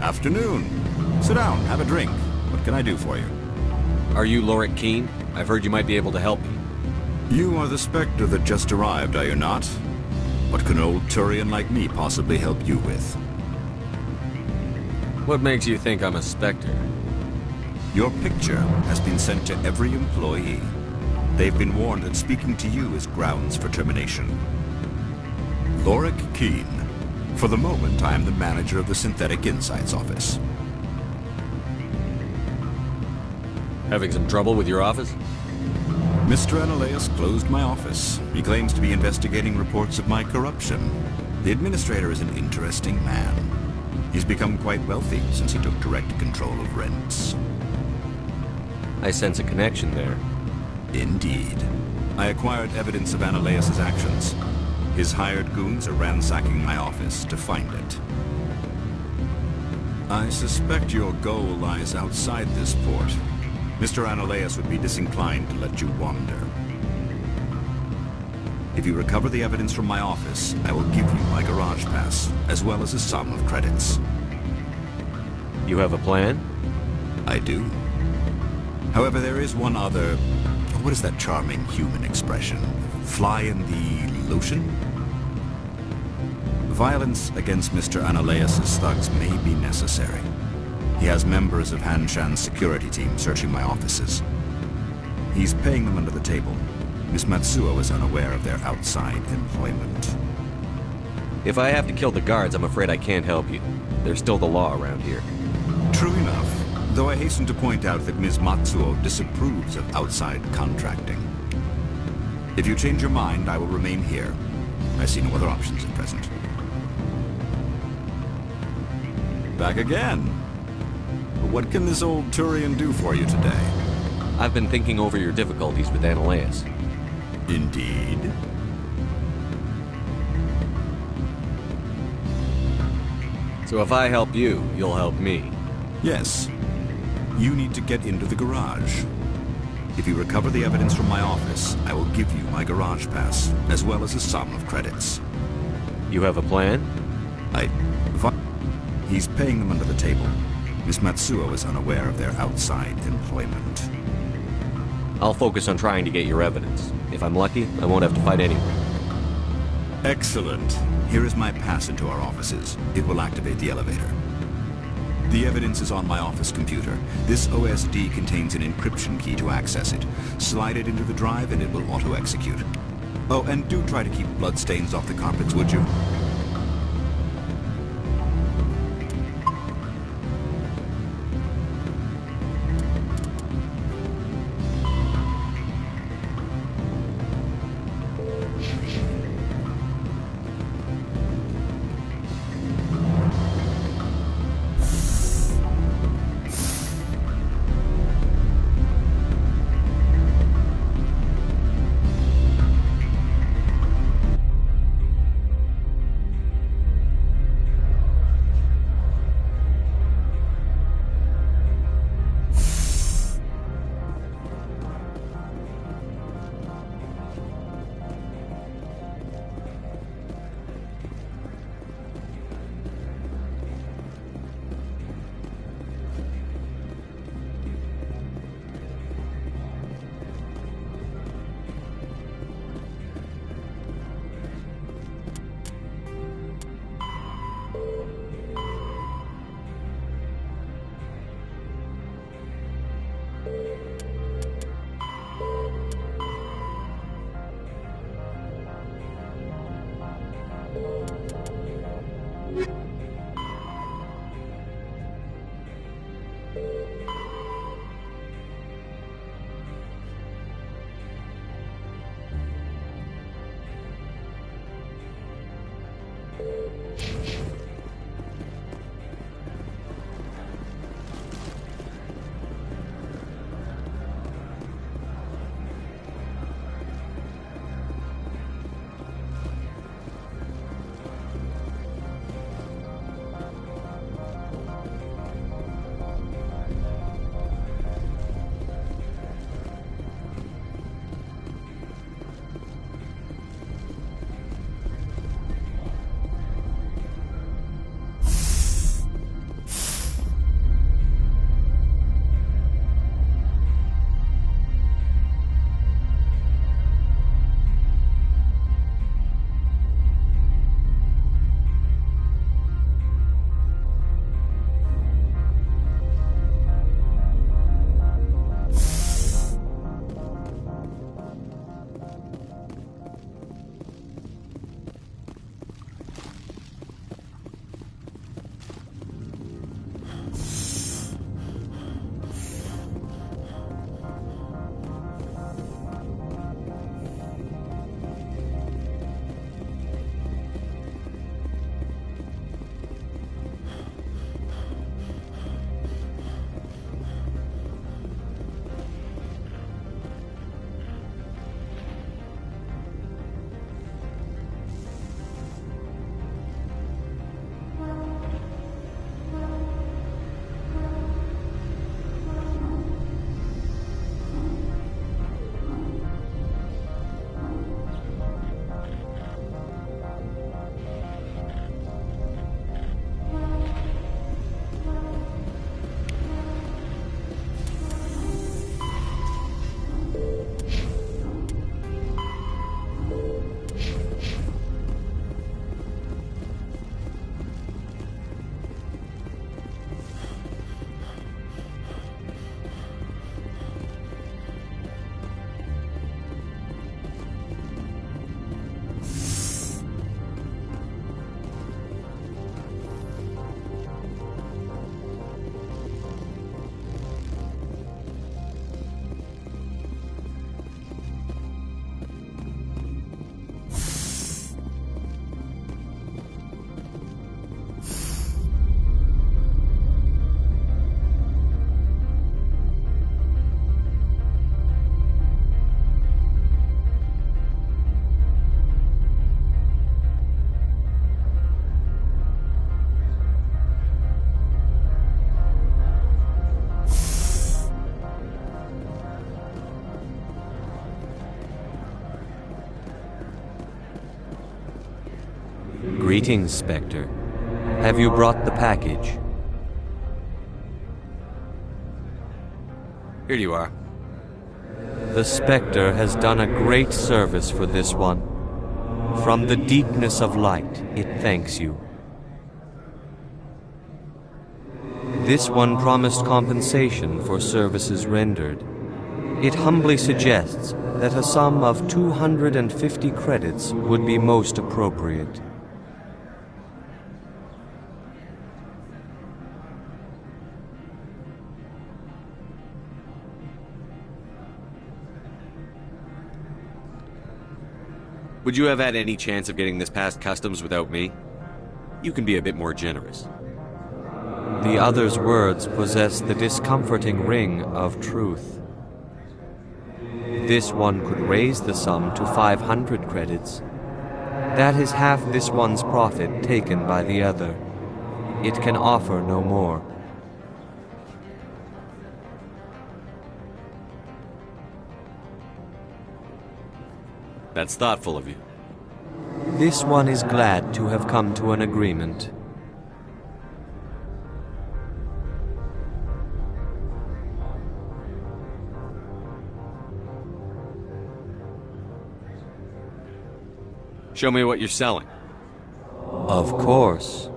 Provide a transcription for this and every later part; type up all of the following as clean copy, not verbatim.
Afternoon. Sit down, have a drink. What can I do for you? Are you Lorik Keene? I've heard you might be able to help me. You are the Spectre that just arrived, are you not? What can an old Turian like me possibly help you with? What makes you think I'm a Spectre? Your picture has been sent to every employee. They've been warned that speaking to you is grounds for termination. Lorik Keene. For the moment, I am the manager of the Synthetic Insights Office. Having some trouble with your office? Mr. Analeas closed my office. He claims to be investigating reports of my corruption. The administrator is an interesting man. He's become quite wealthy since he took direct control of rents. I sense a connection there. Indeed. I acquired evidence of Analeas' actions. His hired goons are ransacking my office to find it. I suspect your goal lies outside this port. Mr. Analeas would be disinclined to let you wander. If you recover the evidence from my office, I will give you my garage pass, as well as a sum of credits. You have a plan? I do. However, there is one other... What is that charming human expression? Fly in the lotion? Violence against Mr. Analeas' thugs may be necessary. He has members of Han Shan's security team searching my offices. He's paying them under the table. Miss Matsuo is unaware of their outside employment. If I have to kill the guards, I'm afraid I can't help you. There's still the law around here. True enough, though I hasten to point out that Ms. Matsuo disapproves of outside contracting. If you change your mind, I will remain here. I see no other options at present. Back again. What can this old Turian do for you today? I've been thinking over your difficulties with Analeas. Indeed. So if I help you, you'll help me. Yes. You need to get into the garage. If you recover the evidence from my office, I will give you my garage pass, as well as a sum of credits. You have a plan? He's paying them under the table. Miss Matsuo is unaware of their outside employment. I'll focus on trying to get your evidence. If I'm lucky, I won't have to fight anyone. Excellent. Here is my pass into our offices. It will activate the elevator. The evidence is on my office computer. This OSD contains an encryption key to access it. Slide it into the drive and it will auto-execute. Oh, and do try to keep bloodstains off the carpets, would you? Greetings, Spectre. Have you brought the package? Here you are. The Spectre has done a great service for this one. From the deepness of light, it thanks you. This one promised compensation for services rendered. It humbly suggests that a sum of 250 credits would be most appropriate. Would you have had any chance of getting this past customs without me? You can be a bit more generous. The other's words possess the discomforting ring of truth. This one could raise the sum to 500 credits. That is half this one's profit taken by the other. It can offer no more. That's thoughtful of you. This one is glad to have come to an agreement. Show me what you're selling. Of course.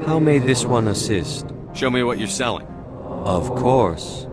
How may this one assist? Show me what you're selling. Of course.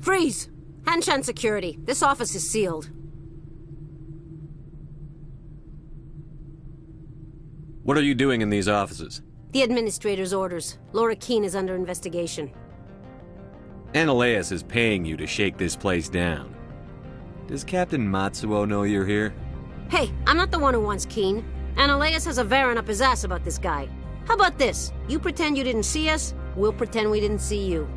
Freeze! Hanshan security. This office is sealed. What are you doing in these offices? The Administrator's orders. Laura Keene is under investigation. Ananias is paying you to shake this place down. Does Captain Matsuo know you're here? Hey, I'm not the one who wants Keene. Ananias has a Varen up his ass about this guy. How about this? You pretend you didn't see us, we'll pretend we didn't see you.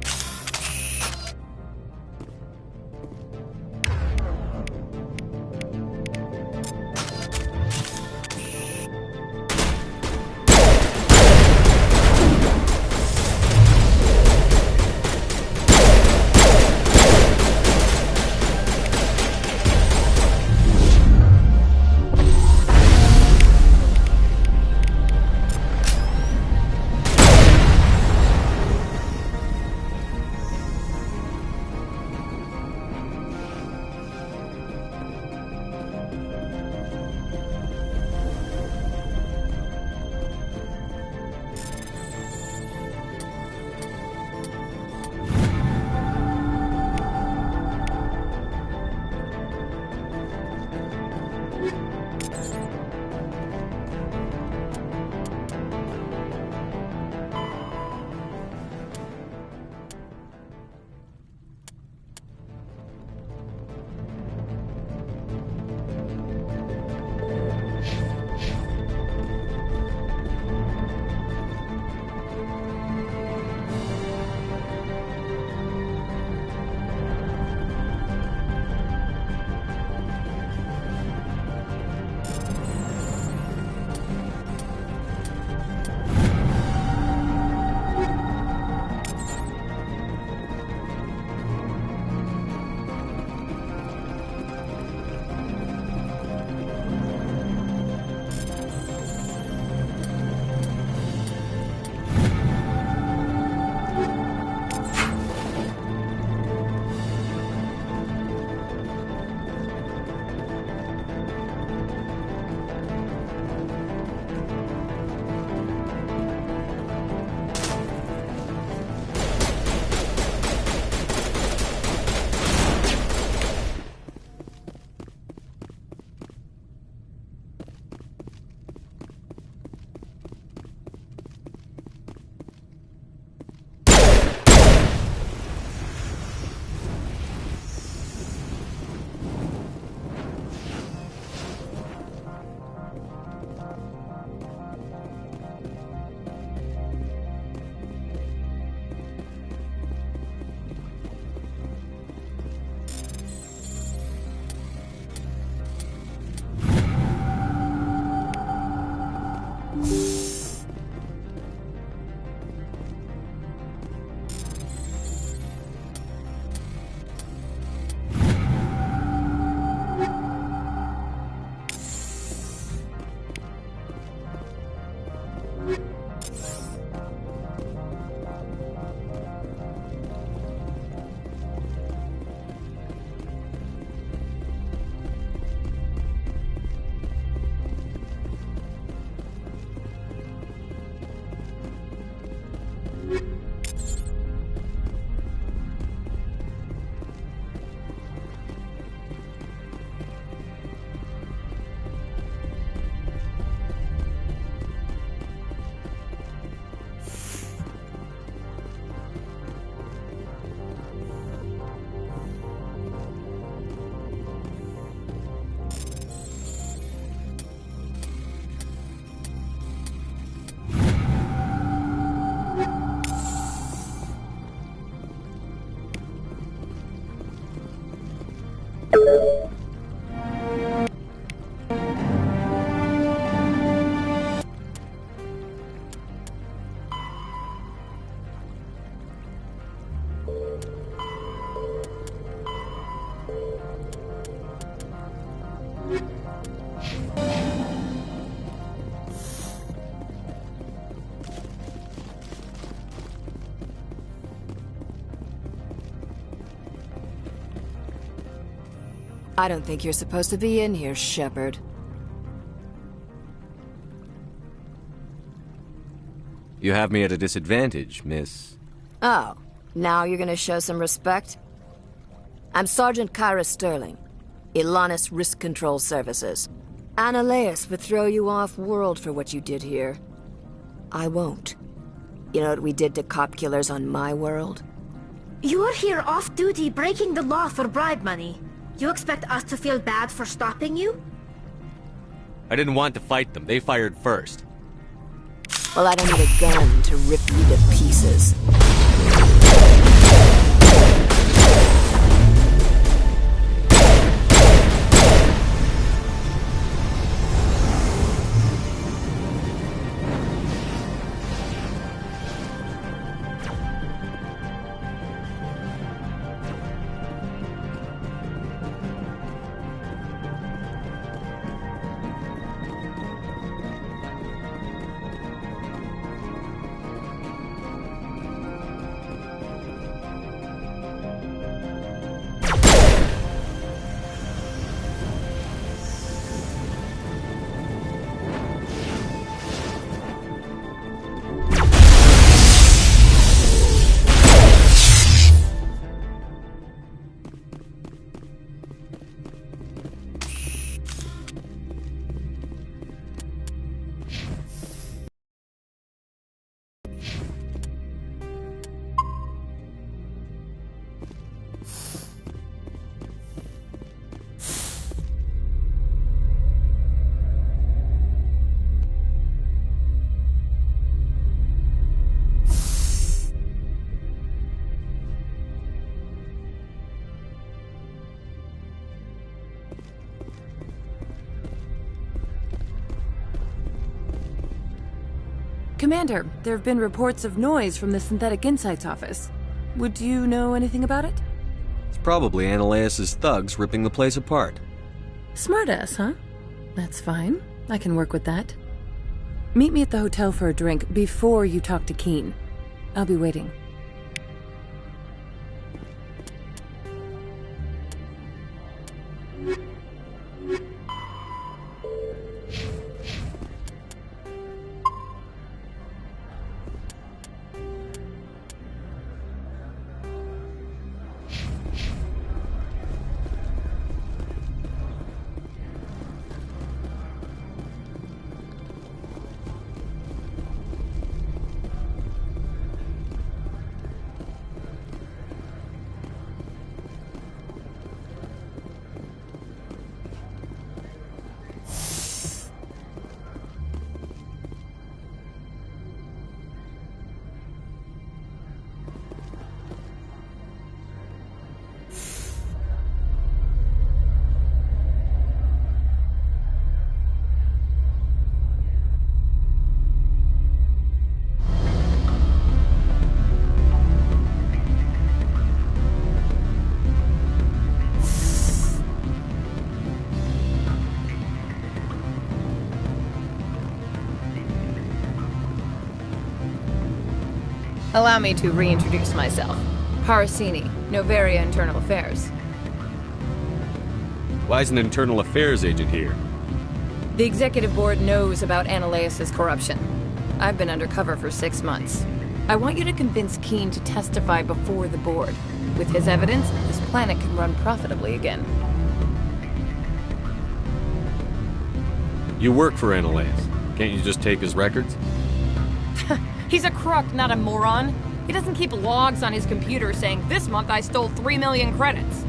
I don't think you're supposed to be in here, Shepard. You have me at a disadvantage, miss. Oh, now you're gonna show some respect? I'm Sergeant Kyra Sterling, Ilanis Risk Control Services. Ananias would throw you off-world for what you did here. I won't. You know what we did to cop killers on my world? You're here off-duty breaking the law for bribe money. You expect us to feel bad for stopping you? I didn't want to fight them. They fired first. Well, I don't need a gun to rip you to pieces. Commander, there have been reports of noise from the Synthetic Insights office. Would you know anything about it? It's probably Analeus' thugs ripping the place apart. Smartass, huh? That's fine. I can work with that. Meet me at the hotel for a drink before you talk to Keen. I'll be waiting. Allow me to reintroduce myself. Parasini, Novaria Internal Affairs. Why is an internal affairs agent here? The executive board knows about Analeus' corruption. I've been undercover for 6 months. I want you to convince Keen to testify before the board. With his evidence, this planet can run profitably again. You work for Analeus. Can't you just take his records? He's a crook, not a moron. He doesn't keep logs on his computer saying, "This month I stole 3 million credits."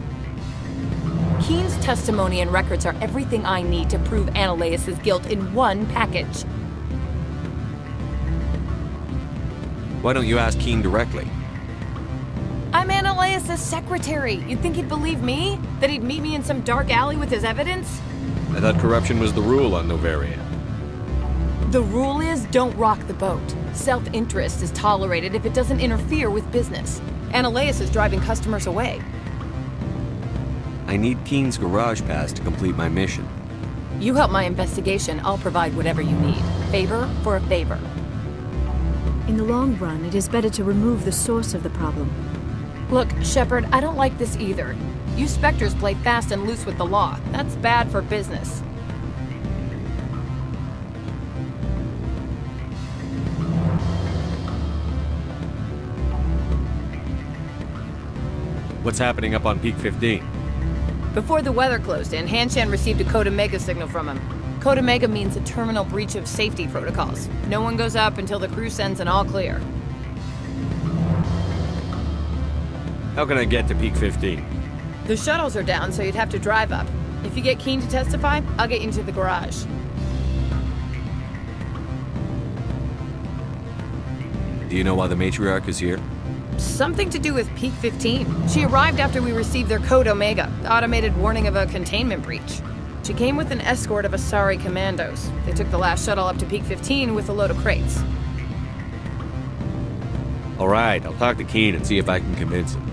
Keen's testimony and records are everything I need to prove Analeus' guilt in one package. Why don't you ask Keen directly? I'm Analeus' secretary. You'd think he'd believe me? That he'd meet me in some dark alley with his evidence? I thought corruption was the rule on Novaria. The rule is, don't rock the boat. Self-interest is tolerated if it doesn't interfere with business. Analeus is driving customers away. I need Keen's garage pass to complete my mission. You help my investigation, I'll provide whatever you need. Favor for a favor. In the long run, it is better to remove the source of the problem. Look, Shepard, I don't like this either. You Spectres play fast and loose with the law. That's bad for business. What's happening up on Peak 15? Before the weather closed in, Hanshan received a code Omega signal from him. Code Omega means a terminal breach of safety protocols. No one goes up until the crew sends an all clear. How can I get to Peak 15? The shuttles are down, so you'd have to drive up. If you get Keen to testify, I'll get you into the garage. Do you know why the matriarch is here? Something to do with Peak 15. She arrived after we received their Code Omega, the automated warning of a containment breach. She came with an escort of Asari commandos. They took the last shuttle up to Peak 15 with a load of crates. All right, I'll talk to Keen and see if I can convince him.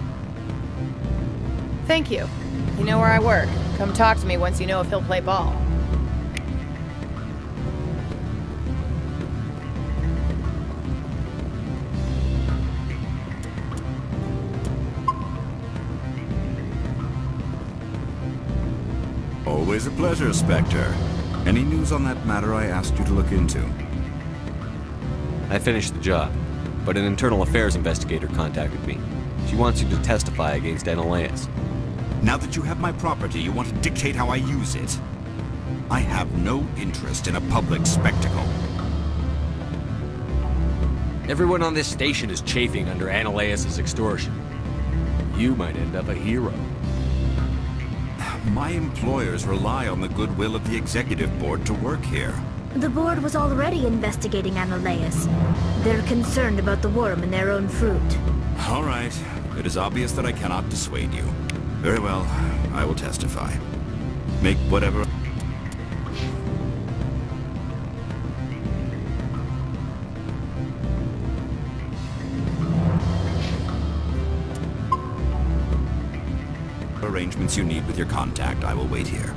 Thank you. You know where I work. Come talk to me once you know if he'll play ball. Always a pleasure, Spectre. Any news on that matter I asked you to look into? I finished the job, but an internal affairs investigator contacted me. She wants you to testify against Analeas. Now that you have my property, you want to dictate how I use it? I have no interest in a public spectacle. Everyone on this station is chafing under Analeas' extortion. You might end up a hero. My employers rely on the goodwill of the executive board to work here. The board was already investigating Analeas. They're concerned about the worm in their own fruit. All right. It is obvious that I cannot dissuade you. Very well. I will testify. Make whatever... arrangements you need with your contact. I will wait here.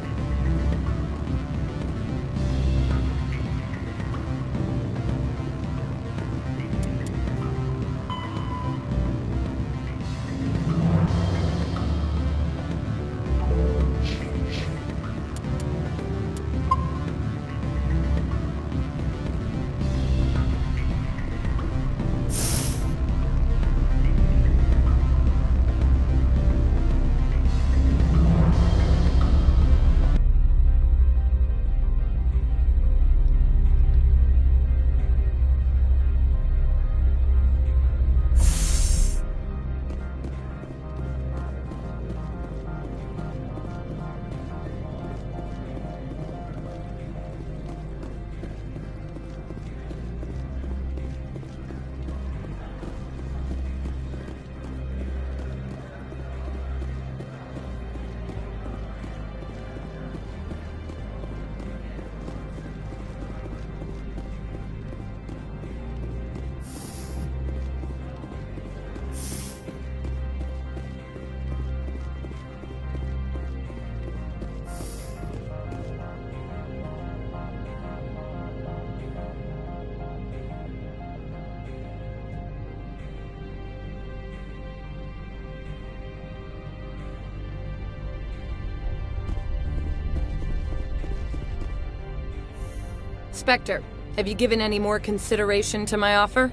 Spectre, have you given any more consideration to my offer?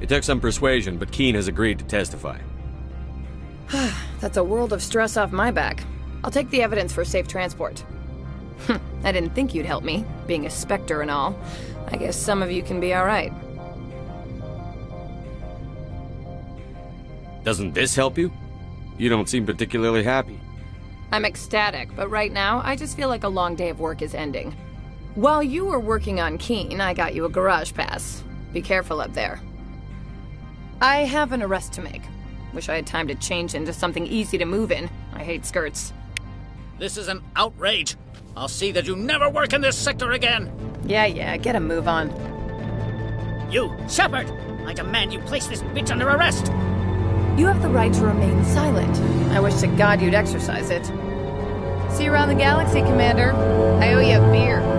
It took some persuasion, but Keen has agreed to testify. That's a world of stress off my back. I'll take the evidence for safe transport. I didn't think you'd help me, being a Spectre and all. I guess some of you can be alright. Doesn't this help you? You don't seem particularly happy. I'm ecstatic, but right now, I just feel like a long day of work is ending. While you were working on Keen, I got you a garage pass. Be careful up there. I have an arrest to make. Wish I had time to change into something easy to move in. I hate skirts. This is an outrage. I'll see that you never work in this sector again. Yeah, get a move on. You, Shepard! I demand you place this bitch under arrest! You have the right to remain silent. I wish to God you'd exercise it. See you around the galaxy, Commander. I owe you a beer.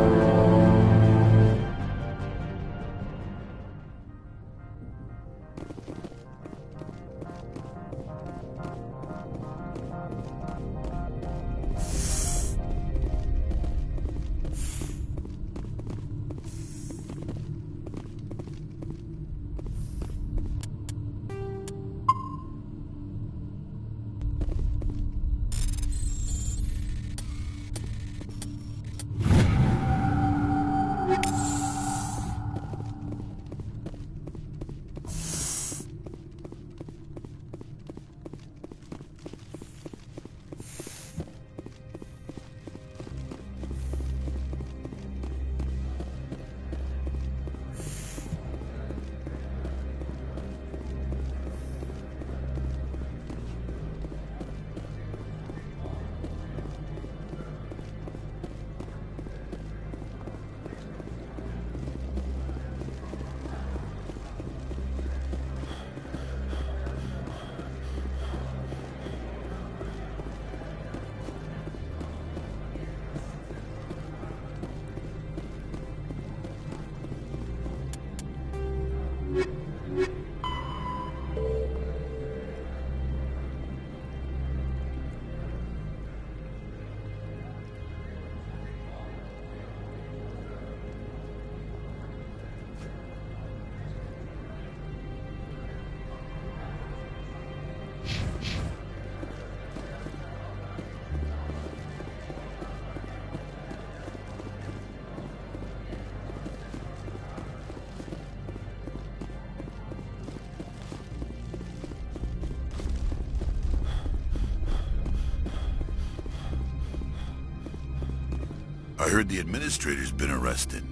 I heard the administrator's been arrested.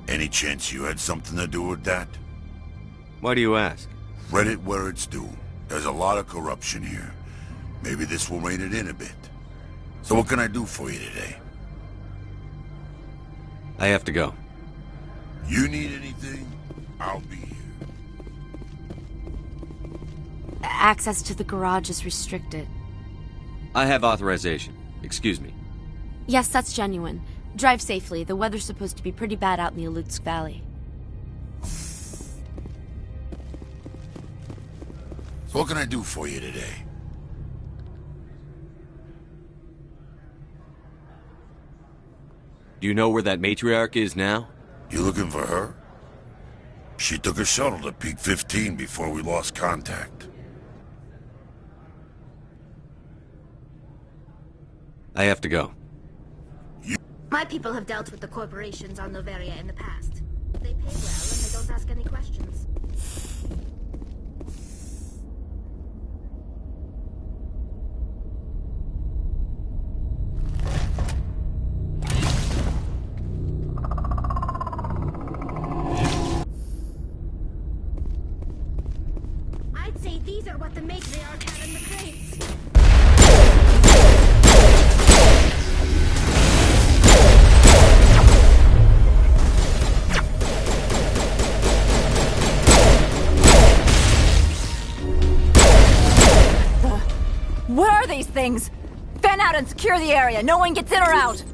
Any chance you had something to do with that? Why do you ask? Read it where it's due. There's a lot of corruption here. Maybe this will rein it in a bit. So what can I do for you today? I have to go. You need anything? I'll be here. Access to the garage is restricted. I have authorization. Excuse me. Yes, that's genuine. Drive safely. The weather's supposed to be pretty bad out in the Alutsk Valley. So what can I do for you today? Do you know where that matriarch is now? You looking for her? She took a shuttle to Peak 15 before we lost contact. I have to go. My people have dealt with the corporations on Noveria in the past. They pay well and they don't ask any questions. I'd say these are what the matriarch had in the crates. What are these things? Fan out and secure the area. No one gets in or out.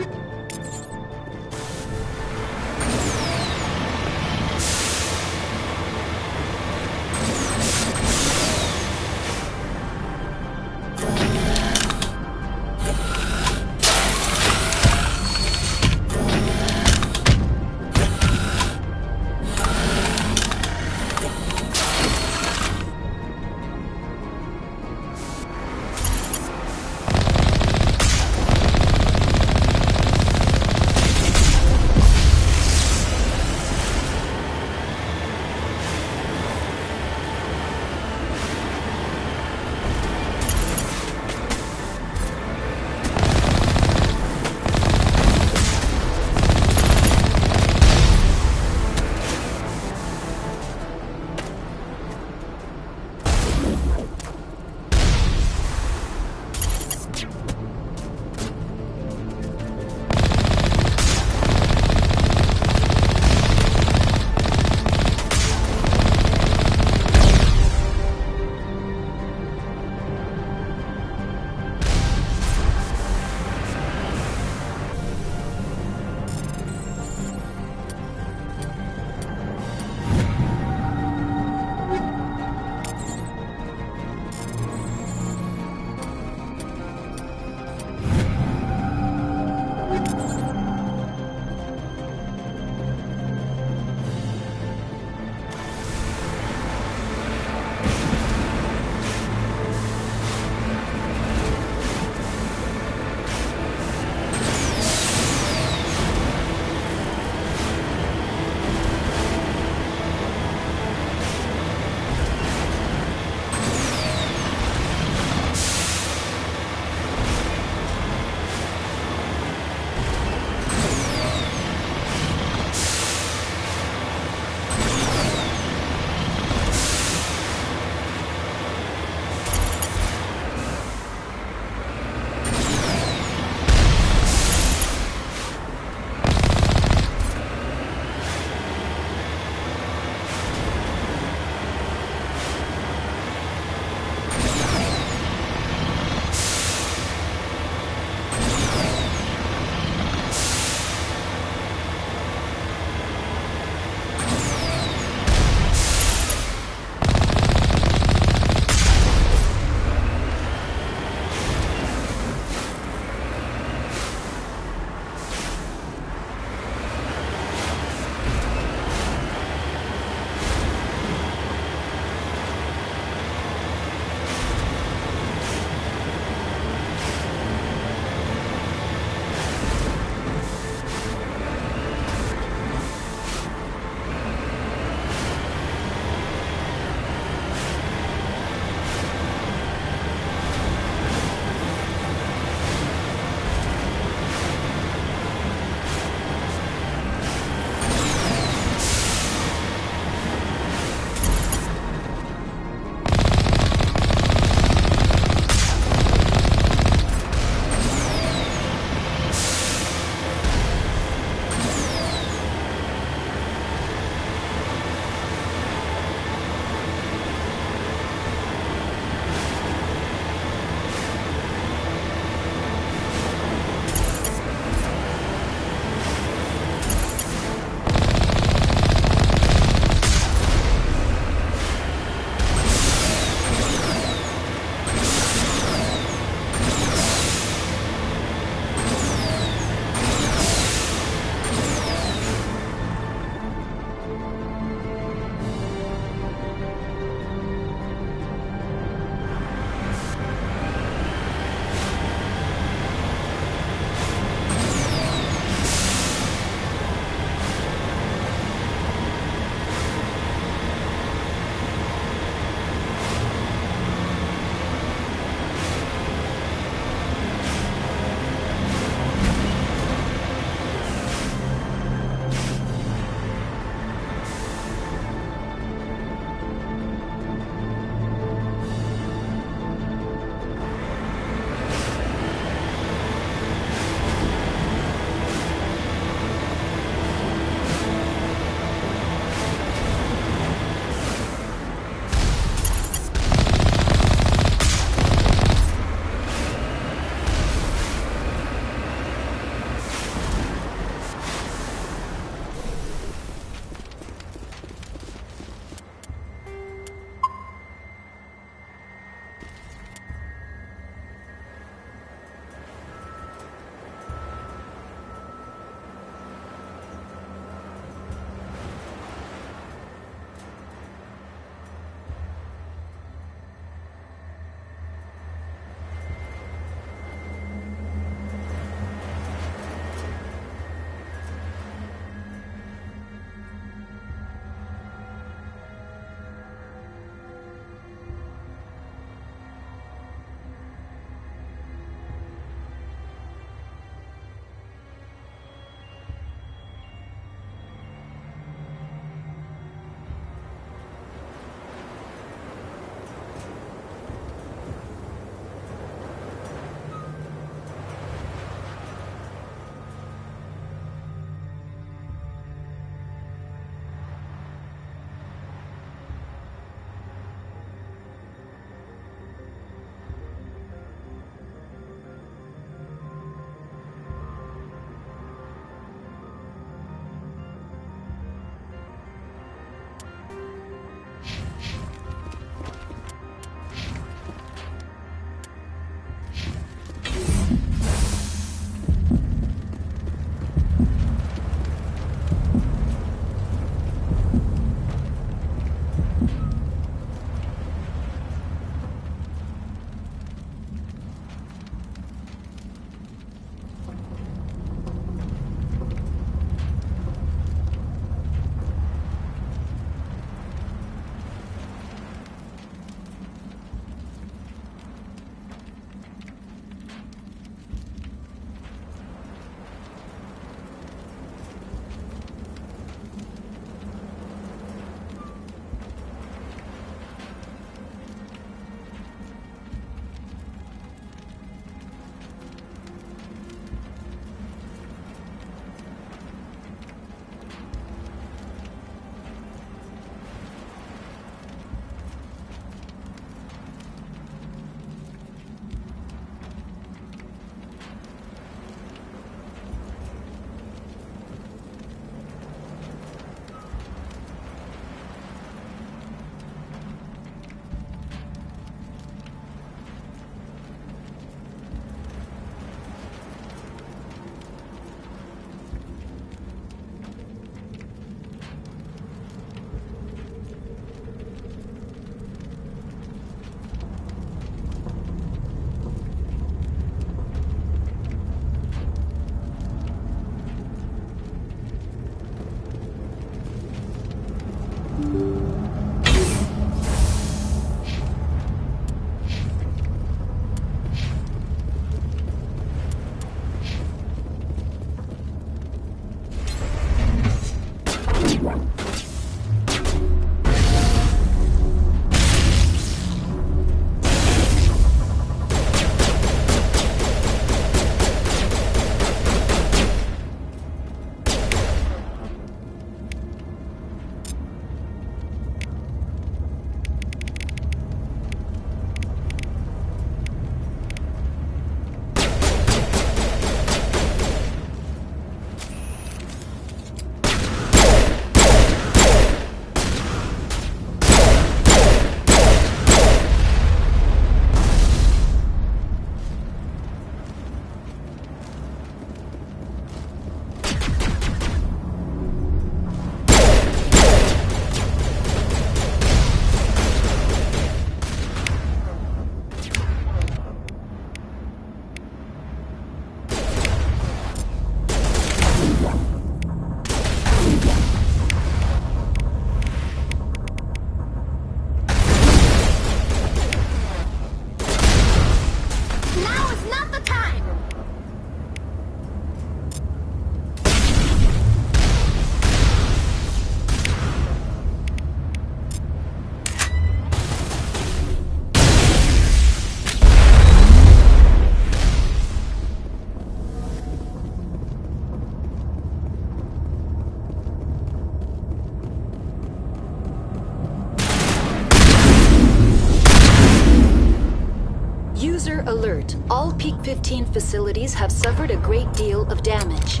alert. All Peak 15 facilities have suffered a great deal of damage.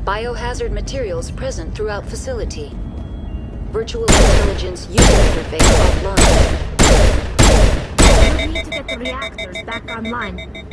Biohazard materials present throughout facility. Virtual intelligence user interface offline. We need to get the reactors back online.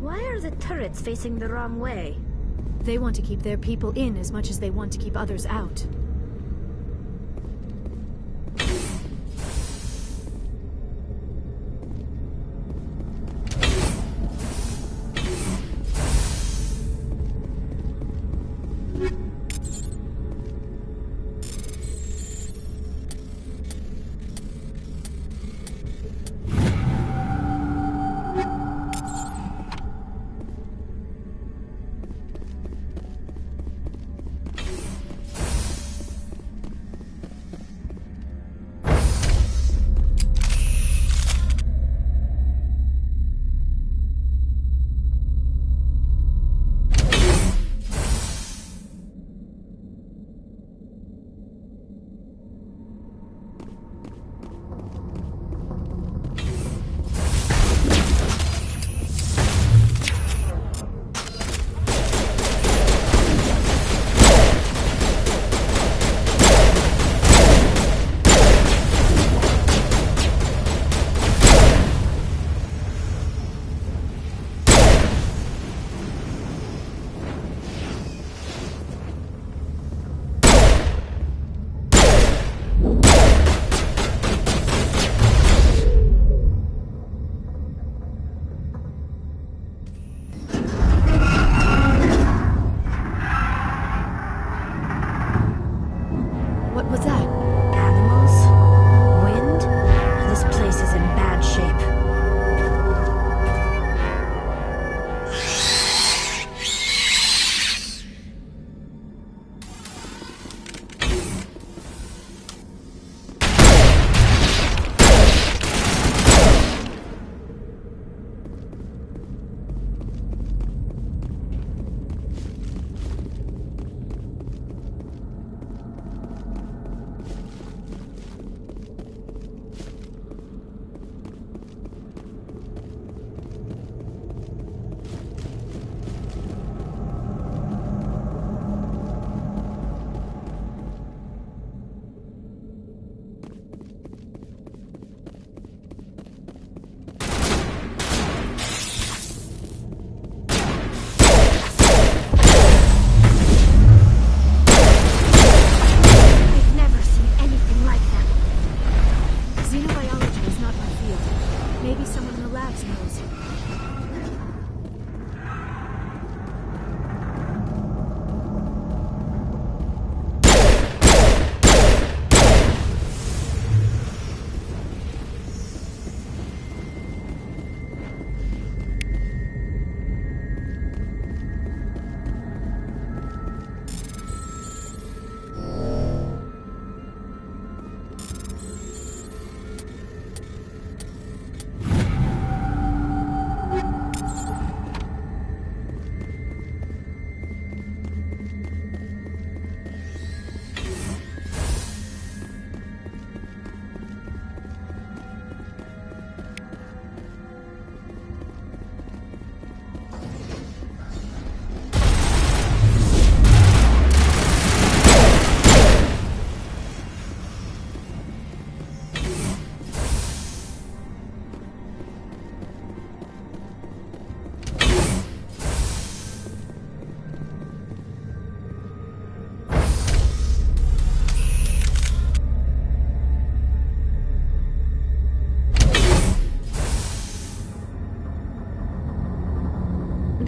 Why are the turrets facing the wrong way? They want to keep their people in as much as they want to keep others out.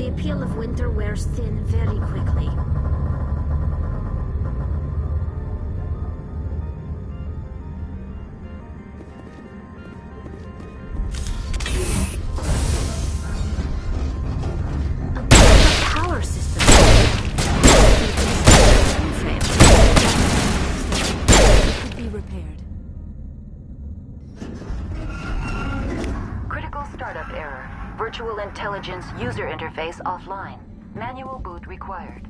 the appeal of winter wears thin very quickly. Power system. Could be repaired. Critical startup error. Virtual intelligence user interface offline. Manual boot required.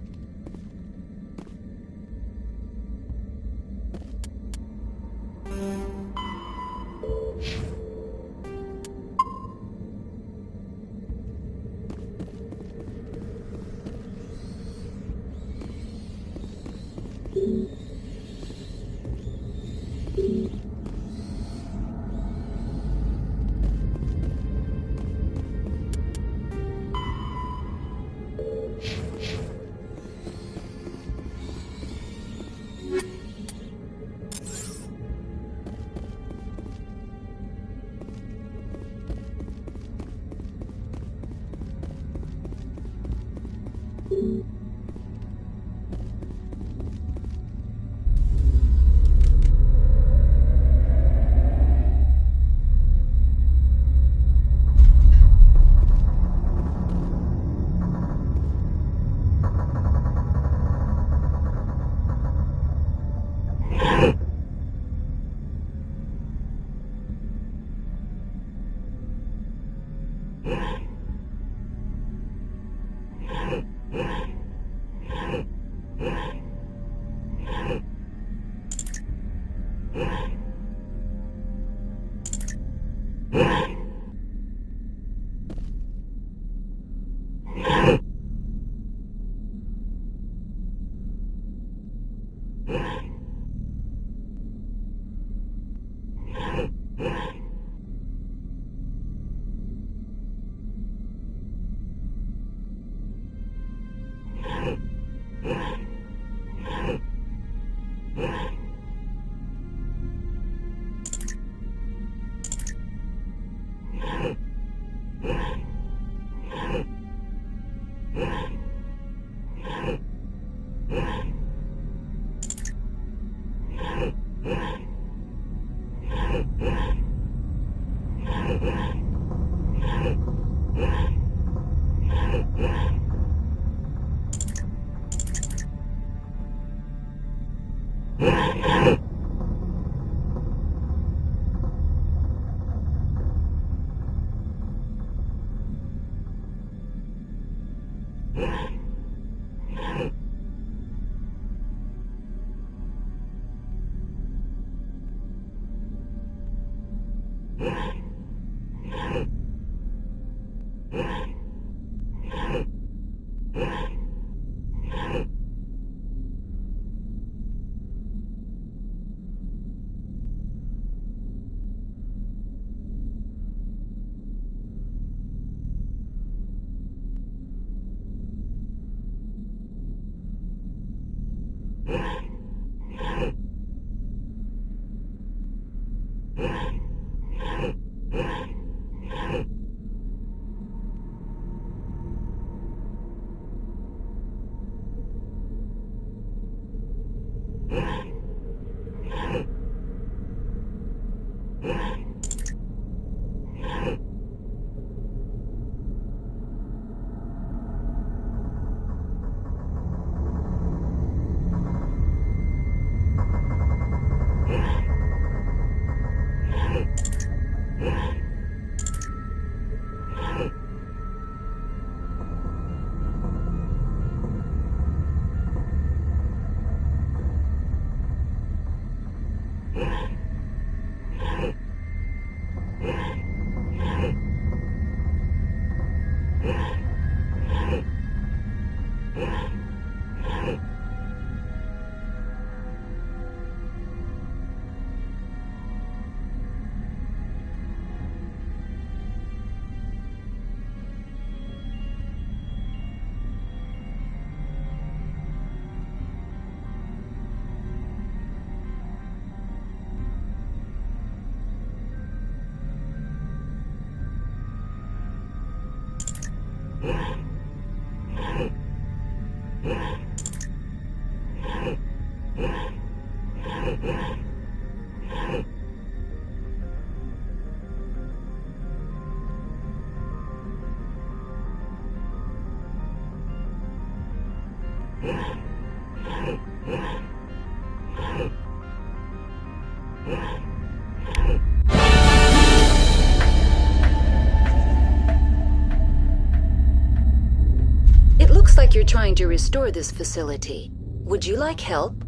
trying to restore this facility. Would you like help?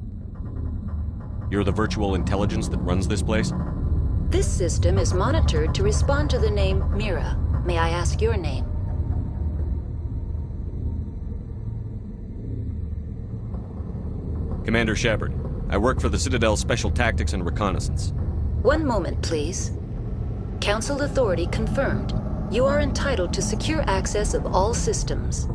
You're the virtual intelligence that runs this place? This system is monitored to respond to the name Mira. May I ask your name? Commander Shepard. I work for the Citadel Special Tactics and Reconnaissance. One moment, please. Council authority confirmed. You are entitled to secure access of all systems.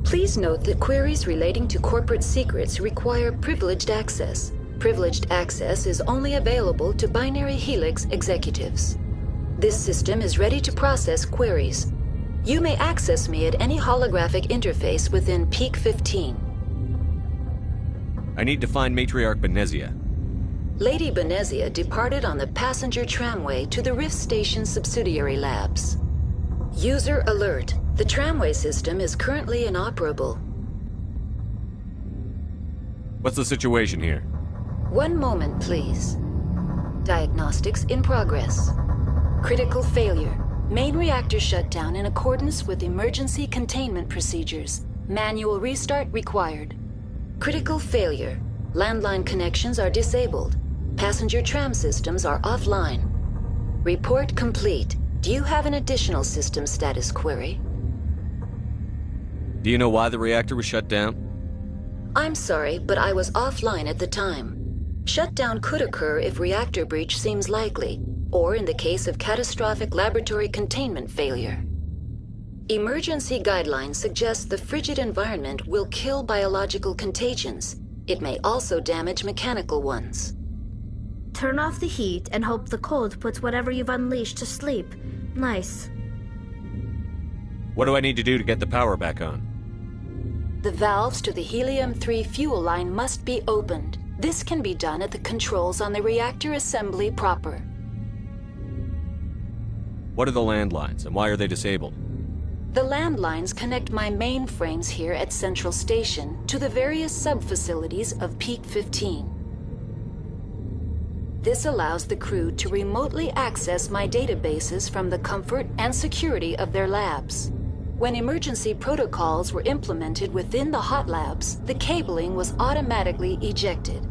Please note that queries relating to corporate secrets require privileged access. Privileged access is only available to Binary Helix executives. This system is ready to process queries. You may access me at any holographic interface within Peak 15. I need to find Matriarch Benezia. Lady Benezia departed on the passenger tramway to the Rift Station subsidiary labs. User alert. The tramway system is currently inoperable. What's the situation here? One moment, please. Diagnostics in progress. Critical failure. Main reactor shut down in accordance with emergency containment procedures. Manual restart required. Critical failure. Landline connections are disabled. Passenger tram systems are offline. Report complete. Do you have an additional system status query? Do you know why the reactor was shut down? I'm sorry, but I was offline at the time. Shutdown could occur if reactor breach seems likely, or in the case of catastrophic laboratory containment failure. Emergency guidelines suggest the frigid environment will kill biological contagions. It may also damage mechanical ones. Turn off the heat and hope the cold puts whatever you've unleashed to sleep. Nice. What do I need to do to get the power back on? The valves to the helium-3 fuel line must be opened. This can be done at the controls on the reactor assembly proper. What are the landlines, and why are they disabled? The landlines connect my mainframes here at Central Station to the various sub-facilities of Peak 15. This allows the crew to remotely access my databases from the comfort and security of their labs. When emergency protocols were implemented within the hot labs, the cabling was automatically ejected.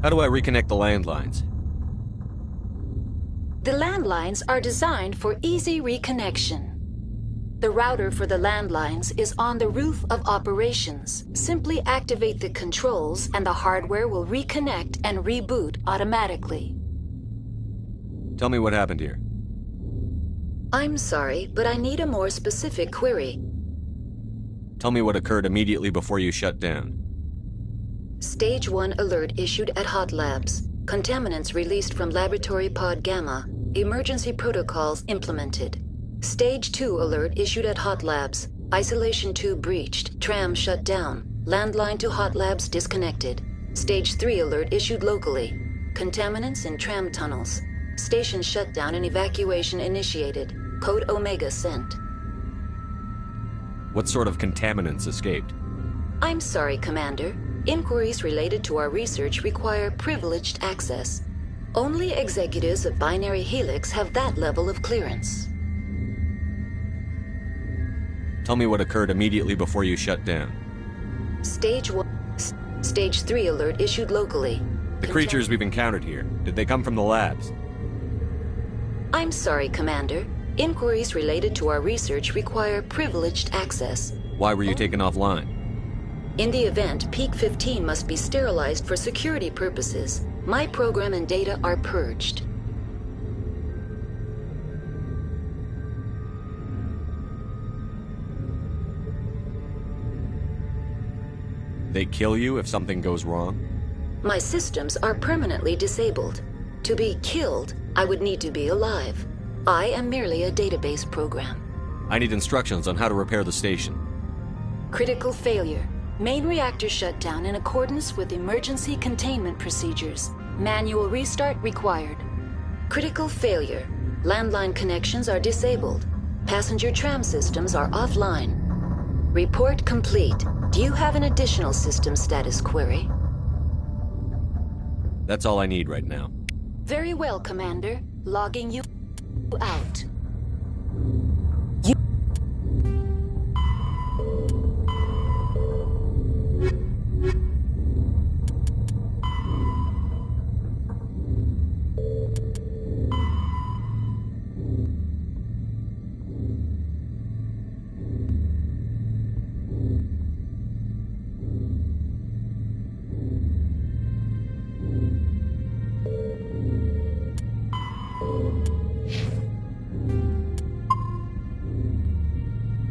How do I reconnect the landlines? The landlines are designed for easy reconnection. The router for the landlines is on the roof of operations. Simply activate the controls and the hardware will reconnect and reboot automatically. Tell me what happened here. I'm sorry, but I need a more specific query. Tell me what occurred immediately before you shut down. Stage 1 alert issued at Hot Labs. Contaminants released from Laboratory Pod Gamma. Emergency protocols implemented. Stage 2 alert issued at Hot Labs. Isolation tube breached. Tram shut down. Landline to Hot Labs disconnected. Stage 3 alert issued locally. Contaminants in tram tunnels. Station shutdown and evacuation initiated. Code Omega sent. What sort of contaminants escaped? I'm sorry, Commander. Inquiries related to our research require privileged access. Only executives of Binary Helix have that level of clearance. Tell me what occurred immediately before you shut down. Stage 3 alert issued locally. The creatures we've encountered here, did they come from the labs? I'm sorry, Commander. Inquiries related to our research require privileged access. Why were you taken offline? In the event, Peak 15 must be sterilized for security purposes. My program and data are purged. They kill you if something goes wrong? My systems are permanently disabled. To be killed, I would need to be alive. I am merely a database program. I need instructions on how to repair the station. Critical failure. Main reactor shut down in accordance with emergency containment procedures. Manual restart required. Critical failure. Landline connections are disabled. Passenger tram systems are offline. Report complete. Do you have an additional system status query? That's all I need right now. Very well, Commander. Logging you out.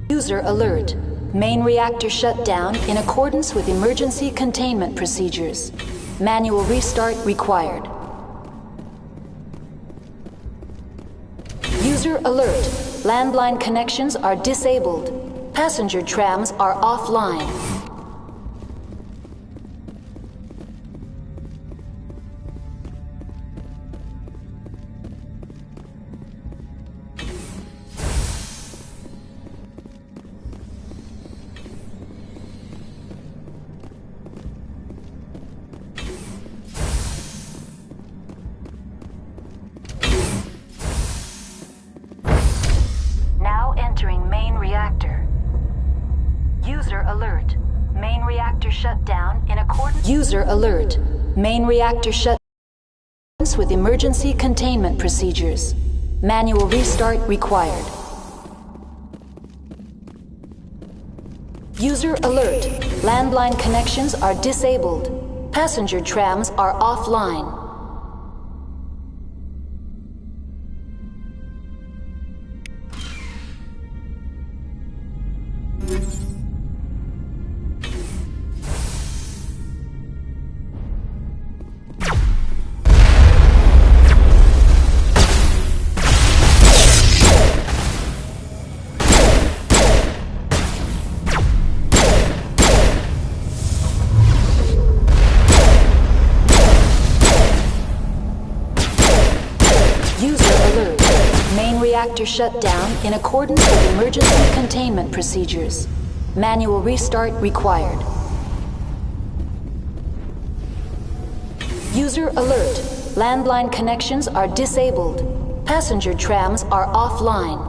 User alert. Main reactor shut down in accordance with emergency containment procedures. Manual restart required. User alert. Landline connections are disabled. Passenger trams are offline. Now entering main reactor. User alert. Main reactor shut down in accordance. User alert. Main reactor shut down with emergency containment procedures. Manual restart required. User alert. Landline connections are disabled. Passenger trams are offline. Reactor shut down in accordance with emergency containment procedures. Manual restart required. User alert. Landline connections are disabled. Passenger trams are offline.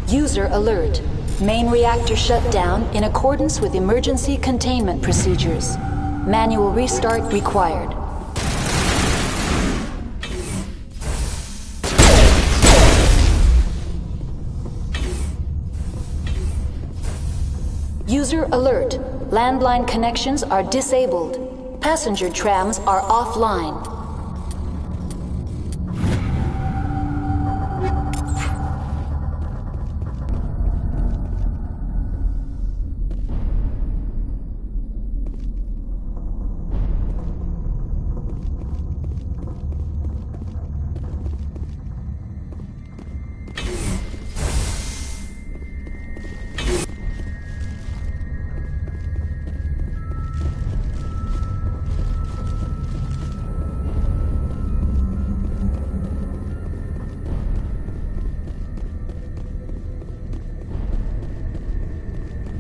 User alert. Main reactor shut down in accordance with emergency containment procedures. Manual restart required. User alert. Landline connections are disabled. Passenger trams are offline.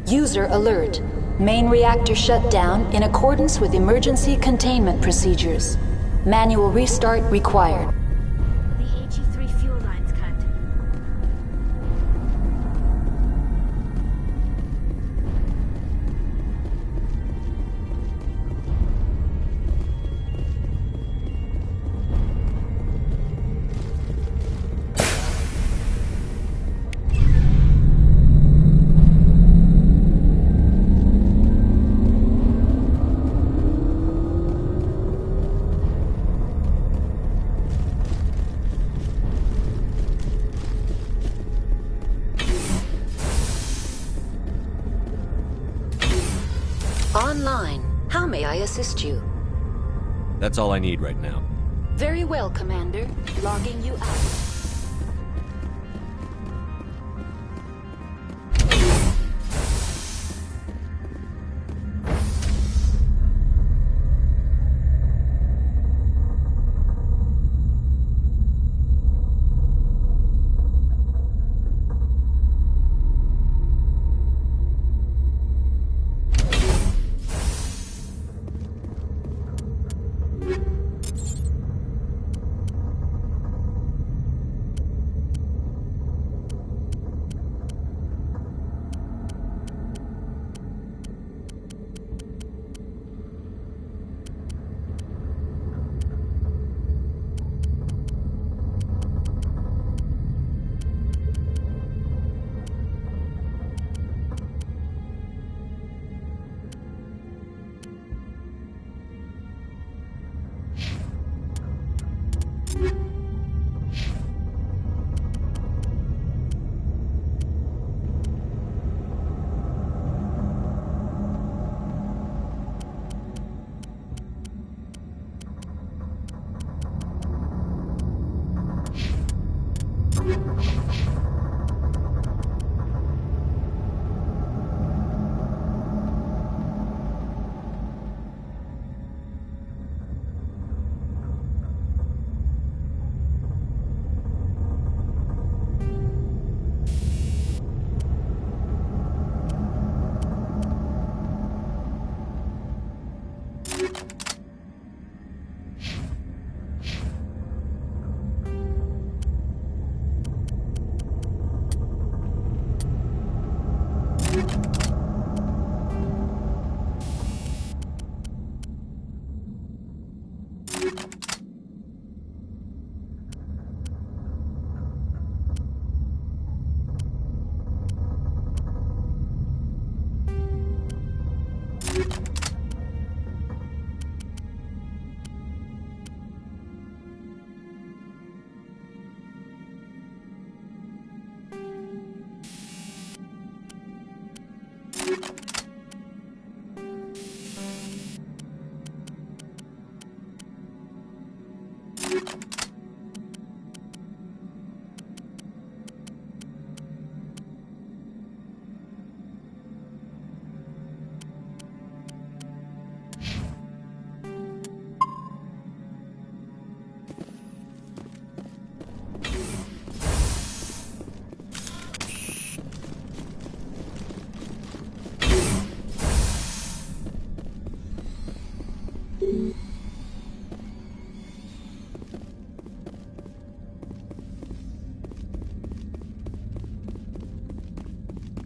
User alert. Main reactor shut down in accordance with emergency containment procedures. Manual restart required. The AG3 fuel line's cut. assist you? That's all I need right now. Very well, Commander. Logging you out.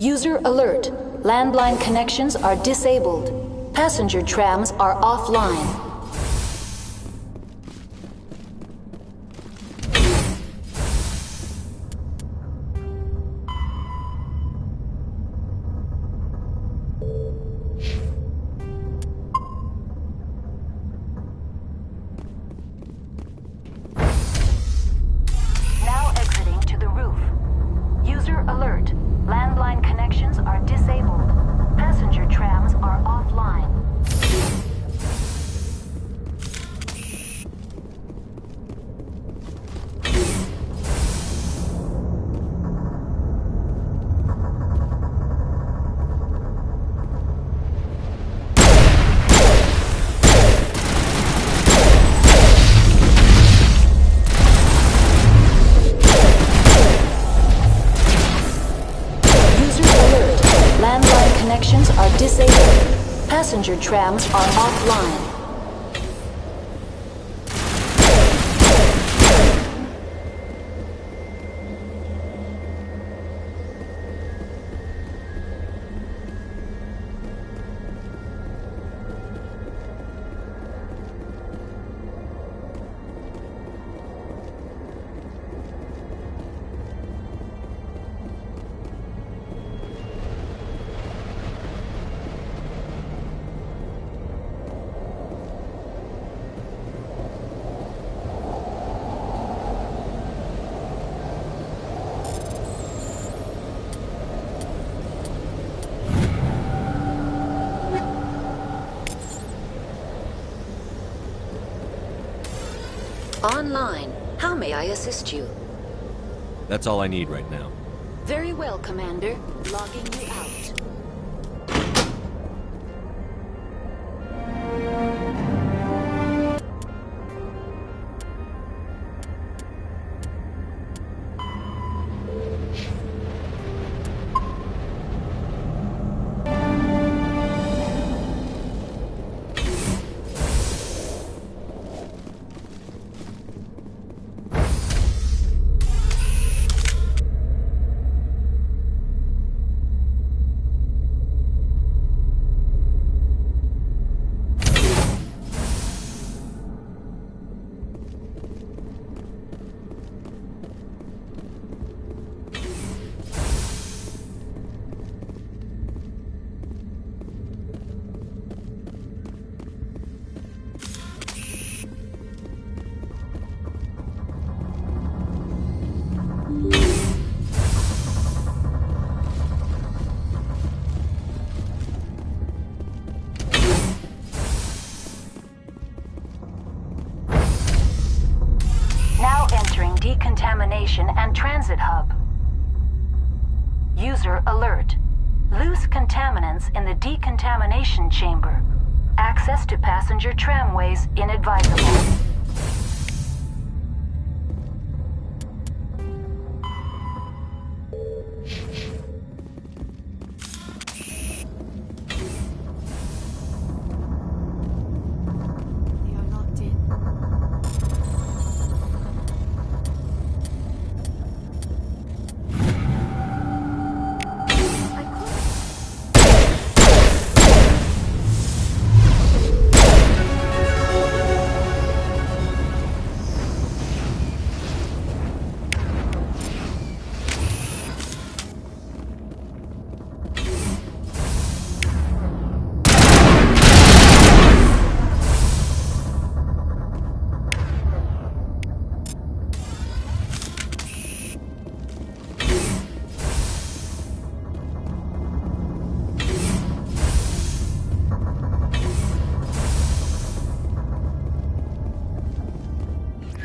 User alert. Landline connections are disabled. Passenger trams are offline. Now exiting to the roof. User alert. Landline connections are disabled. Passenger trams are offline. Landline connections are disabled. Passenger trams are offline. Online. How may I assist you? That's all I need right now. Very well, Commander. Logging you out. Decontamination and transit hub. User alert. Loose contaminants in the decontamination chamber. Access to passenger tramways inadvisable.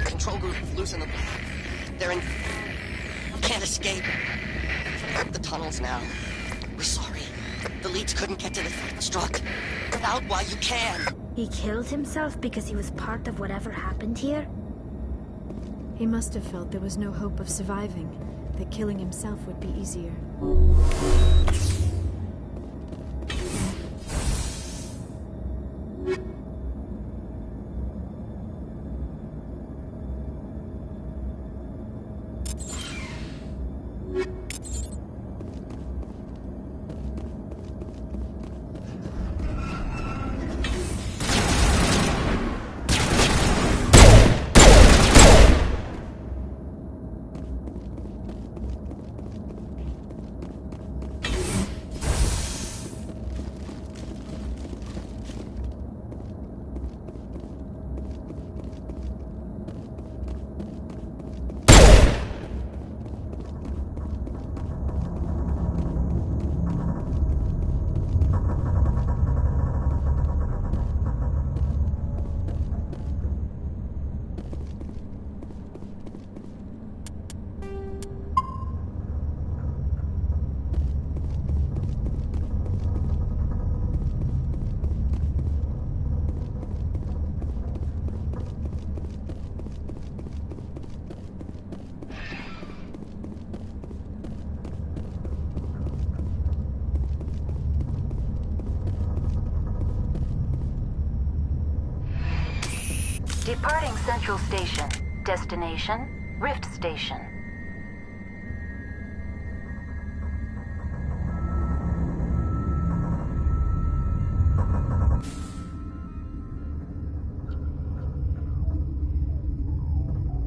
Control group, loosen them. They're in... Can't escape. The tunnels now. We're sorry. The leads couldn't get to the struck. Get out while you can. He killed himself because he was part of whatever happened here? He must have felt there was no hope of surviving, that killing himself would be easier. Departing Central Station. Destination, Rift Station.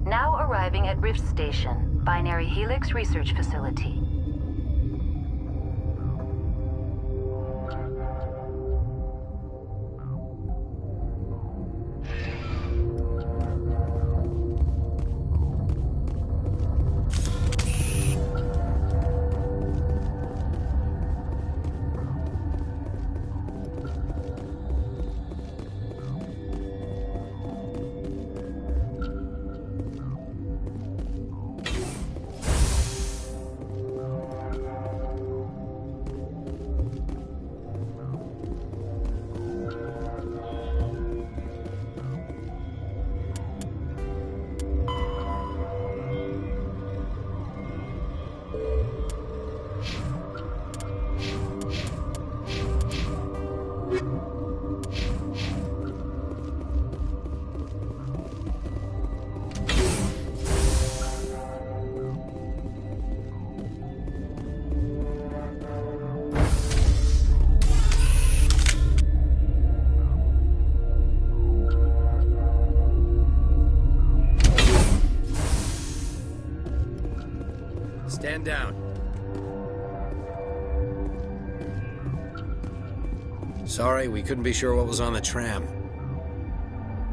Now arriving at Rift Station, Binary Helix Research Facility. Stand down. Sorry, we couldn't be sure what was on the tram.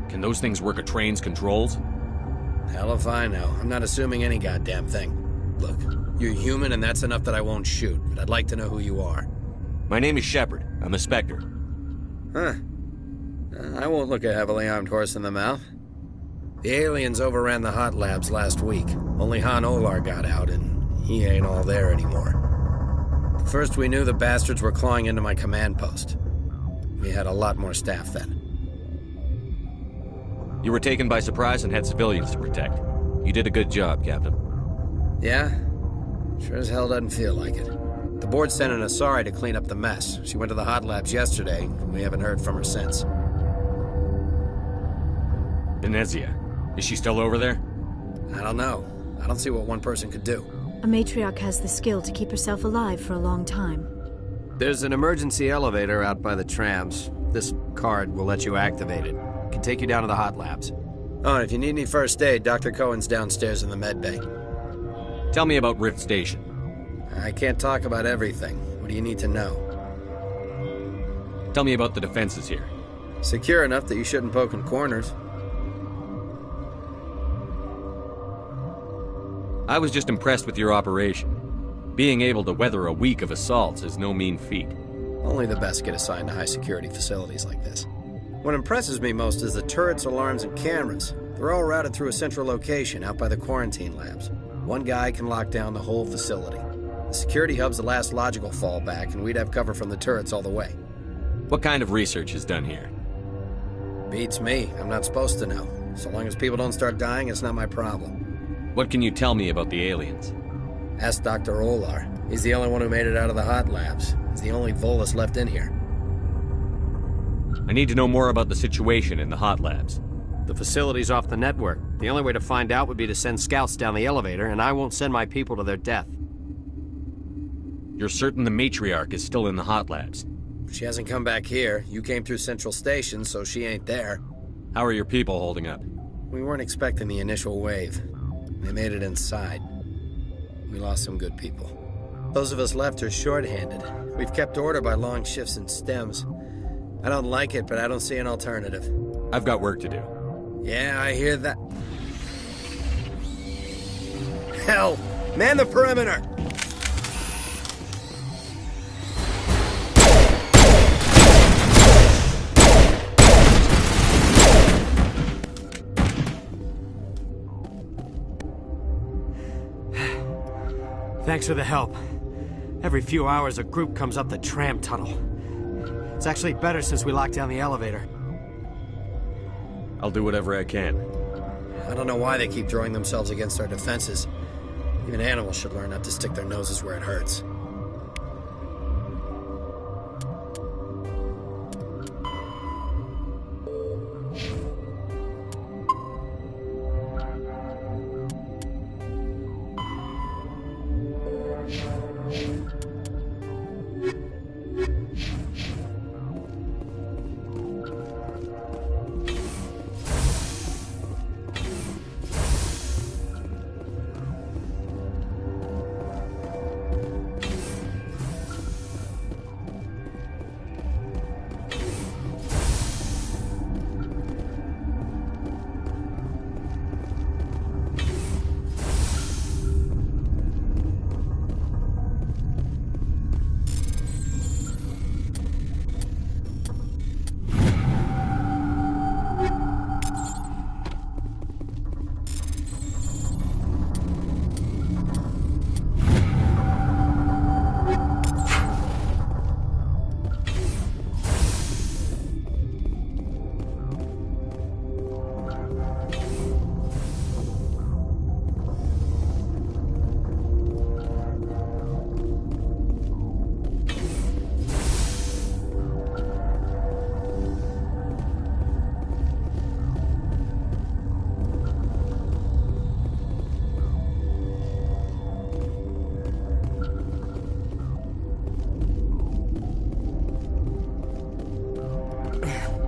Can those things work a train's controls? Hell if I know. I'm not assuming any goddamn thing. Look, you're human and that's enough that I won't shoot, but I'd like to know who you are. My name is Shepard. I'm a Spectre. Huh. I won't look a heavily armed horse in the mouth. The aliens overran the hot labs last week. Only Han Olar got out, and he ain't all there anymore. First we knew the bastards were clawing into my command post. We had a lot more staff then. You were taken by surprise and had civilians to protect. You did a good job, Captain. Yeah? Sure as hell doesn't feel like it. The board sent an Asari to clean up the mess. She went to the hot labs yesterday, and we haven't heard from her since. Venezia. Is she still over there? I don't know. I don't see what one person could do. A matriarch has the skill to keep herself alive for a long time. There's an emergency elevator out by the trams. This card will let you activate it. It can take you down to the hot labs. Oh, and if you need any first aid, Dr. Cohen's downstairs in the med bay. Tell me about Rift Station. I can't talk about everything. What do you need to know? Tell me about the defenses here. Secure enough that you shouldn't poke in corners. I was just impressed with your operation. Being able to weather a week of assaults is no mean feat. Only the best get assigned to high-security facilities like this. What impresses me most is the turrets, alarms, and cameras. They're all routed through a central location out by the quarantine labs. One guy can lock down the whole facility. The security hub's the last logical fallback, and we'd have cover from the turrets all the way. What kind of research is done here? Beats me. I'm not supposed to know. So long as people don't start dying, it's not my problem. What can you tell me about the aliens? Ask Dr. Olar. He's the only one who made it out of the hot labs. He's the only Volus left in here. I need to know more about the situation in the hot labs. The facility's off the network. The only way to find out would be to send scouts down the elevator, and I won't send my people to their death. You're certain the matriarch is still in the hot labs? She hasn't come back here. You came through Central Station, so she ain't there. How are your people holding up? We weren't expecting the initial wave. They made it inside. We lost some good people. Those of us left are short-handed. We've kept order by long shifts and stems. I don't like it, but I don't see an alternative. I've got work to do. Yeah, I hear that. Hell! Man the perimeter! Thanks for the help. Every few hours, a group comes up the tram tunnel. It's actually better since we locked down the elevator. I'll do whatever I can. I don't know why they keep throwing themselves against our defenses. Even animals should learn not to stick their noses where it hurts.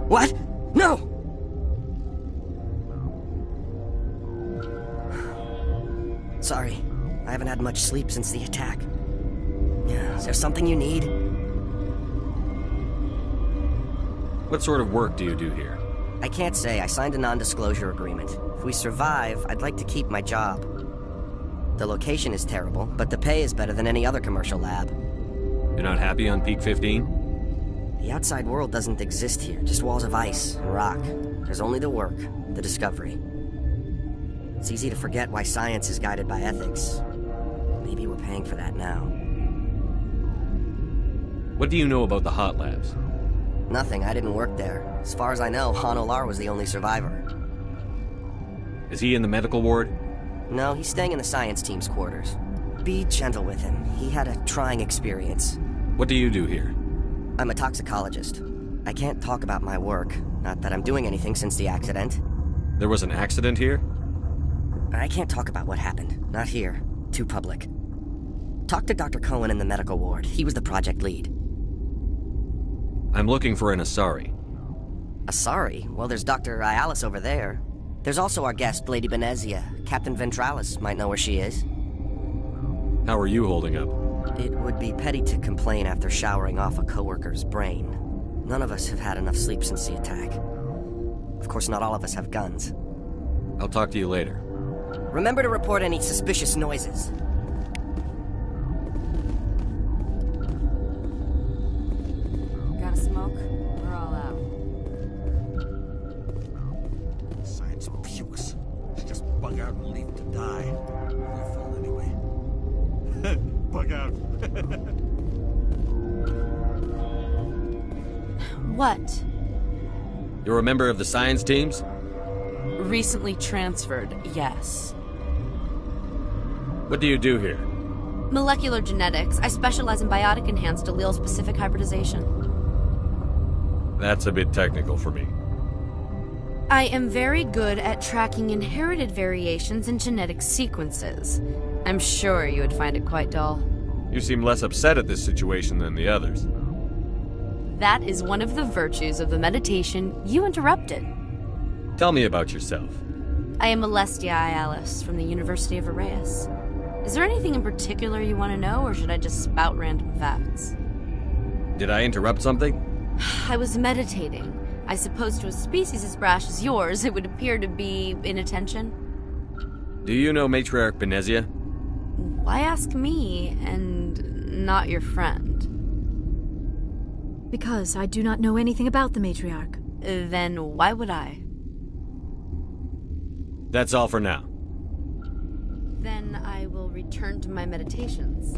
What? No! Sorry. I haven't had much sleep since the attack. Yeah, is there something you need? What sort of work do you do here? I can't say. I signed a non-disclosure agreement. If we survive, I'd like to keep my job. The location is terrible, but the pay is better than any other commercial lab. You're not happy on Peak 15? The outside world doesn't exist here, just walls of ice and rock. There's only the work, the discovery. It's easy to forget why science is guided by ethics. Maybe we're paying for that now. What do you know about the hot labs? Nothing, I didn't work there. As far as I know, Han Olar was the only survivor. Is he in the medical ward? No, he's staying in the science team's quarters. Be gentle with him. He had a trying experience. What do you do here? I'm a toxicologist. I can't talk about my work. Not that I'm doing anything since the accident. There was an accident here? I can't talk about what happened. Not here. Too public. Talk to Dr. Cohen in the medical ward. He was the project lead. I'm looking for an Asari. Asari? Well, there's Dr. Ayalis over there. There's also our guest, Lady Benezia. Captain Ventralis might know where she is. How are you holding up? It would be petty to complain after showering off a coworker's brain. None of us have had enough sleep since the attack. Of course, not all of us have guns. I'll talk to you later. Remember to report any suspicious noises. Got a smoke? We're all out. Science pukes. Just bug out and leave to die. We're full anyway. Bug out. What? You're a member of the science teams? Recently transferred, yes. What do you do here? Molecular genetics. I specialize in biotic-enhanced allele-specific hybridization. That's a bit technical for me. I am very good at tracking inherited variations in genetic sequences. I'm sure you would find it quite dull. You seem less upset at this situation than the others. That is one of the virtues of the meditation you interrupted. Tell me about yourself. I am Alestia Ayalis from the University of Arrayas. Is there anything in particular you want to know, or should I just spout random facts? Did I interrupt something? I was meditating. I suppose to a species as brash as yours, it would appear to be inattention. Do you know Matriarch Benezia? Why ask me, and not your friend? Because I do not know anything about the Matriarch. Then why would I? That's all for now. Then I will return to my meditations.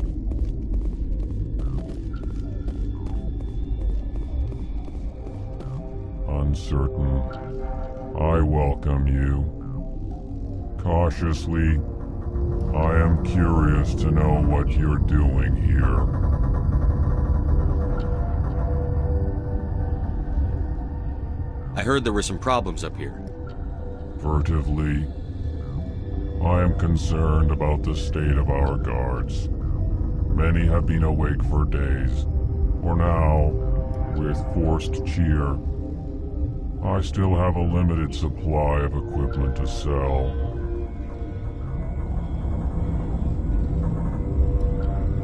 Uncertain. I welcome you. Cautiously, I am curious to know what you're doing here. I heard there were some problems up here. Furtively, I am concerned about the state of our guards. Many have been awake for days, for now, with forced cheer, I still have a limited supply of equipment to sell.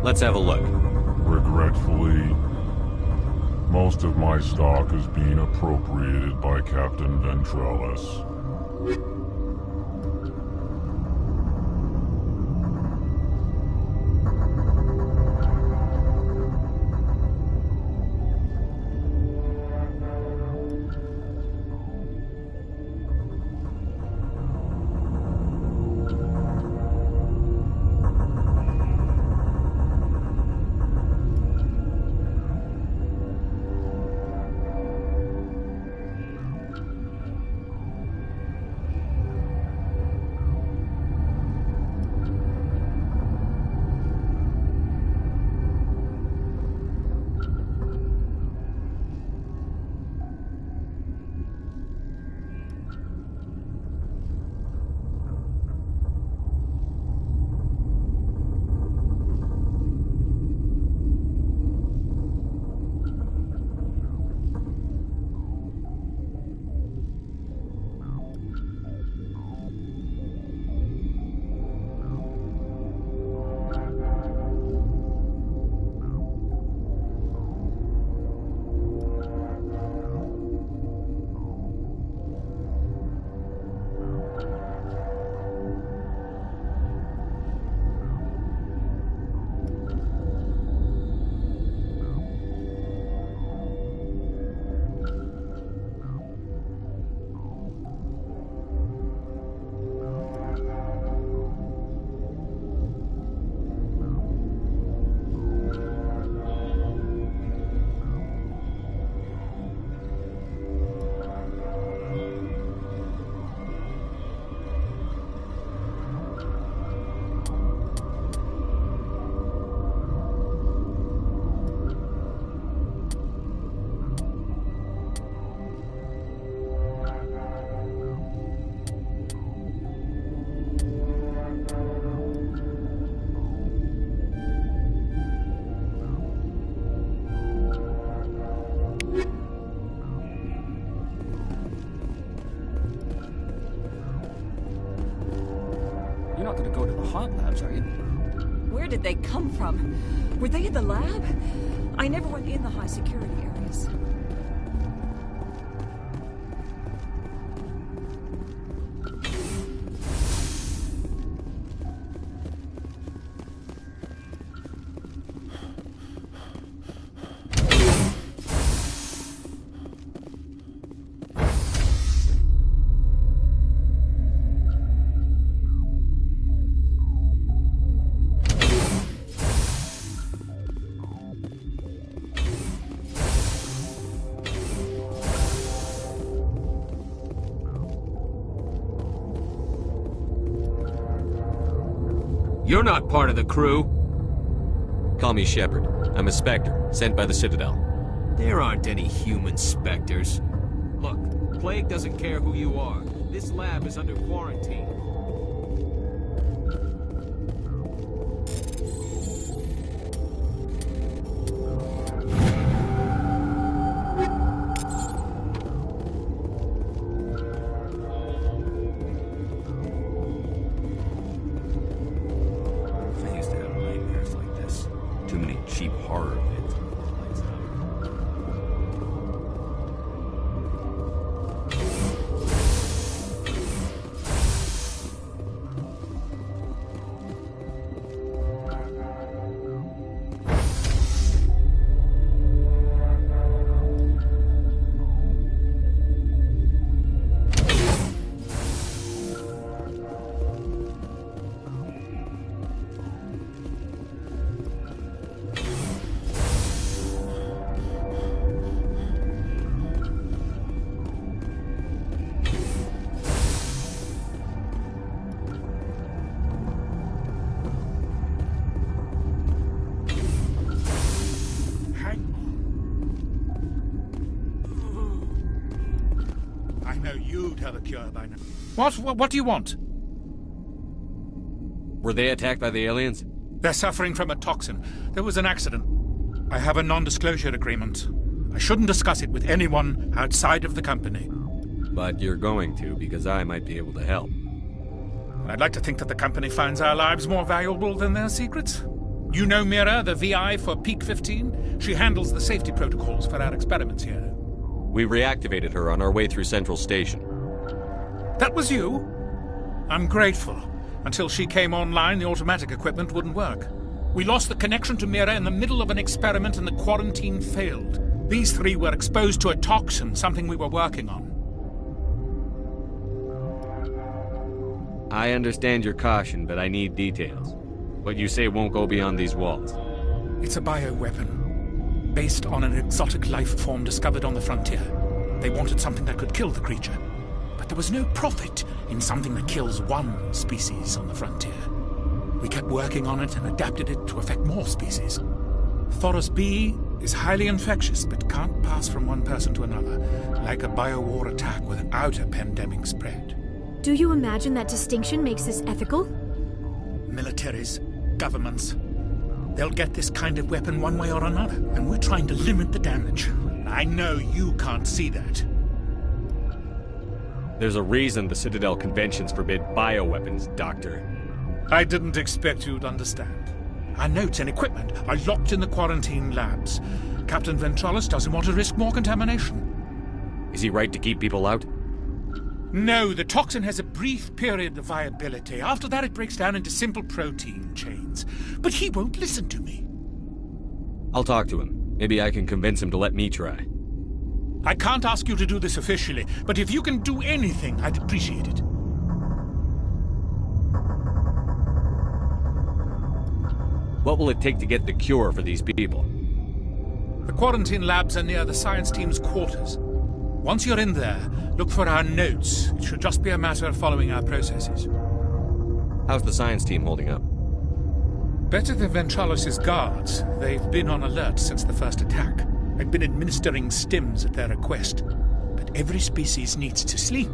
Let's have a look. Regretfully, most of my stock is being appropriated by Captain Ventralis. You're not gonna go to the hot labs, are you? Where did they come from? Were they in the lab? I never went in the high security areas. You're not part of the crew. Call me Shepard. I'm a Spectre, sent by the Citadel. There aren't any human Spectres. Look, Plague doesn't care who you are. This lab is under quarantine. What do you want? Were they attacked by the aliens? They're suffering from a toxin. There was an accident. I have a non-disclosure agreement. I shouldn't discuss it with anyone outside of the company. But you're going to, because I might be able to help. I'd like to think that the company finds our lives more valuable than their secrets. You know Mira, the VI for Peak 15? She handles the safety protocols for our experiments here. We reactivated her on our way through Central Station. That was you? I'm grateful. Until she came online, the automatic equipment wouldn't work. We lost the connection to Mira in the middle of an experiment and the quarantine failed. These three were exposed to a toxin, something we were working on. I understand your caution, but I need details. What you say won't go beyond these walls. It's a bioweapon, based on an exotic life form discovered on the frontier. They wanted something that could kill the creature. But there was no profit in something that kills one species on the frontier. We kept working on it and adapted it to affect more species. Thoros B is highly infectious, but can't pass from one person to another, like a biowar attack without a pandemic spread. Do you imagine that distinction makes this ethical? Militaries, governments, they'll get this kind of weapon one way or another, and we're trying to limit the damage. I know you can't see that. There's a reason the Citadel conventions forbid bioweapons, Doctor. I didn't expect you'd understand. Our notes and equipment are locked in the quarantine labs. Captain Ventralis doesn't want to risk more contamination. Is he right to keep people out? No, the toxin has a brief period of viability. After that, it breaks down into simple protein chains. But he won't listen to me. I'll talk to him. Maybe I can convince him to let me try. I can't ask you to do this officially, but if you can do anything, I'd appreciate it. What will it take to get the cure for these people? The quarantine labs are near the science team's quarters. Once you're in there, look for our notes. It should just be a matter of following our processes. How's the science team holding up? Better than Ventralis' guards. They've been on alert since the first attack. I've been administering stims at their request. But every species needs to sleep.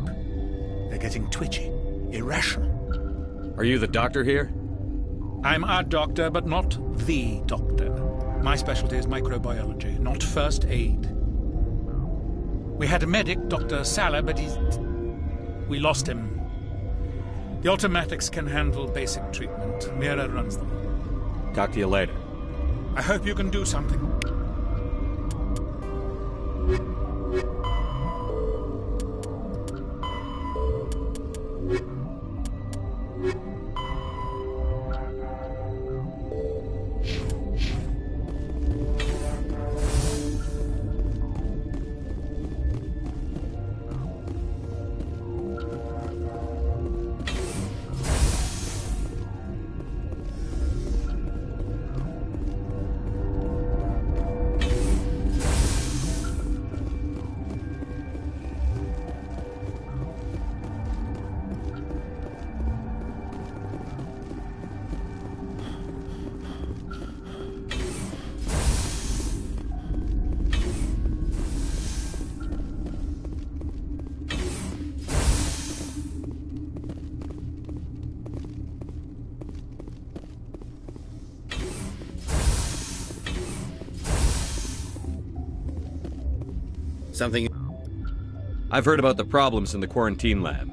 They're getting twitchy, irrational. Are you the doctor here? I'm our doctor, but not the doctor. My specialty is microbiology, not first aid. We had a medic, Dr. Salah, but we lost him. The automatics can handle basic treatment. Mira runs them. Talk to you later. I hope you can do something. Something... I've heard about the problems in the quarantine lab.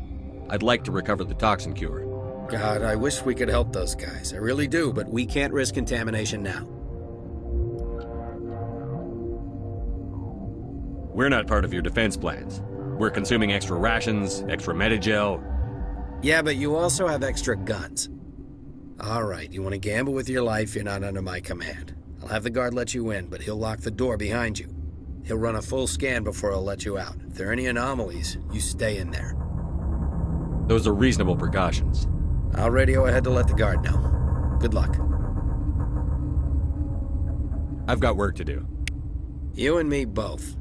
I'd like to recover the toxin cure. God, I wish we could help those guys. I really do, but we can't risk contamination now. We're not part of your defense plans. We're consuming extra rations, extra Medigel. Yeah, but you also have extra guns. All right, you want to gamble with your life, you're not under my command. I'll have the guard let you in, but he'll lock the door behind you. He'll run a full scan before he'll let you out. If there are any anomalies, you stay in there. Those are reasonable precautions. I'll radio ahead to let the guard know. Good luck. I've got work to do. You and me both.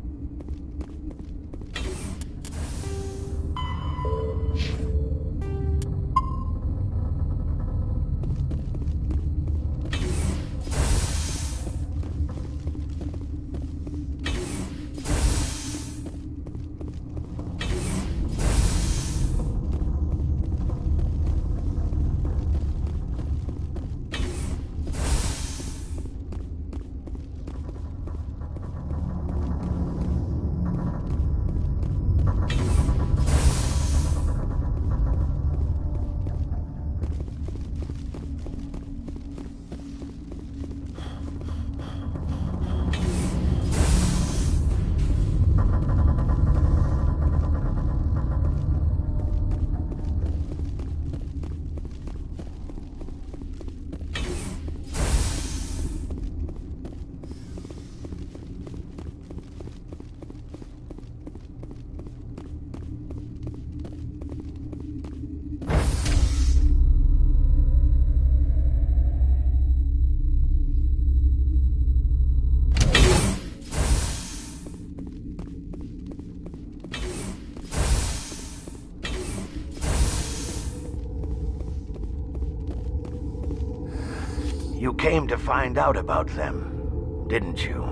You came to find out about them, didn't you?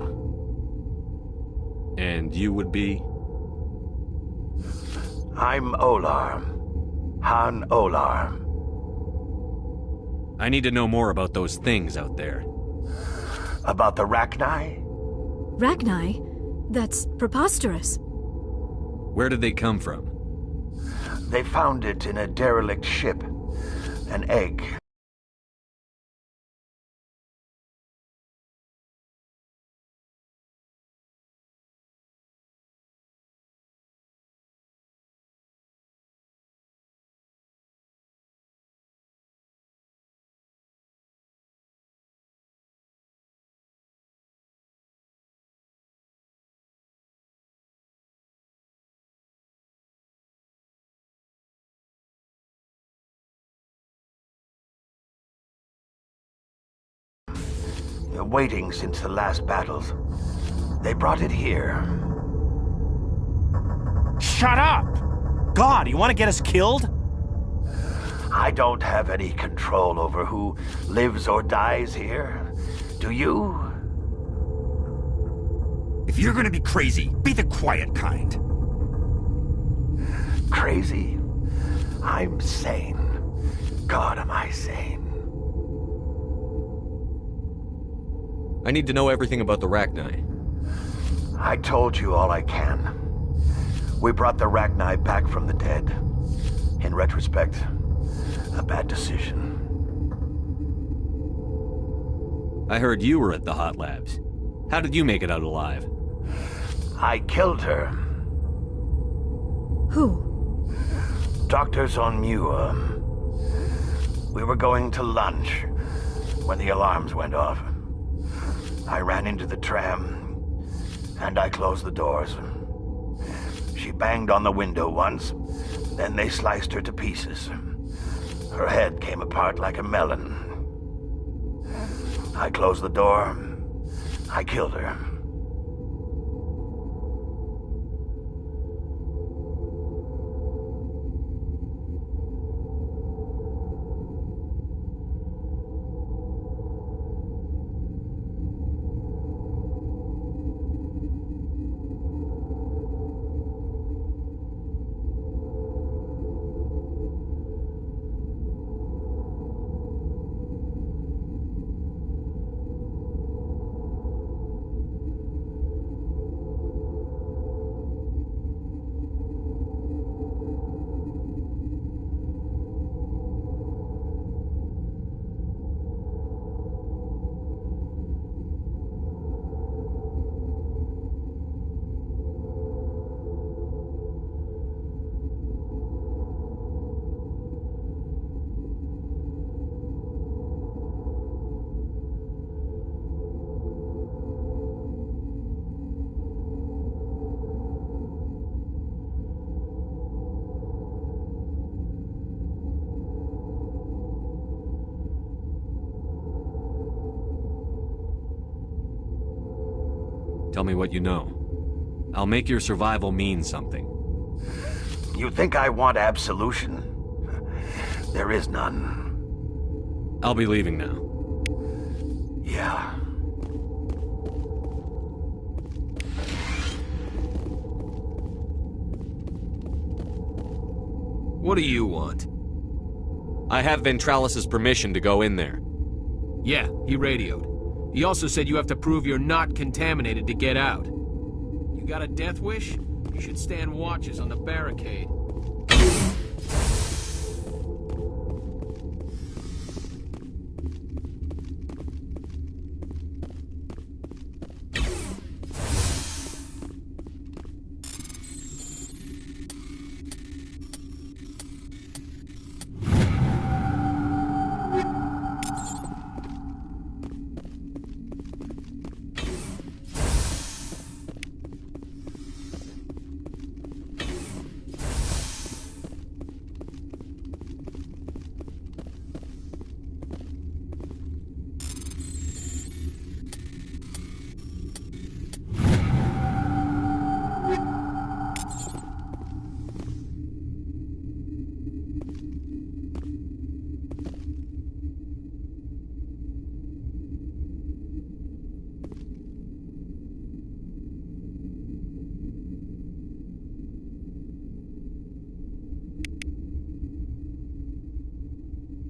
And you would be? I'm Olar. Han Olar. I need to know more about those things out there. About the Rachni? Rachni? That's preposterous. Where did they come from? They found it in a derelict ship. An egg. Waiting since the last battles. They brought it here. Shut up! God, you want to get us killed? I don't have any control over who lives or dies here. Do you? If you're gonna be crazy, be the quiet kind. Crazy? I'm sane. God, am I sane. I need to know everything about the Rachni. I told you all I can. We brought the Rachni back from the dead. In retrospect, A bad decision. I heard you were at the hot labs. How did you make it out alive? I killed her. Who? Doctors on Muir. We were going to lunch when the alarms went off. I ran into the tram, and I closed the doors. She banged on the window once, then they sliced her to pieces. Her head came apart like a melon. I closed the door. I killed her. Tell me what you know. I'll make your survival mean something. You think I want absolution? There is none. I'll be leaving now. Yeah. What do you want? I have Ventralis's permission to go in there. Yeah, he radioed. He also said you have to prove you're not contaminated to get out. You got a death wish? You should stand watches on the barricade.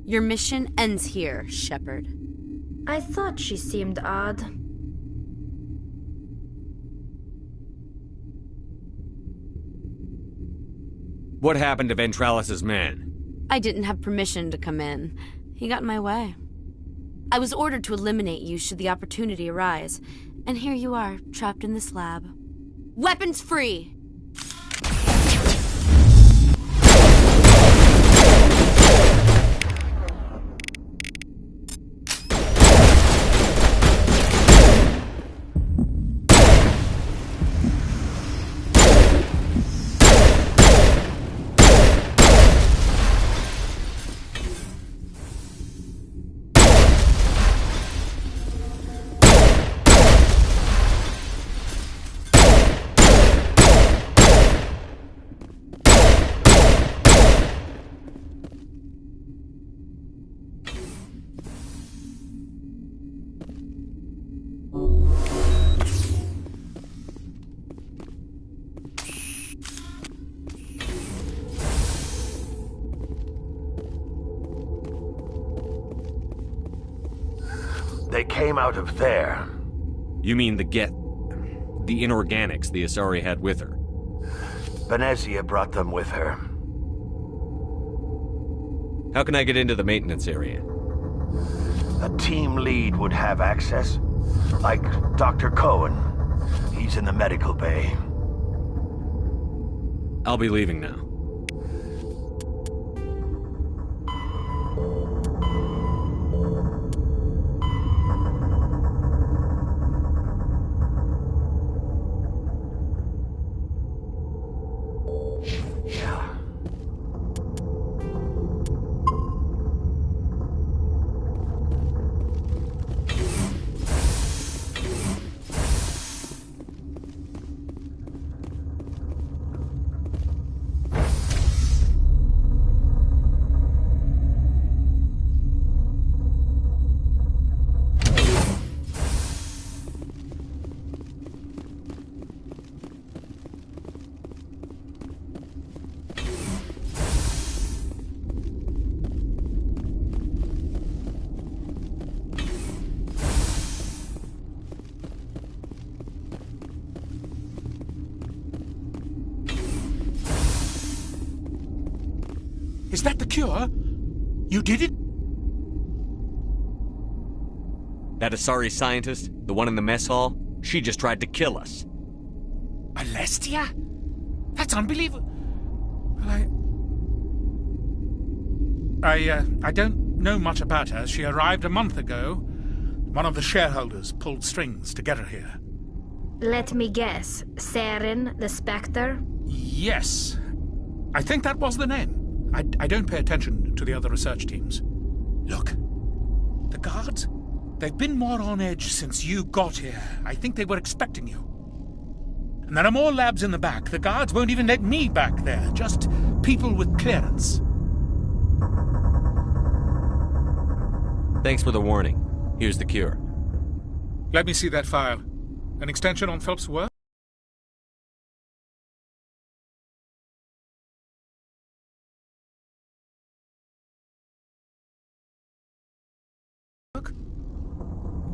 Your mission ends here, Shepard. I thought she seemed odd. What happened to Ventralis's man? I didn't have permission to come in. He got in my way. I was ordered to eliminate you should the opportunity arise. And here you are, trapped in this lab. Weapons free! They came out of there. You mean the inorganics the Asari had with her? Venezia brought them with her. How can I get into the maintenance area? A team lead would have access. Like Dr. Cohen. He's in the medical bay. I'll be leaving now. Is that the cure? You did it? That Asari scientist, the one in the mess hall, she just tried to kill us. Alestia? That's unbelievable. Well, I don't know much about her. She arrived a month ago. One of the shareholders pulled strings to get her here. Let me guess. Saren, the Spectre? Yes. I think that was the name. I don't pay attention to the other research teams. Look, the guards, they've been more on edge since you got here. I think they were expecting you. And there are more labs in the back. The guards won't even let me back there. Just people with clearance. Thanks for the warning. Here's the cure. Let me see that file. An extension on Phelps' work?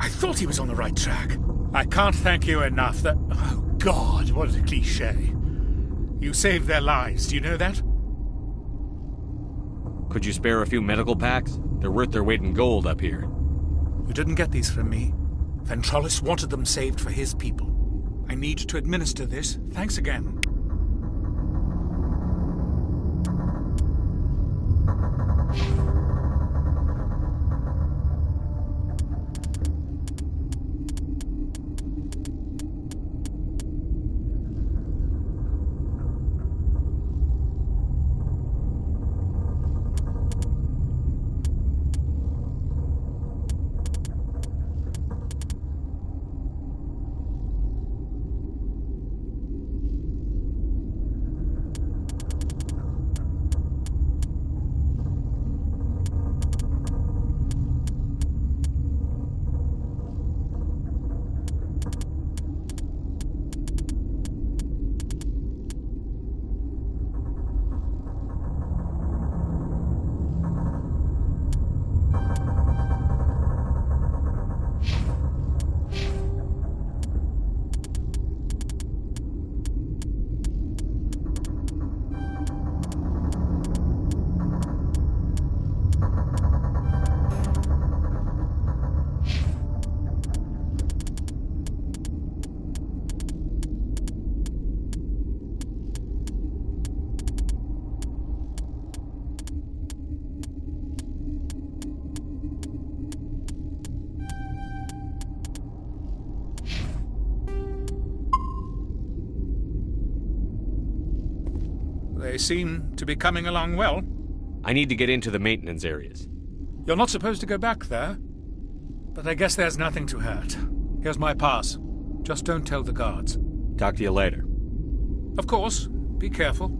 I thought he was on the right track. I can't thank you enough that... Oh, God, what a cliché. You saved their lives, do you know that? Could you spare a few medical packs? They're worth their weight in gold up here. You didn't get these from me. Ventrolis wanted them saved for his people. I need to administer this. Thanks again. They seem to be coming along well. I need to get into the maintenance areas. You're not supposed to go back there, but I guess there's nothing to hurt. Here's my pass. Just don't tell the guards. Talk to you later. Of course. Be careful.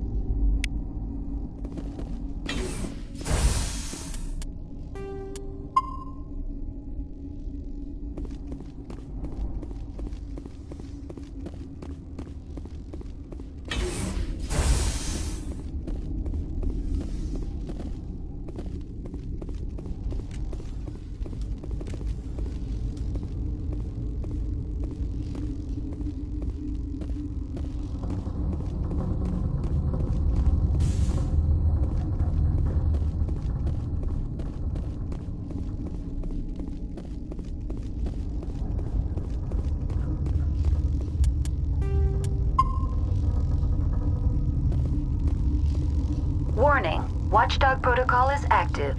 Watchdog protocol is active.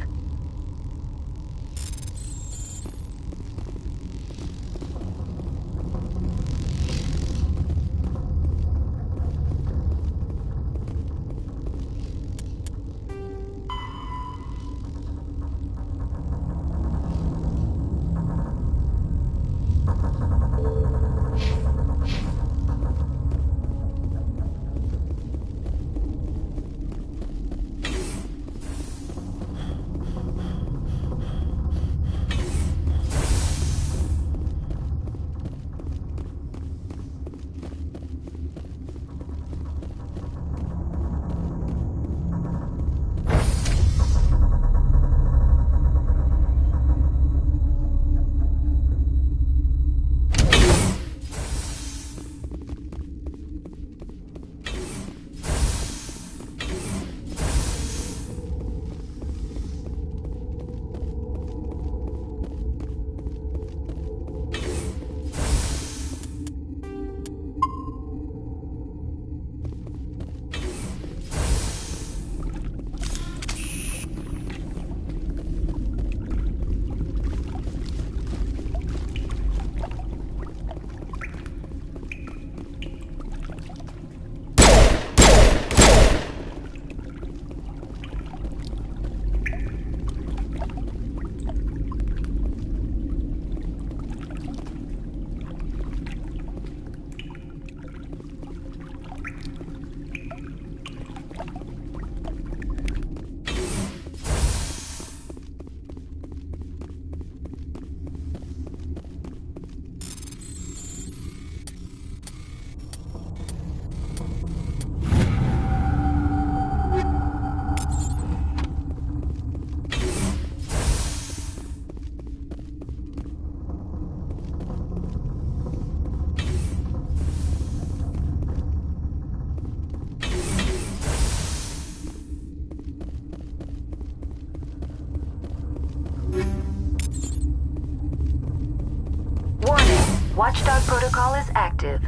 Watchdog protocol is active.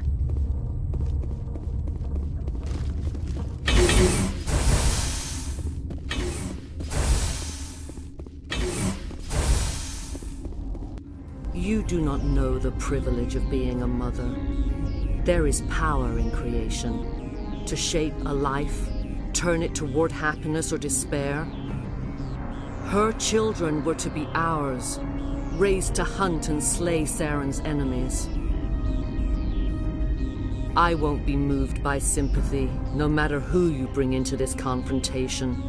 You do not know the privilege of being a mother. There is power in creation. To shape a life, turn it toward happiness or despair. Her children were to be ours, raised to hunt and slay Saren's enemies. I won't be moved by sympathy, no matter who you bring into this confrontation.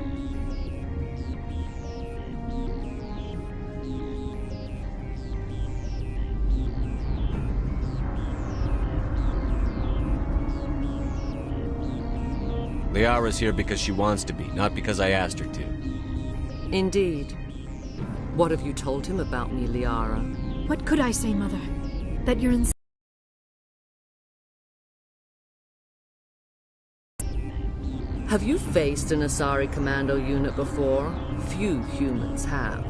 Liara's here because she wants to be, not because I asked her to. Indeed. What have you told him about me, Liara? What could I say, Mother? That you're in... Have you faced an Asari commando unit before? Few humans have.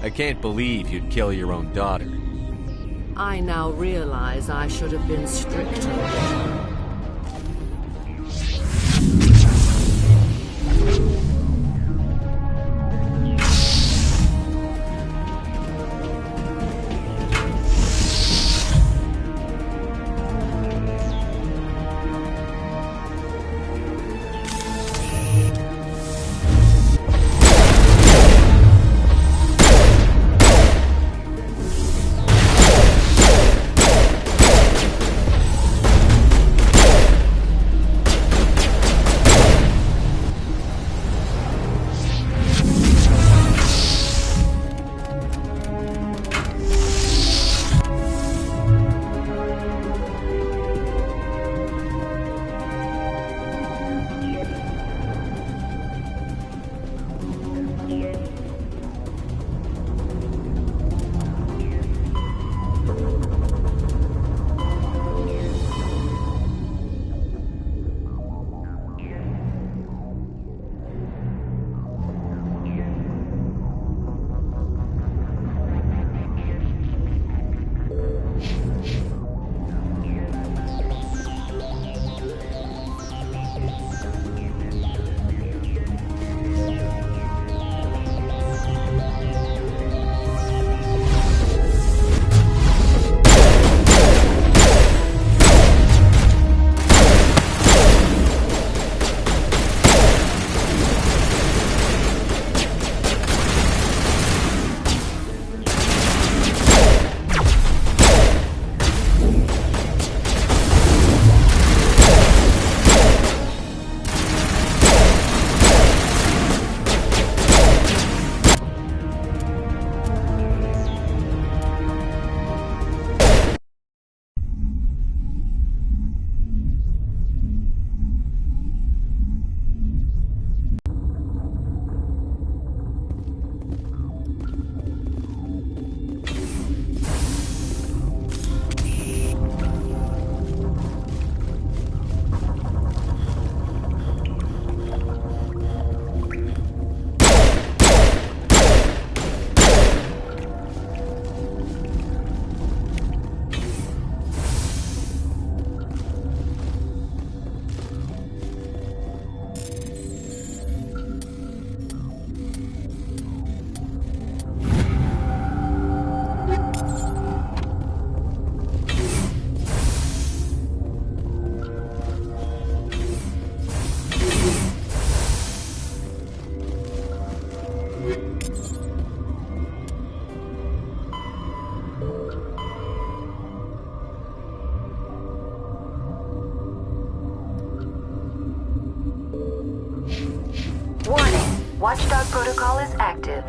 I can't believe you'd kill your own daughter. I now realize I should have been stricter. protocol is active.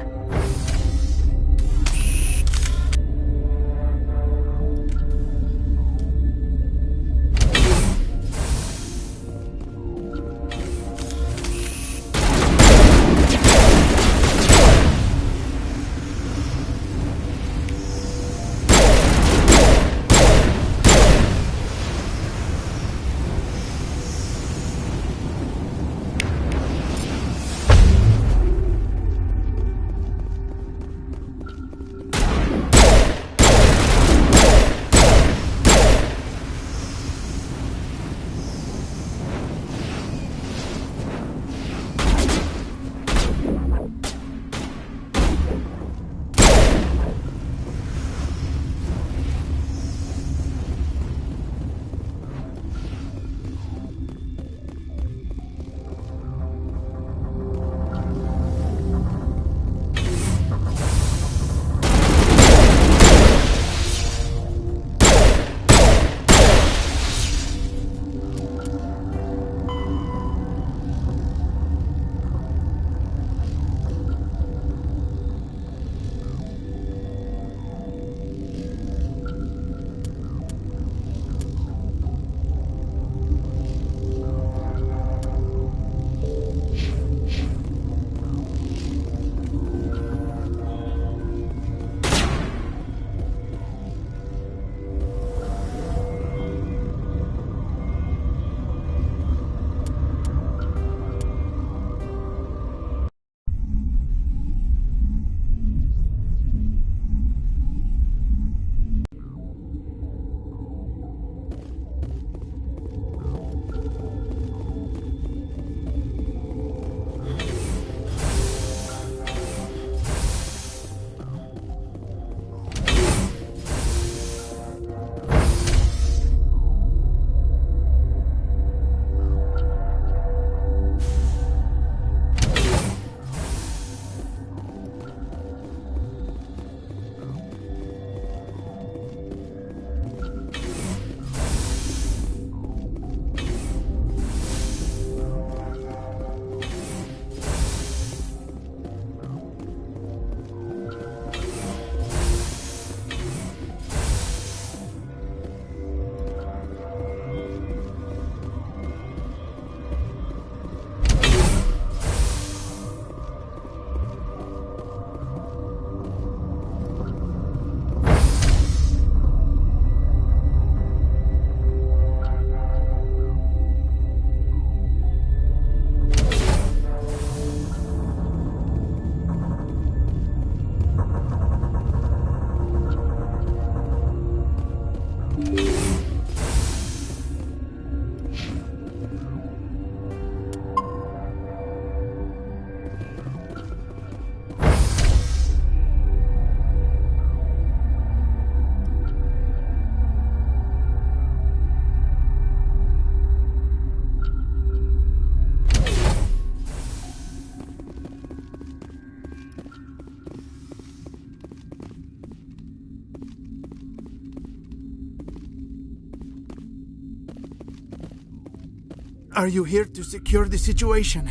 Are you here to secure the situation?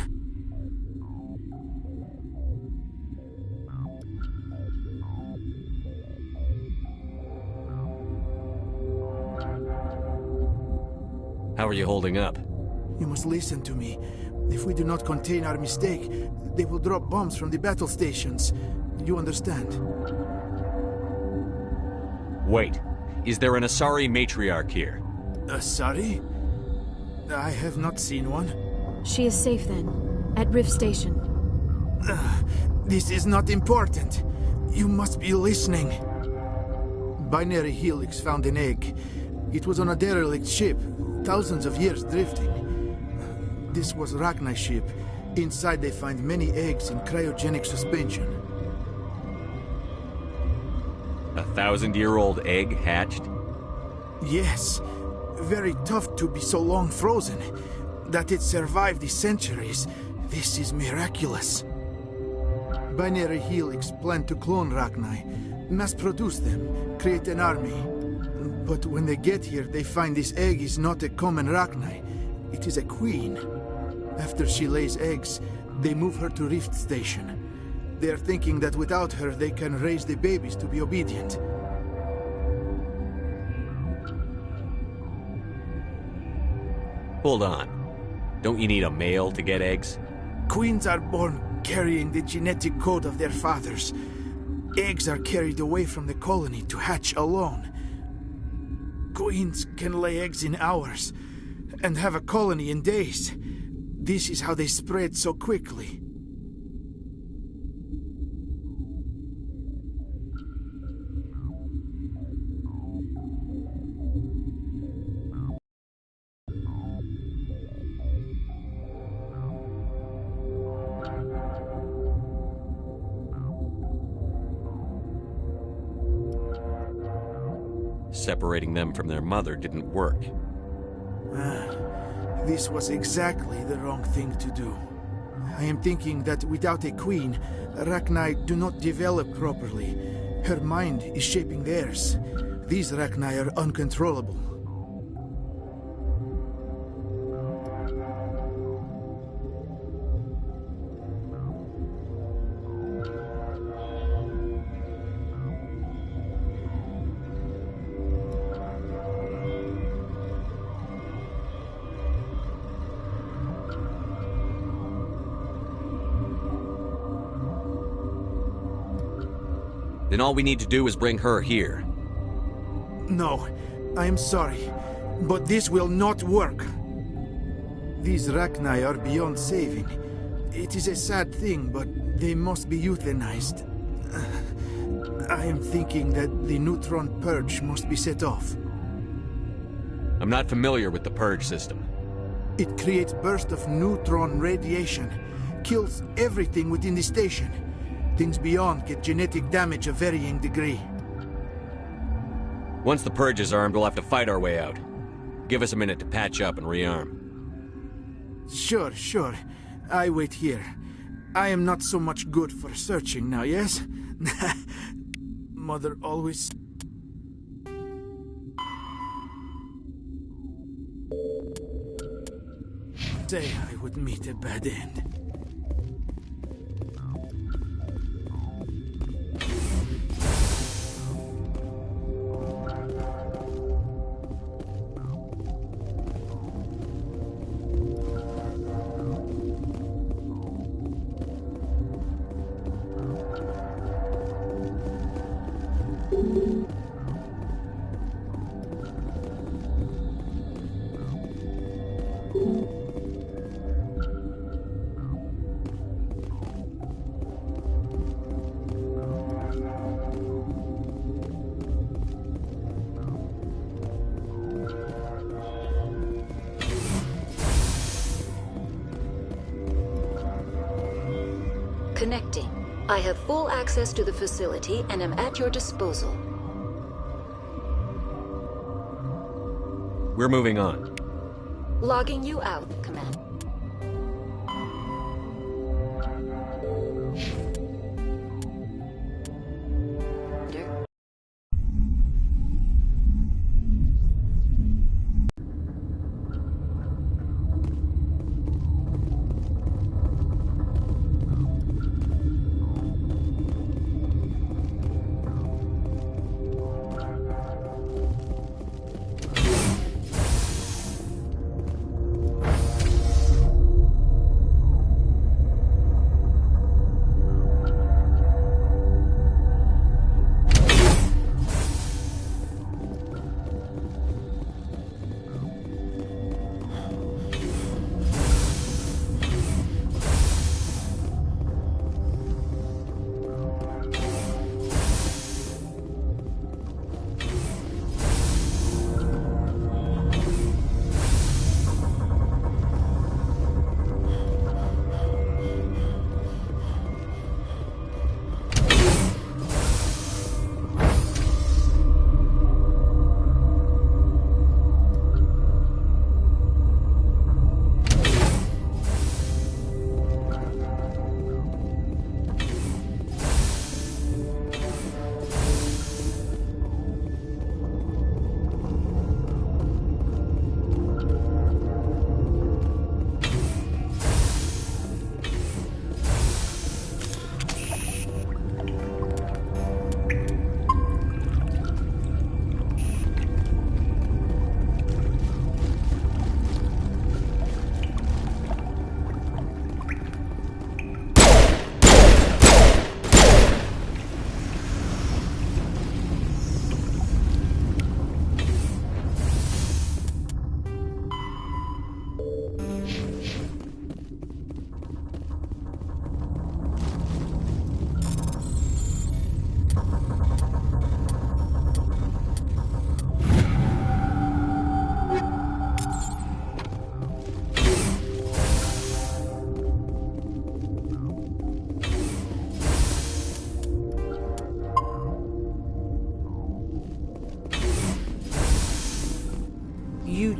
How are you holding up? You must listen to me. If we do not contain our mistake, they will drop bombs from the battle stations. You understand? Wait. Is there an Asari matriarch here? Asari? I have not seen one. She is safe then, at Rift Station. This is not important. You must be listening. Binary Helix found an egg. It was on a derelict ship, thousands of years drifting. This was Rachni's ship. Inside they find many eggs in cryogenic suspension. 1,000-year-old egg hatched? Yes. Very tough to be so long frozen. That it survived the centuries, this is miraculous. Binary Helix planned to clone Rachni, mass-produce them, create an army. But when they get here, they find this egg is not a common Rachni. It is a queen. After she lays eggs, they move her to Rift Station. They're thinking that without her, they can raise the babies to be obedient. Hold on. Don't you need a male to get eggs? Queens are born carrying the genetic code of their fathers. Eggs are carried away from the colony to hatch alone. Queens can lay eggs in hours and have a colony in days. This is how they spread so quickly. Separating them from their mother didn't work. This was exactly the wrong thing to do. I am thinking that without a queen, Rachni do not develop properly. Her mind is shaping theirs. These Rachni are uncontrollable. Then all we need to do is bring her here. No, I am sorry, but this will not work. These Rachni are beyond saving. It is a sad thing, but they must be euthanized. I am thinking that the neutron purge must be set off. I'm not familiar with the purge system. It creates bursts of neutron radiation, kills everything within the station. Things beyond get genetic damage of varying degree. Once the purge is armed, we'll have to fight our way out. Give us a minute to patch up and rearm. Sure. I wait here. I am not so much good for searching now, yes? Mother always... say I would meet a bad end. Connecting. I have full access to the facility and am at your disposal. We're moving on. Logging you out, Command.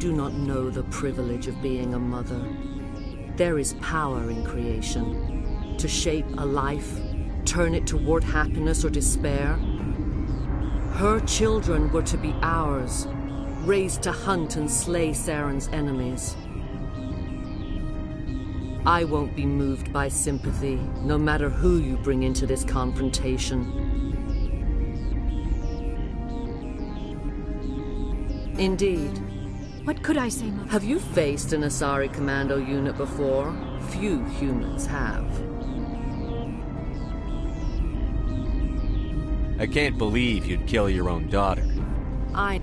do not know the privilege of being a mother. There is power in creation. To shape a life, turn it toward happiness or despair. Her children were to be ours, raised to hunt and slay Saren's enemies. I won't be moved by sympathy, no matter who you bring into this confrontation. Indeed. What could I say, Mother? Have you faced an Asari commando unit before? Few humans have. I can't believe you'd kill your own daughter. I...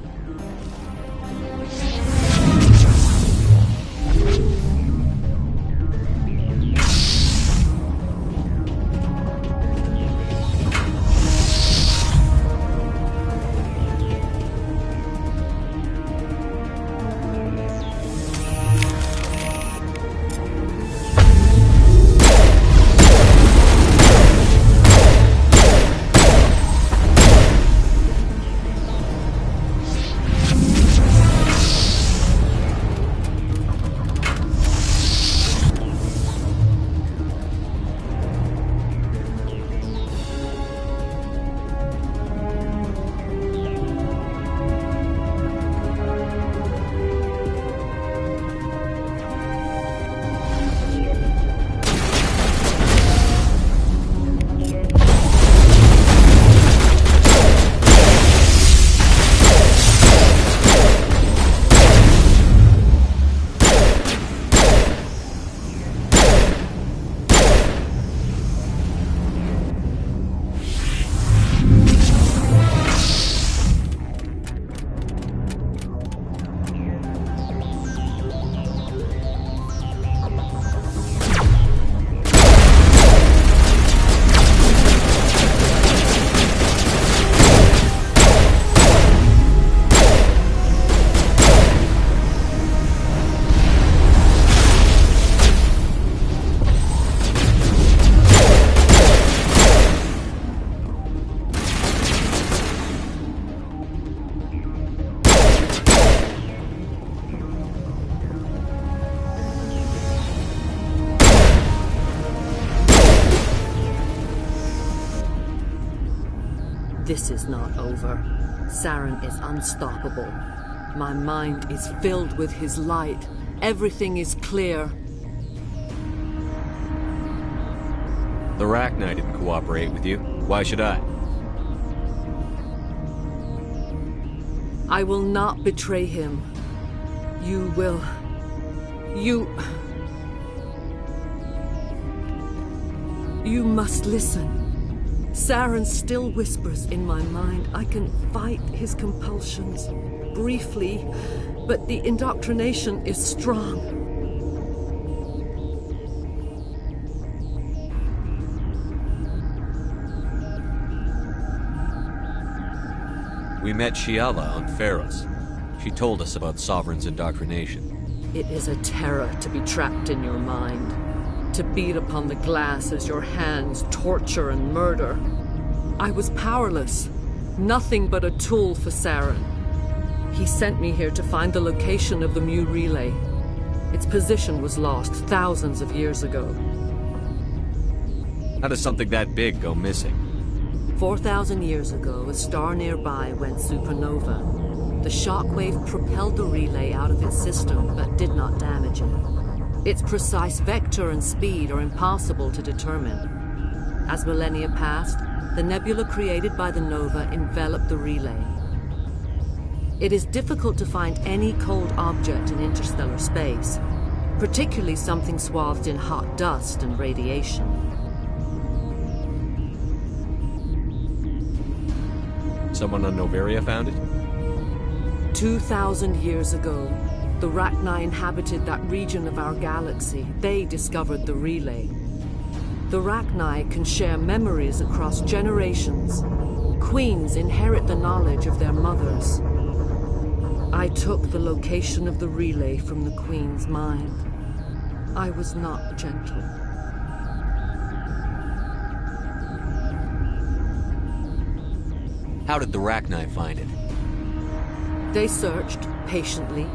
This is not over. Saren is unstoppable. My mind is filled with his light. Everything is clear. The Rachni didn't cooperate with you. Why should I? I will not betray him. You will... You must listen. Saren still whispers in my mind. I can fight his compulsions, briefly, but the indoctrination is strong. We met Shiala on Pharos. She told us about Sovereign's indoctrination. It is a terror to be trapped in your mind. To beat upon the glass as your hands torture and murder. I was powerless, nothing but a tool for Saren. He sent me here to find the location of the Mu relay. Its position was lost thousands of years ago. How does something that big go missing? 4,000 years ago, a star nearby went supernova. The shockwave propelled the relay out of its system, but did not damage it. Its precise vector and speed are impossible to determine. As millennia passed, the nebula created by the nova enveloped the relay. It is difficult to find any cold object in interstellar space, particularly something swathed in hot dust and radiation. Someone on Noveria found it? 2,000 years ago, the Rachni inhabited that region of our galaxy. They discovered the relay. The Rachni can share memories across generations. Queens inherit the knowledge of their mothers. I took the location of the relay from the Queen's mind. I was not gentle. How did the Rachni find it? They searched, patiently.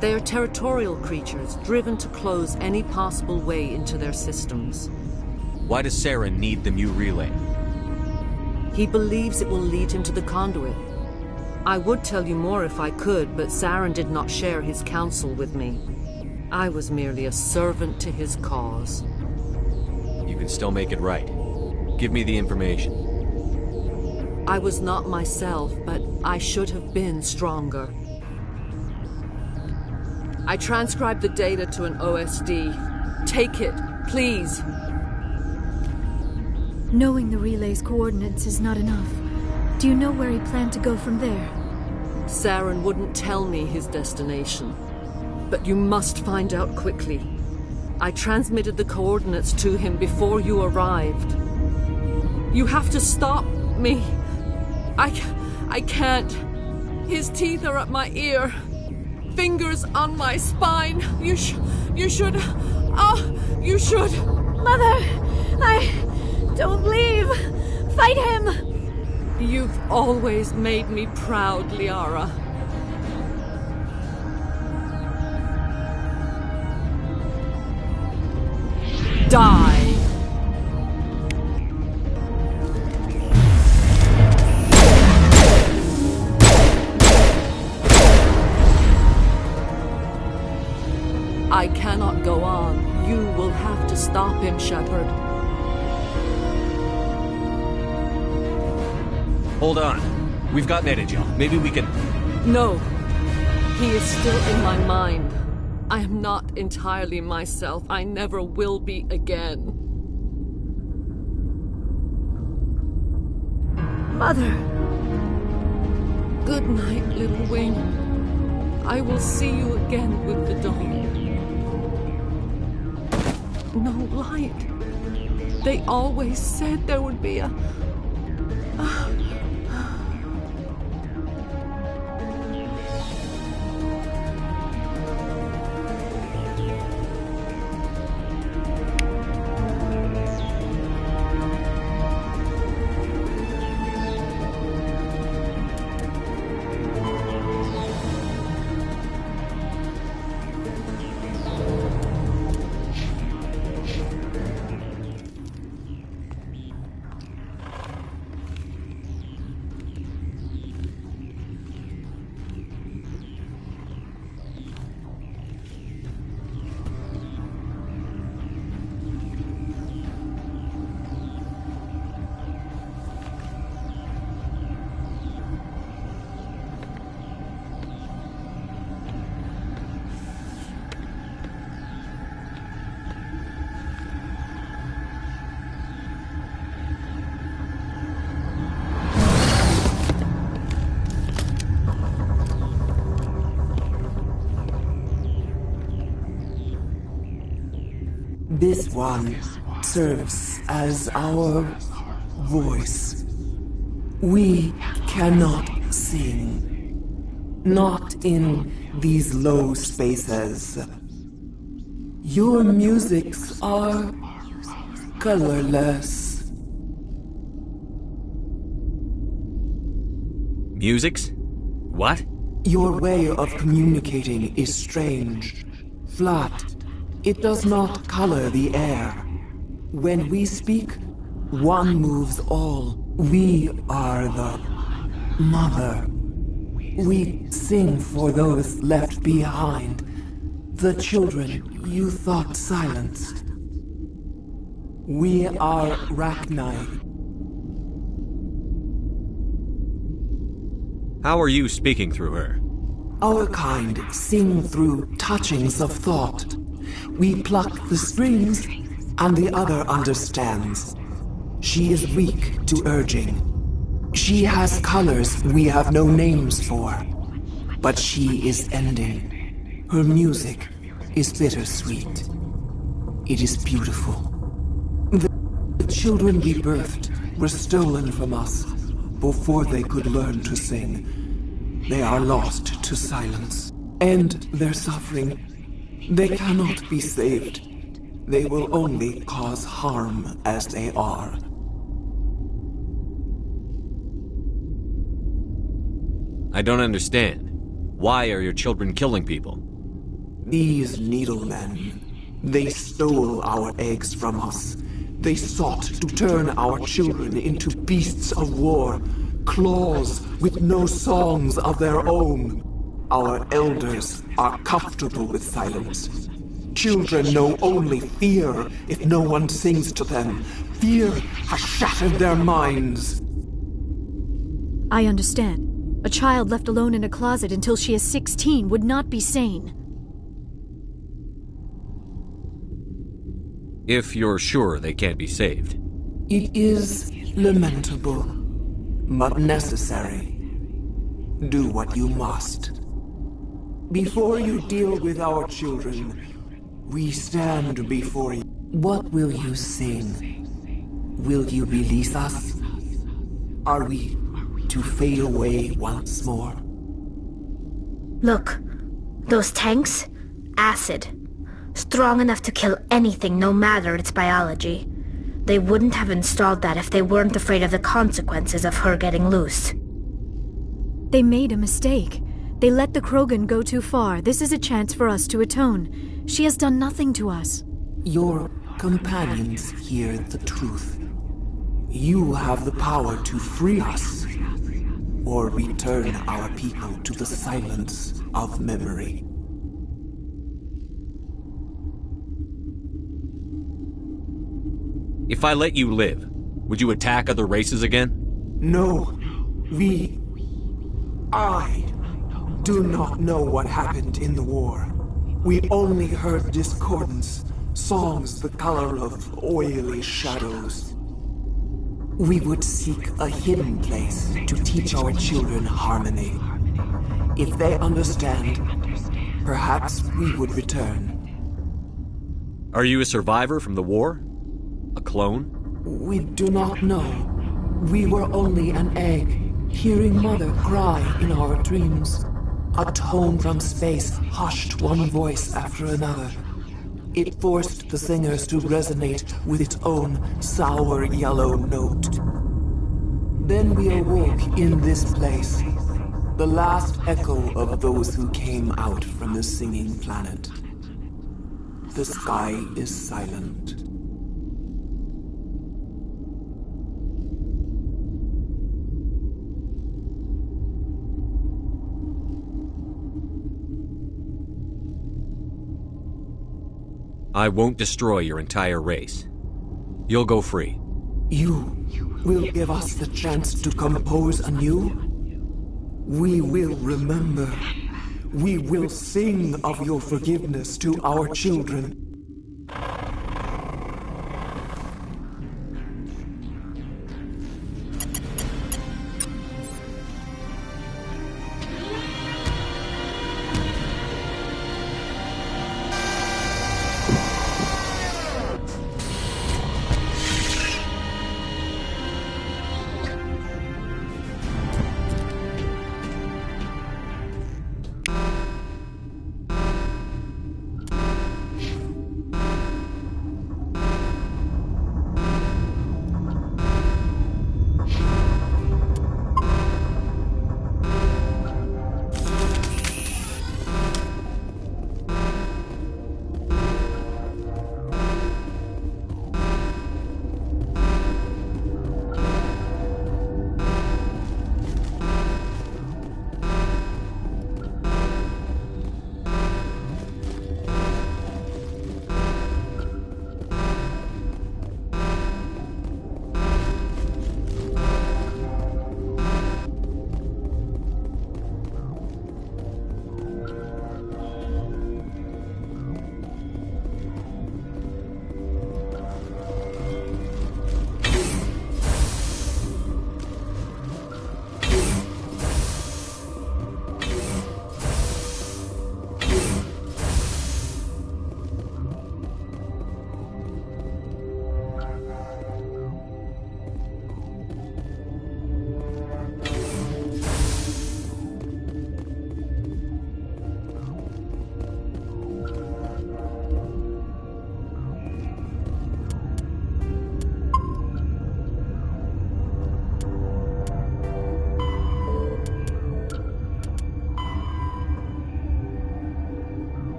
They are territorial creatures, driven to close any possible way into their systems. Why does Saren need the Mu relay? He believes it will lead him to the conduit. I would tell you more if I could, but Saren did not share his counsel with me. I was merely a servant to his cause. You can still make it right. Give me the information. I was not myself, but I should have been stronger. I transcribed the data to an OSD. Take it, please. Knowing the relay's coordinates is not enough. Do you know where he planned to go from there? Saren wouldn't tell me his destination. But you must find out quickly. I transmitted the coordinates to him before you arrived. You have to stop me. I can't. His teeth are at my ear. Fingers on my spine. You should... Oh, you should... Mother! Don't leave! Fight him! You've always made me proud, Liara. Die! I cannot go on. You will have to stop him, Shepard. Hold on. We've got Metagel. Maybe we can... No. He is still in my mind. I am not entirely myself. I never will be again. Mother! Good night, little wing. I will see you again with the dawn. No light. They always said there would be a... This one serves as our voice. We cannot sing. Not in these low spaces. Your musics are colorless. Musics? What? Your way of communicating is strange. Flat. It does not color the air. When we speak, one moves all. We are the mother. We sing for those left behind. The children you thought silenced. We are Rachni. How are you speaking through her? Our kind sing through touchings of thought. We pluck the strings, and the other understands. She is weak to urging. She has colors we have no names for. But she is ending. Her music is bittersweet. It is beautiful. The children we birthed were stolen from us before they could learn to sing. They are lost to silence. And their suffering. They cannot be saved. They will only cause harm as they are. I don't understand. Why are your children killing people? These needlemen, they stole our eggs from us. They sought to turn our children into beasts of war, claws with no songs of their own. Our elders are comfortable with silence. Children know only fear if no one sings to them. Fear has shattered their minds. I understand. A child left alone in a closet until she is 16 would not be sane. If you're sure they can't be saved. It is lamentable, but necessary. Do what you must. Before you deal with our children, we stand before you. What will you sing? Will you release us? Are we to fade away once more? Look, those tanks? Acid. Strong enough to kill anything, no matter its biology. They wouldn't have installed that if they weren't afraid of the consequences of her getting loose. They made a mistake. They let the Krogan go too far. This is a chance for us to atone. She has done nothing to us. Your companions hear the truth. You have the power to free us, or return our people to the silence of memory. If I let you live, would you attack other races again? No. I do not know what happened in the war. We only heard discordance, songs the color of oily shadows. We would seek a hidden place to teach our children harmony. If they understand, perhaps we would return. Are you a survivor from the war? A clone? We do not know. We were only an egg, hearing Mother cry in our dreams. A tone from space hushed one voice after another. It forced the singers to resonate with its own sour yellow note. Then we awoke in this place, the last echo of those who came out from the singing planet. The sky is silent. I won't destroy your entire race. You'll go free. You will give us the chance to compose anew? We will remember. We will sing of your forgiveness to our children.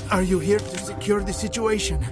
Are you here to secure the situation?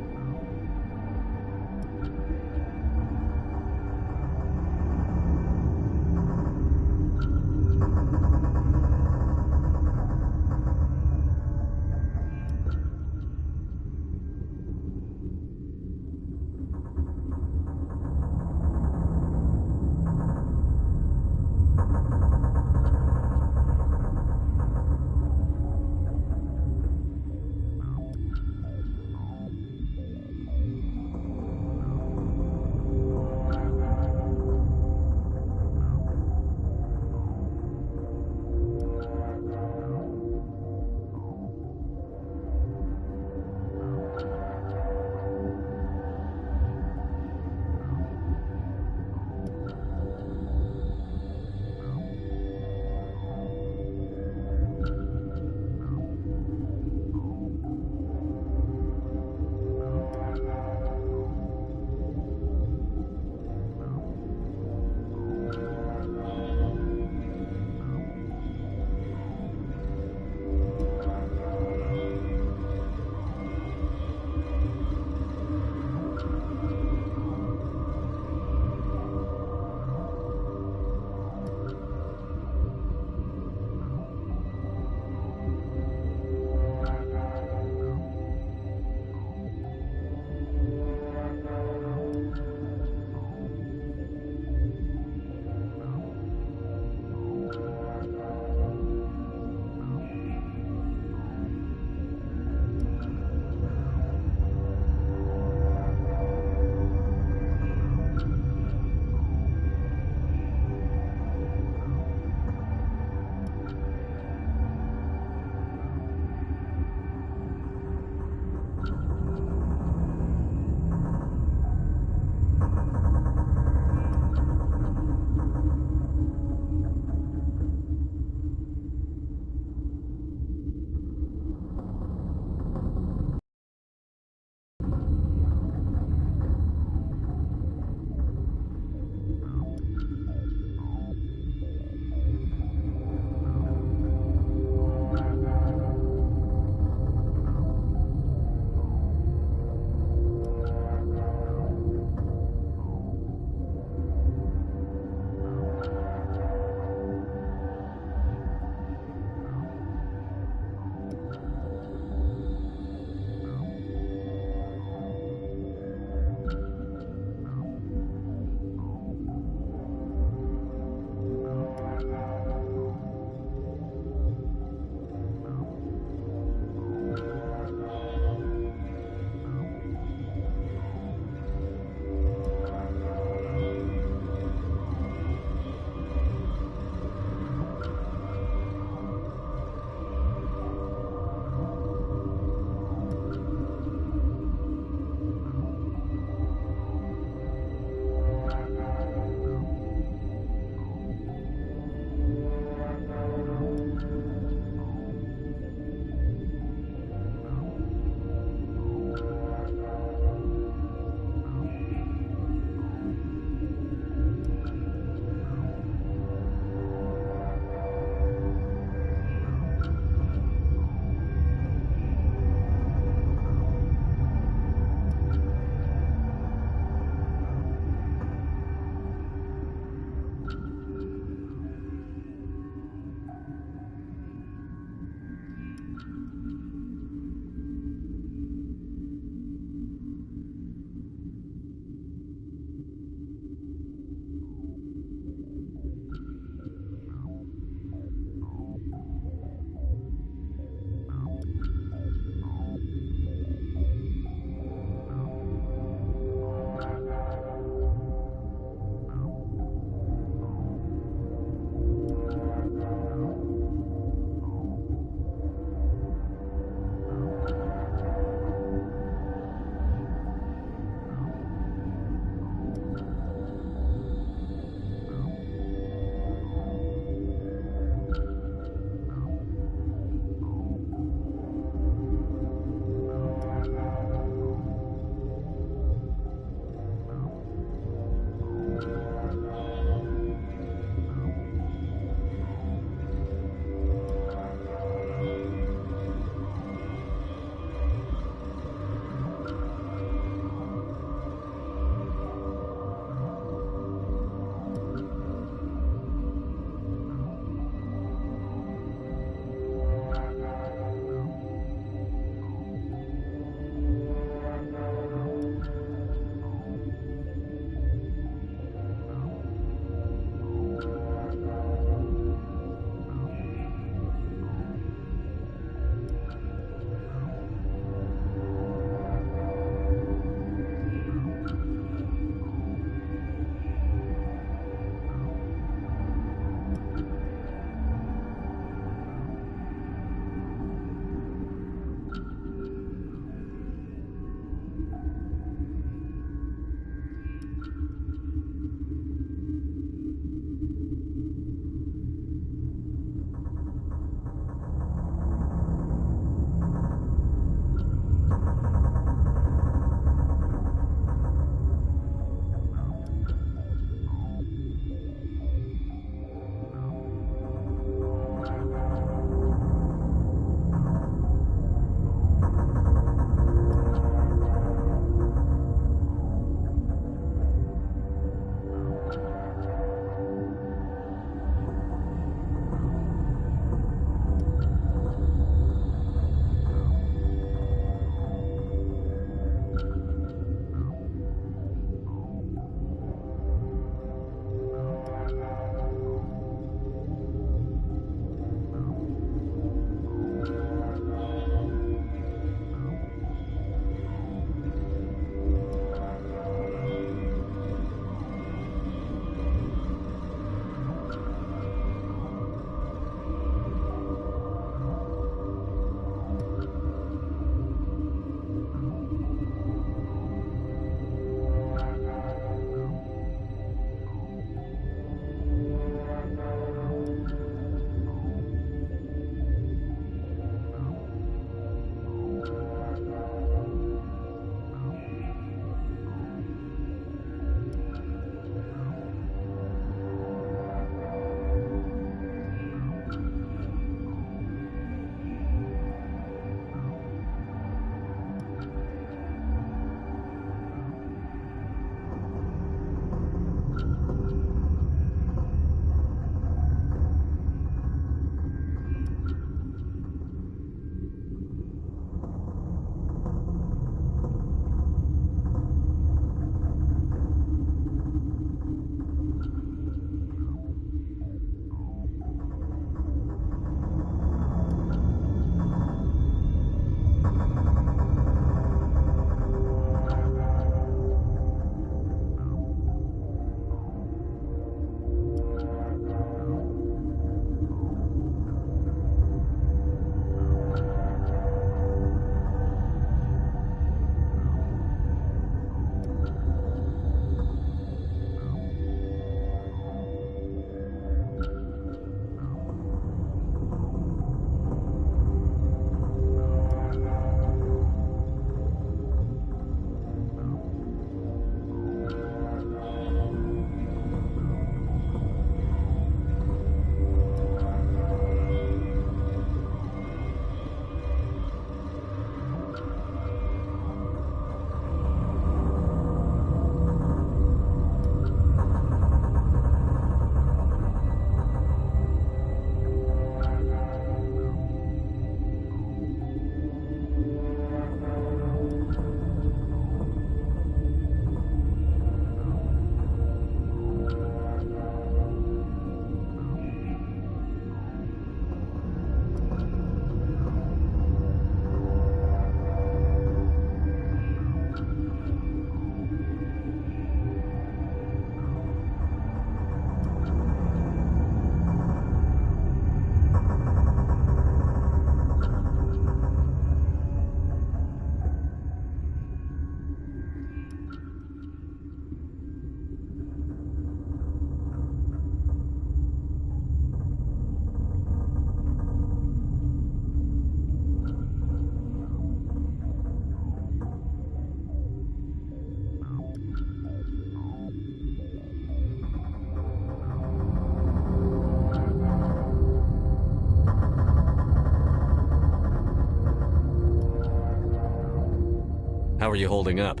are you holding up?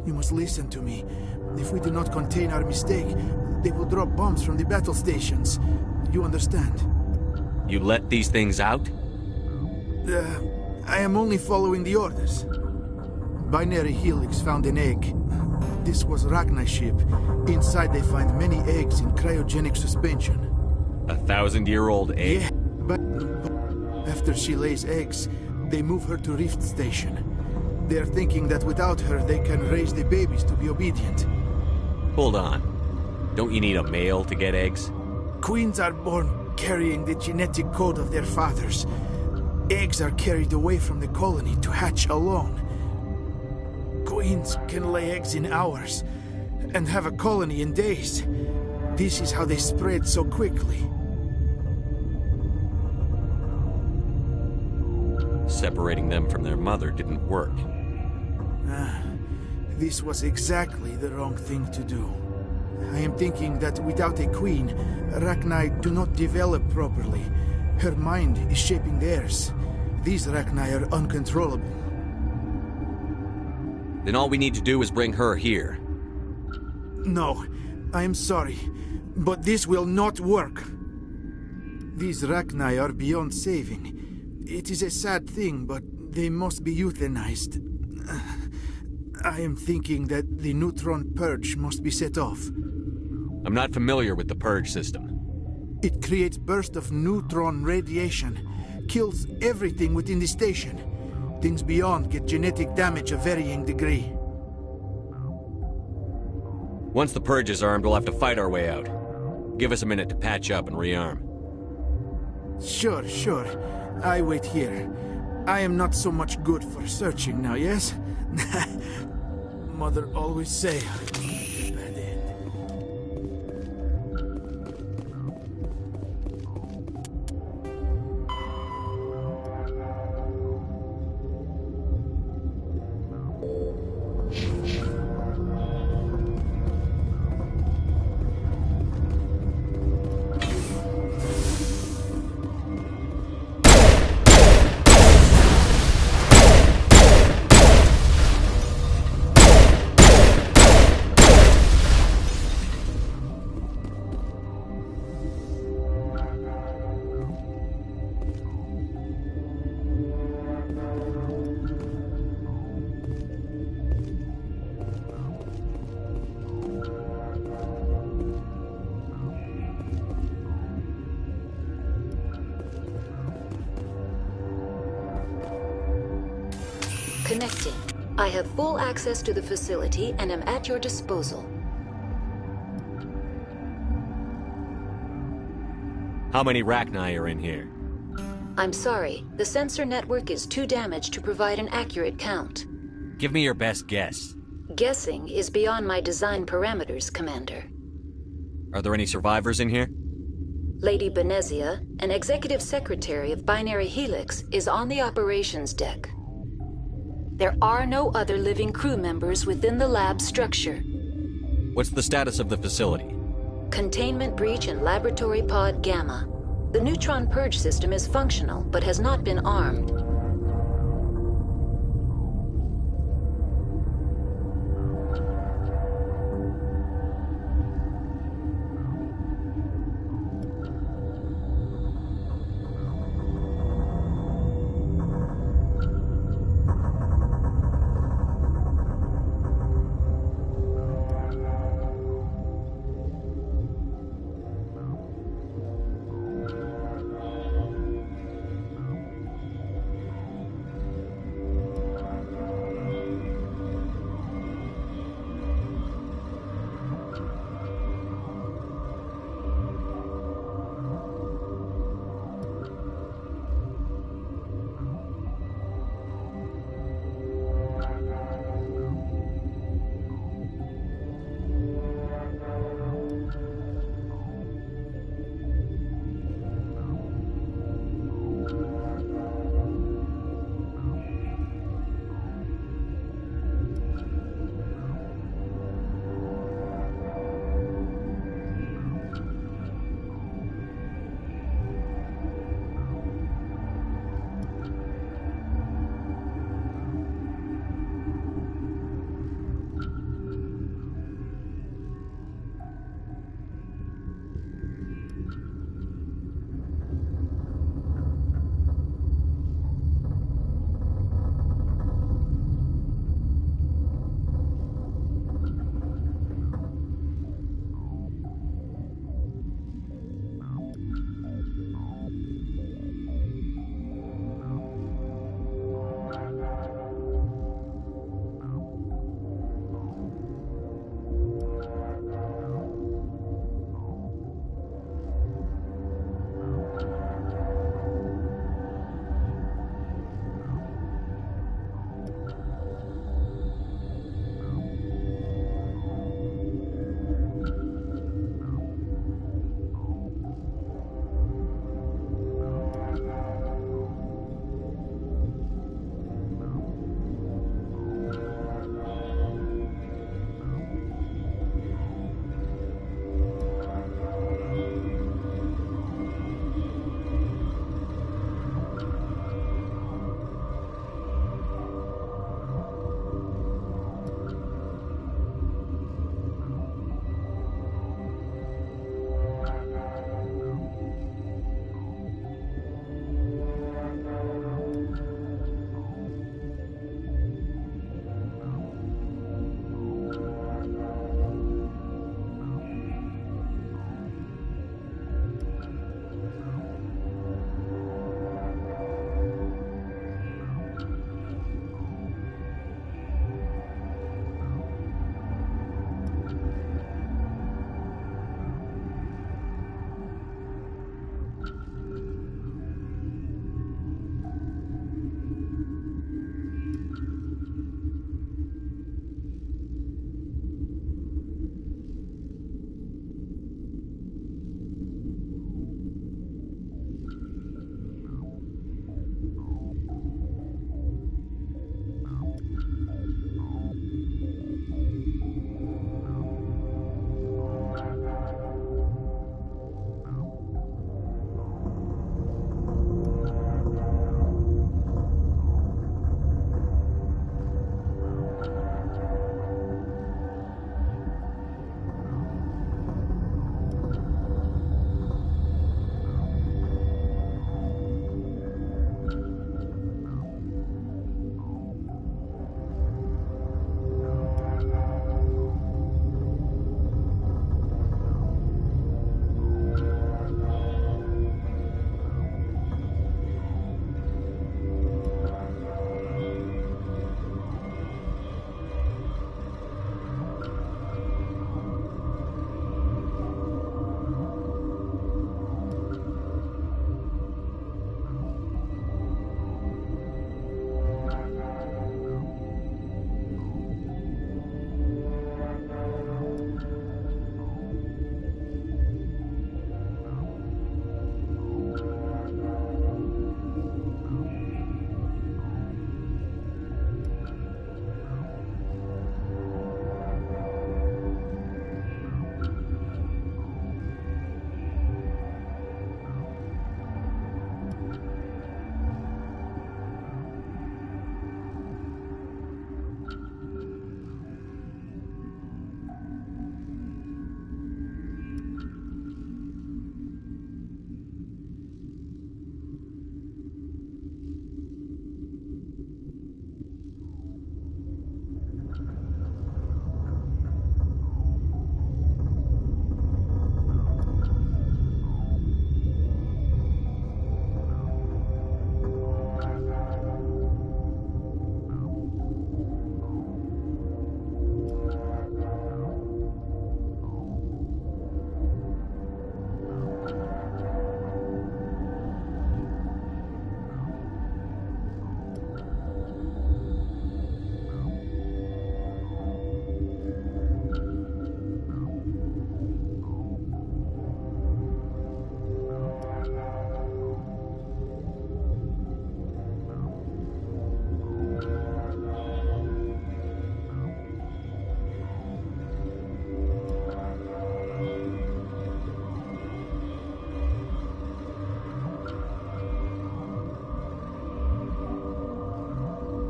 You must listen to me. If we do not contain our mistake, they will drop bombs from the battle stations. You understand? You let these things out? I am only following the orders. Binary Helix found an egg. This was Rachni's ship. Inside they find many eggs in cryogenic suspension. 1,000-year-old egg? Yeah, but after she lays eggs, they move her to Rift Station. They are thinking that without her, they can raise the babies to be obedient. Hold on. Don't you need a male to get eggs? Queens are born carrying the genetic code of their fathers. Eggs are carried away from the colony to hatch alone. Queens can lay eggs in hours and have a colony in days. This is how they spread so quickly. Separating them from their mother didn't work. This was exactly the wrong thing to do. I am thinking that without a queen, Rachni do not develop properly. Her mind is shaping theirs. These Rachni are uncontrollable. Then all we need to do is bring her here. No, I am sorry, but this will not work. These Rachni are beyond saving. It is a sad thing, but they must be euthanized. I am thinking that the neutron purge must be set off. I'm not familiar with the purge system. It creates bursts of neutron radiation, kills everything within the station. Things beyond get genetic damage of varying degree. Once the purge is armed, we'll have to fight our way out. Give us a minute to patch up and rearm. Sure. I wait here. I am not so much good for searching now, yes? Mother always say, bad end. Connecting. I have full access to the facility and am at your disposal. How many Rachni are in here? I'm sorry, the sensor network is too damaged to provide an accurate count. Give me your best guess. Guessing is beyond my design parameters, Commander. Are there any survivors in here? Lady Benezia, an executive secretary of Binary Helix, is on the operations deck. There are no other living crew members within the lab structure. What's the status of the facility? Containment breach in Laboratory Pod Gamma. The neutron purge system is functional, but has not been armed.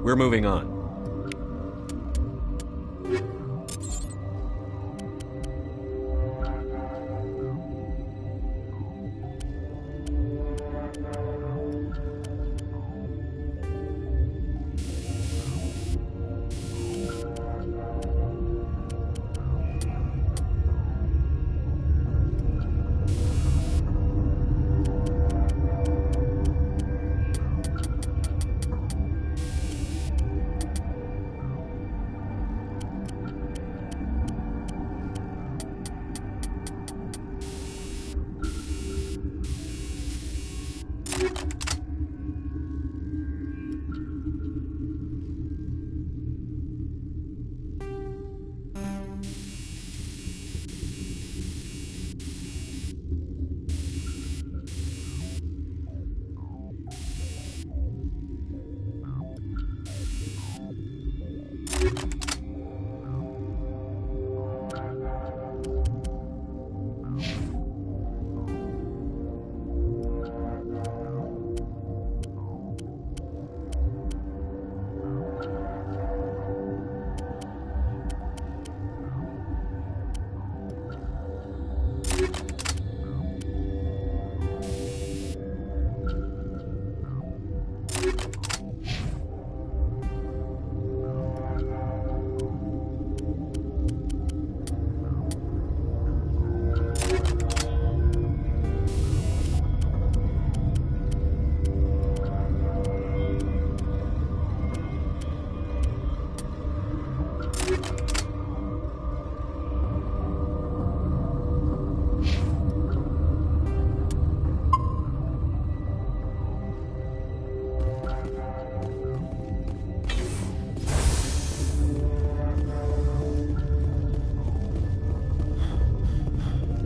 We're moving on.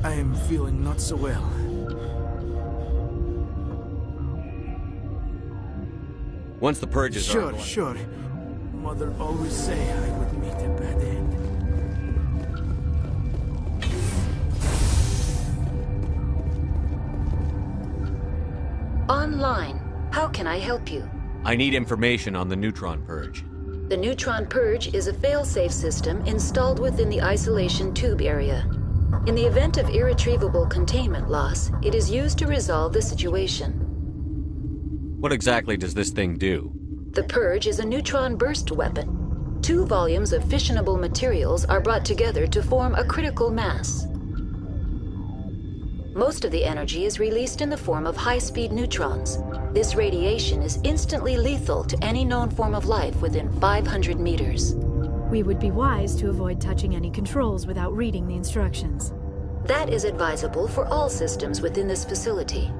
I am feeling not so well. Once the purge is Sure. Mother always say I would meet a bad end. Online. How can I help you? I need information on the neutron purge. The neutron purge is a fail-safe system installed within the isolation tube area. In the event of irretrievable containment loss, it is used to resolve the situation. What exactly does this thing do? The purge is a neutron burst weapon. 2 volumes of fissionable materials are brought together to form a critical mass. Most of the energy is released in the form of high-speed neutrons. This radiation is instantly lethal to any known form of life within 500 meters. We would be wise to avoid touching any controls without reading the instructions. That is advisable for all systems within this facility.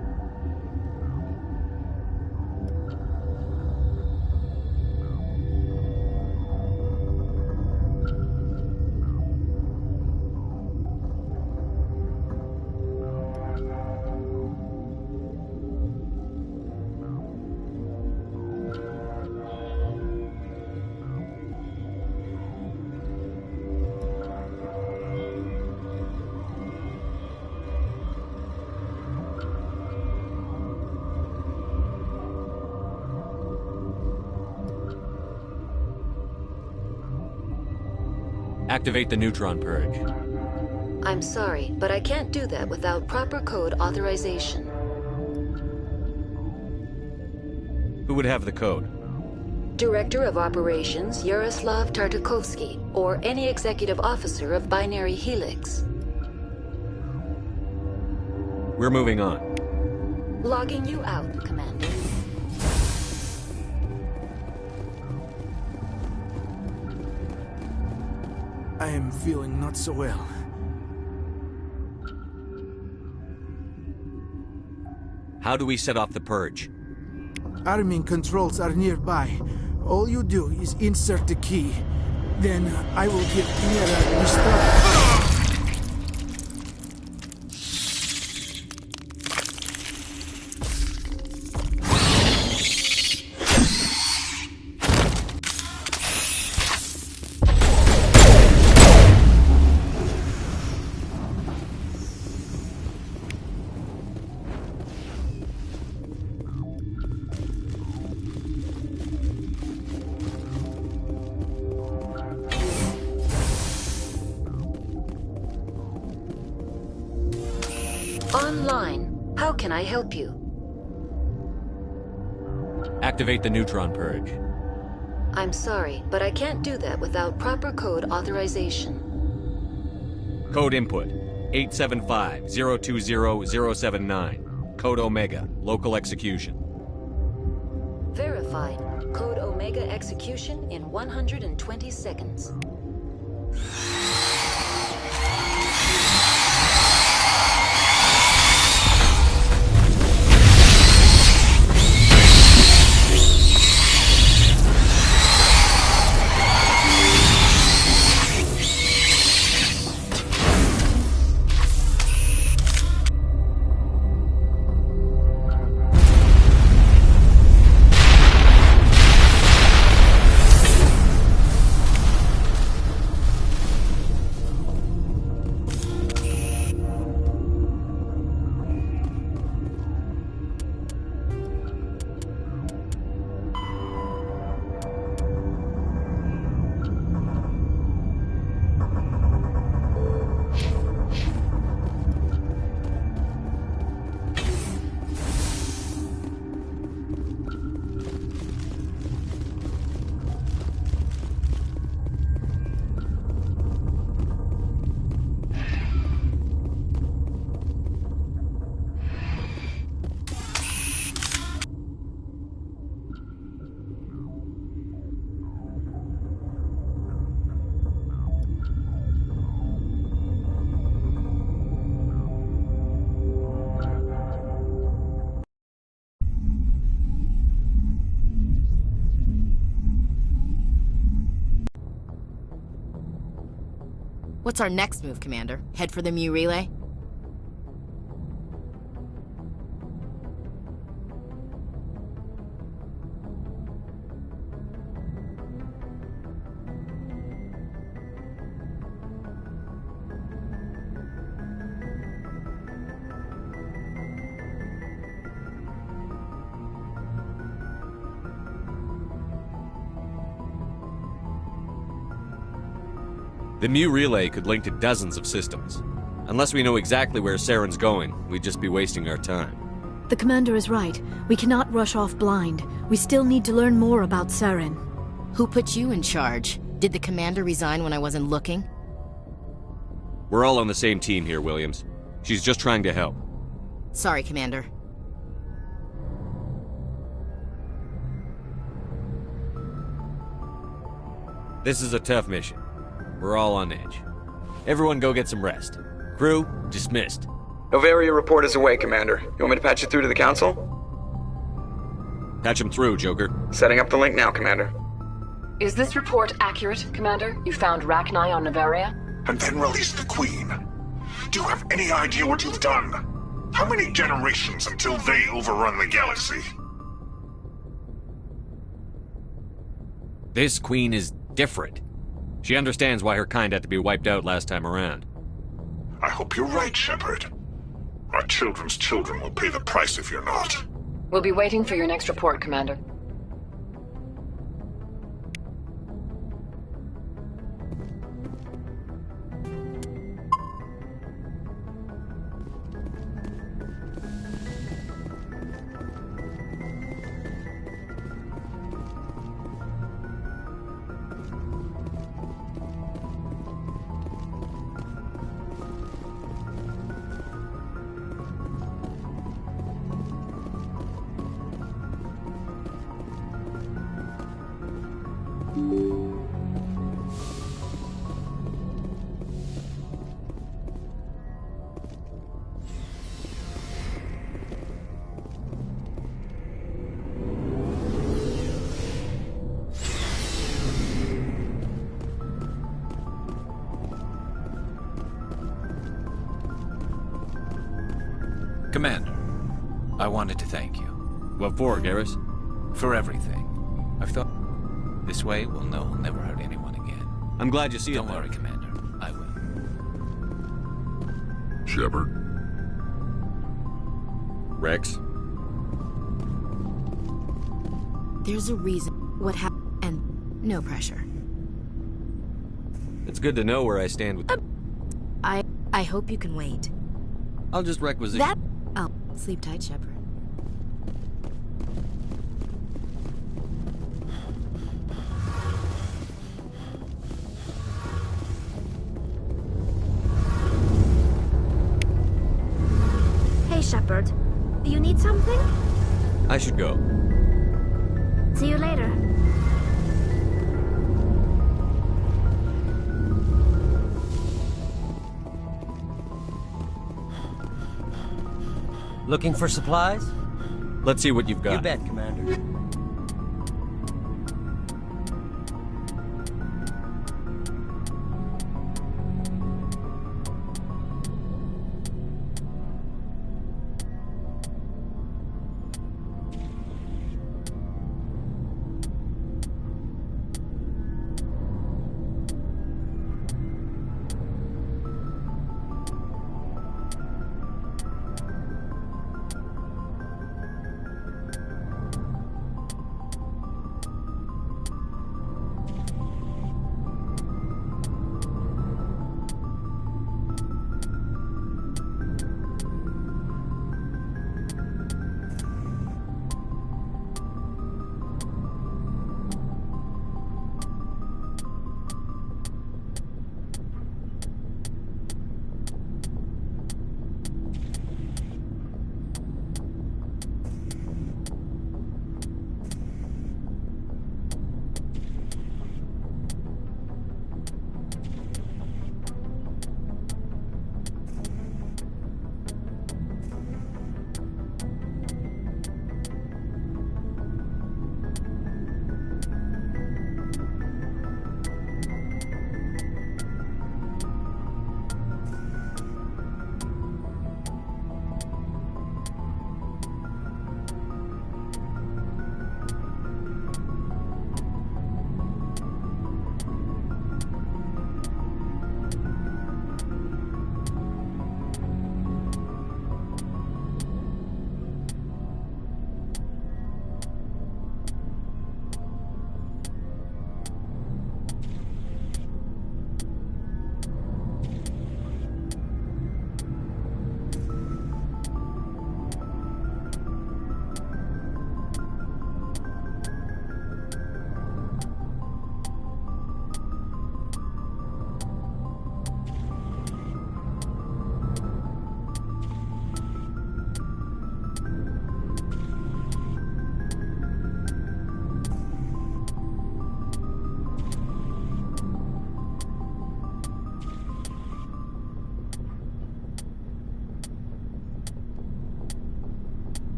Activate the neutron purge. I'm sorry, but I can't do that without proper code authorization. Who would have the code? Director of Operations Yaroslav Tartakovsky, or any executive officer of Binary Helix. We're moving on. Logging you out, Commander. I am feeling not so well. How do we set off the purge? Arming controls are nearby. All you do is insert the key. Then I will give Mira the start. Online. How can I help you? Activate the neutron purge. I'm sorry, but I can't do that without proper code authorization. Code input 875-020-079. Code Omega. Local execution. Verified. Code Omega execution in 120 seconds. What's our next move, Commander? Head for the Mu relay? The Mu relay could link to dozens of systems. Unless we know exactly where Saren's going, we'd just be wasting our time. The Commander is right. We cannot rush off blind. We still need to learn more about Saren. Who put you in charge? Did the Commander resign when I wasn't looking? We're all on the same team here, Williams. She's just trying to help. Sorry, Commander. This is a tough mission. We're all on edge. Everyone go get some rest. Crew, dismissed. Novaria report is away, Commander. You want me to patch it through to the Council? Patch him through, Joker. Setting up the link now, Commander. Is this report accurate, Commander? You found Rachni on Novaria? And then released the Queen. Do you have any idea what you've done? How many generations until they overrun the galaxy? This Queen is different. She understands why her kind had to be wiped out last time around. I hope you're right, Shepard. Our children's children will pay the price if you're not. We'll be waiting for your next report, Commander. Commander, I wanted to thank you. What for, Garrus? For everything. I've thought this way we'll know we'll never hurt anyone again. I'm glad you see it. Don't worry, Commander. I will. Shepard. Rex. There's a reason what happened, and no pressure. It's good to know where I stand with... I hope you can wait. I'll just requisition. That... Oh, sleep tight, Shepard. Hey, Shepard. Do you need something? I should go. See you later. Looking for supplies? Let's see what you've got. You bet, Commander.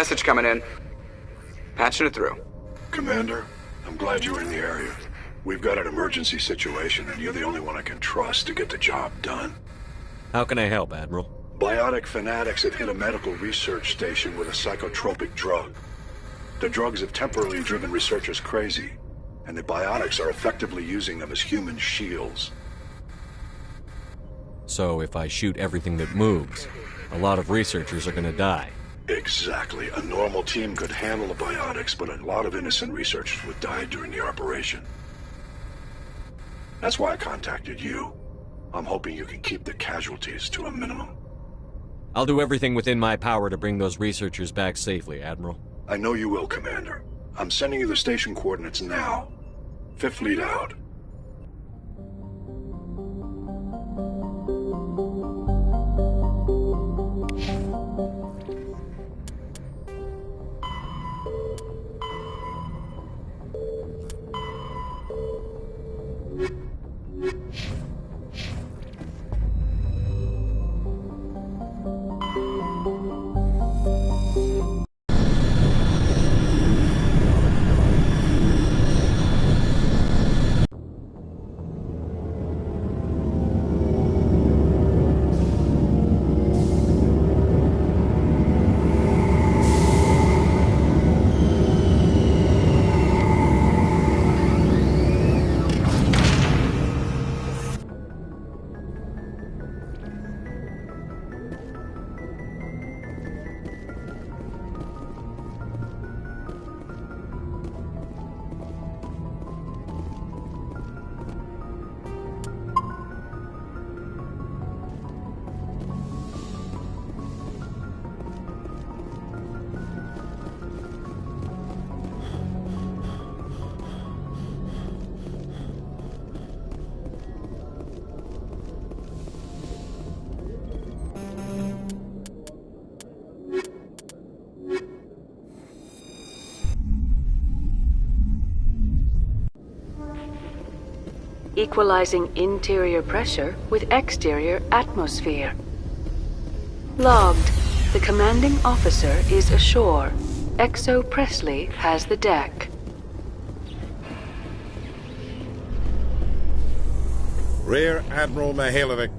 message coming in. Patching it through. Commander, I'm glad you were in the area. We've got an emergency situation, and you're the only one I can trust to get the job done. How can I help, Admiral? Biotic fanatics have hit a medical research station with a psychotropic drug. The drugs have temporarily driven researchers crazy, and the biotics are effectively using them as human shields. So if I shoot everything that moves, a lot of researchers are gonna die. Exactly. A normal team could handle the biotics, but a lot of innocent researchers would die during the operation. That's why I contacted you. I'm hoping you can keep the casualties to a minimum. I'll do everything within my power to bring those researchers back safely, Admiral. I know you will, Commander. I'm sending you the station coordinates now. Fifth Fleet out. Equalizing interior pressure with exterior atmosphere. Logged. The commanding officer is ashore. Exo Presley has the deck. Rear Admiral Mihailovic,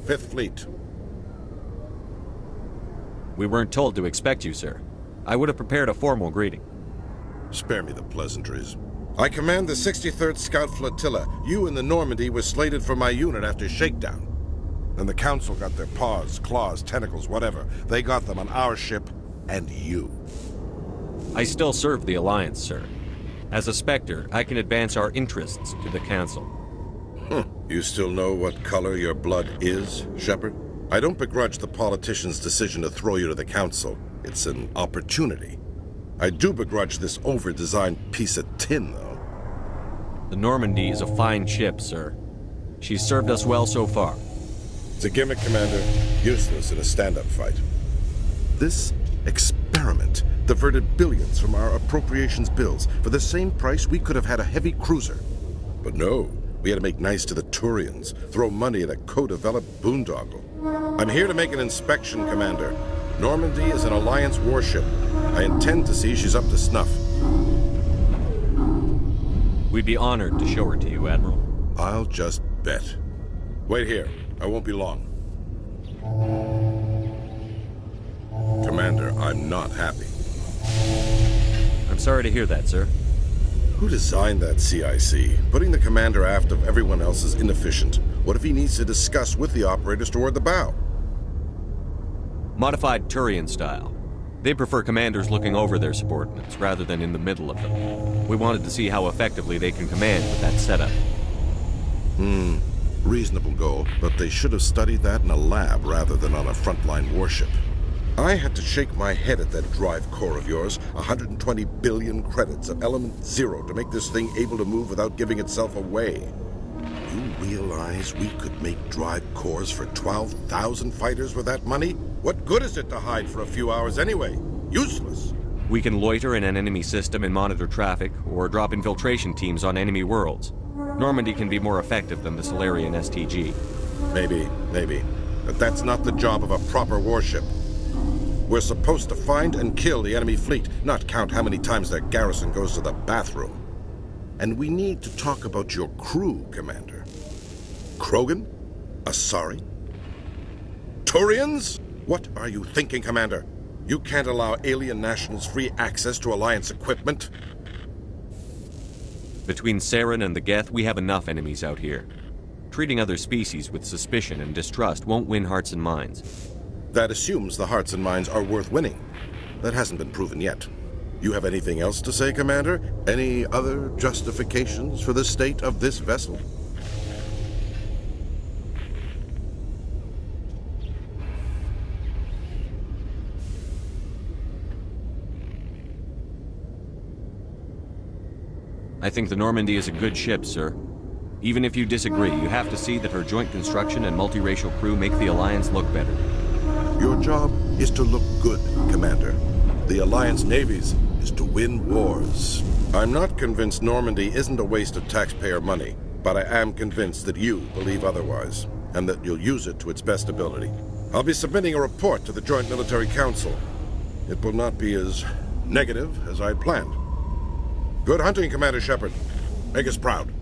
5th Fleet. We weren't told to expect you, sir. I would have prepared a formal greeting. Spare me the pleasantries. I command the 63rd Scout Flotilla. You and the Normandy were slated for my unit after shakedown. Then the Council got their paws, claws, tentacles, whatever. They got them on our ship, and you. I still serve the Alliance, sir. As a Spectre, I can advance our interests to the Council. You still know what color your blood is, Shepard? I don't begrudge the politician's decision to throw you to the Council. It's an opportunity. I do begrudge this over-designed piece of tin, though. The Normandy is a fine ship, sir. She's served us well so far. It's a gimmick, Commander. Useless in a stand-up fight. This experiment diverted billions from our appropriations bills. For the same price, we could have had a heavy cruiser. But no, we had to make nice to the Turians, throw money at a co-developed boondoggle. I'm here to make an inspection, Commander. Normandy is an Alliance warship. I intend to see she's up to snuff. We'd be honored to show her to you, Admiral. I'll just bet. Wait here. I won't be long. Commander, I'm not happy. I'm sorry to hear that, sir. Who designed that CIC? Putting the commander aft of everyone else is inefficient. What if he needs to discuss with the operators toward the bow? Modified Turian style. They prefer commanders looking over their subordinates rather than in the middle of them. We wanted to see how effectively they can command with that setup. Reasonable goal, but they should have studied that in a lab rather than on a frontline warship. I had to shake my head at that drive core of yours. 120 billion credits of element 0 to make this thing able to move without giving itself away. You realize we could make drive cores for 12,000 fighters with that money? What good is it to hide for a few hours anyway? Useless. We can loiter in an enemy system and monitor traffic, or drop infiltration teams on enemy worlds. Normandy can be more effective than the Solarian STG. Maybe. But that's not the job of a proper warship. We're supposed to find and kill the enemy fleet, not count how many times their garrison goes to the bathroom. And we need to talk about your crew, Commander. Krogan? Asari? Turians? What are you thinking, Commander? You can't allow alien nationals free access to Alliance equipment? Between Saren and the Geth, we have enough enemies out here. Treating other species with suspicion and distrust won't win hearts and minds. That assumes the hearts and minds are worth winning. That hasn't been proven yet. You have anything else to say, Commander? Any other justifications for the state of this vessel? I think the Normandy is a good ship, sir. Even if you disagree, you have to see that her joint construction and multiracial crew make the Alliance look better. Your job is to look good, Commander. The Alliance navies is to win wars. I'm not convinced Normandy isn't a waste of taxpayer money, but I am convinced that you believe otherwise, and that you'll use it to its best ability. I'll be submitting a report to the Joint Military Council. It will not be as negative as I'd planned. Good hunting, Commander Shepard. Make us proud.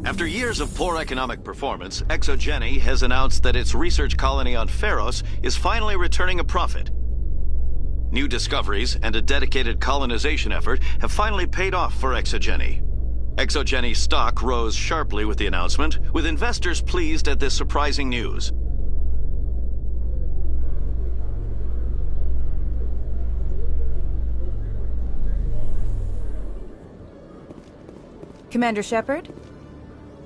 After years of poor economic performance, Exogeny has announced that its research colony on Pharos is finally returning a profit. New discoveries and a dedicated colonization effort have finally paid off for Exogeny. Exogeny's stock rose sharply with the announcement, with investors pleased at this surprising news. Commander Shepard?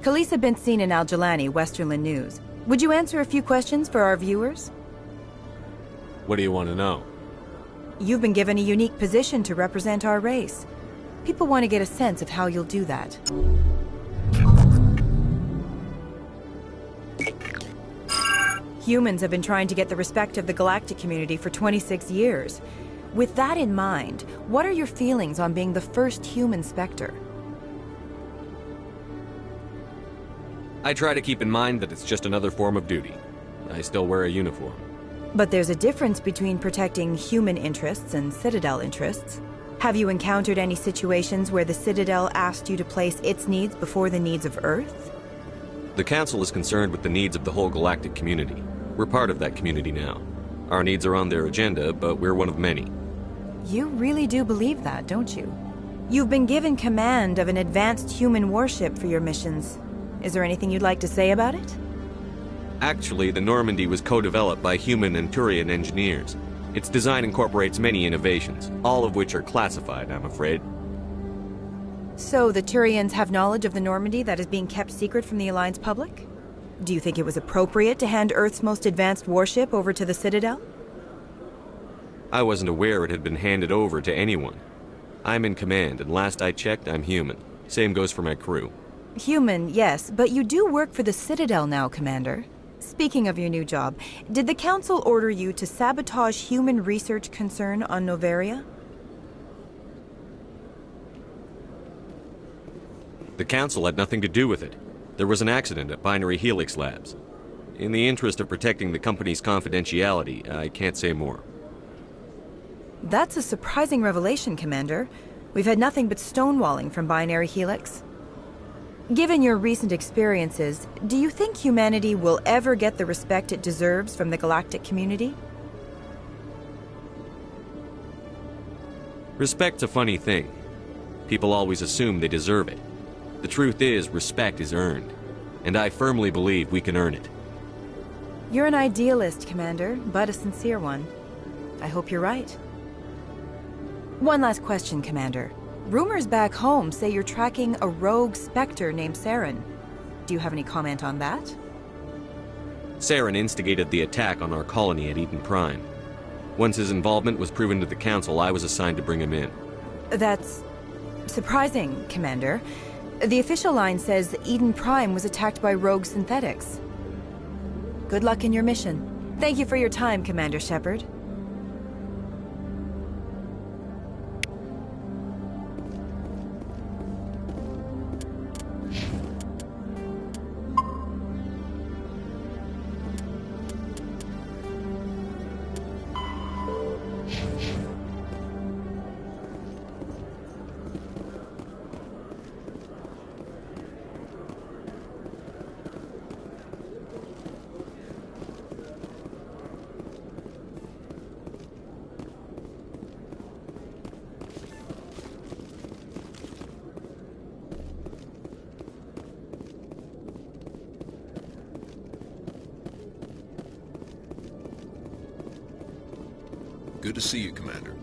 Khaleesa been seen in Al-Jalani, Westerland News. Would you answer a few questions for our viewers? What do you want to know? You've been given a unique position to represent our race. People want to get a sense of how you'll do that. Humans have been trying to get the respect of the galactic community for 26 years. With that in mind, what are your feelings on being the first human Spectre? I try to keep in mind that it's just another form of duty. I still wear a uniform. But there's a difference between protecting human interests and Citadel interests. Have you encountered any situations where the Citadel asked you to place its needs before the needs of Earth? The Council is concerned with the needs of the whole galactic community. We're part of that community now. Our needs are on their agenda, but we're one of many. You really do believe that, don't you? You've been given command of an advanced human warship for your missions. Is there anything you'd like to say about it? Actually, the Normandy was co-developed by human and Turian engineers. Its design incorporates many innovations, all of which are classified, I'm afraid. So the Turians have knowledge of the Normandy that is being kept secret from the Alliance public? Do you think it was appropriate to hand Earth's most advanced warship over to the Citadel? I wasn't aware it had been handed over to anyone. I'm in command, and last I checked, I'm human. Same goes for my crew. Human, yes, but you do work for the Citadel now, Commander. Speaking of your new job, did the Council order you to sabotage human research concern on Noveria? The Council had nothing to do with it. There was an accident at Binary Helix Labs. In the interest of protecting the company's confidentiality, I can't say more. That's a surprising revelation, Commander. We've had nothing but stonewalling from Binary Helix. Given your recent experiences, do you think humanity will ever get the respect it deserves from the galactic community? Respect's a funny thing. People always assume they deserve it. The truth is, respect is earned, and I firmly believe we can earn it. You're an idealist, Commander, but a sincere one. I hope you're right. One last question, Commander. Rumors back home say you're tracking a rogue Spectre named Saren. Do you have any comment on that? Saren instigated the attack on our colony at Eden Prime. Once his involvement was proven to the Council, I was assigned to bring him in. That's surprising, Commander. The official line says Eden Prime was attacked by rogue synthetics. Good luck in your mission. Thank you for your time, Commander Shepard. Good to see you, Commander.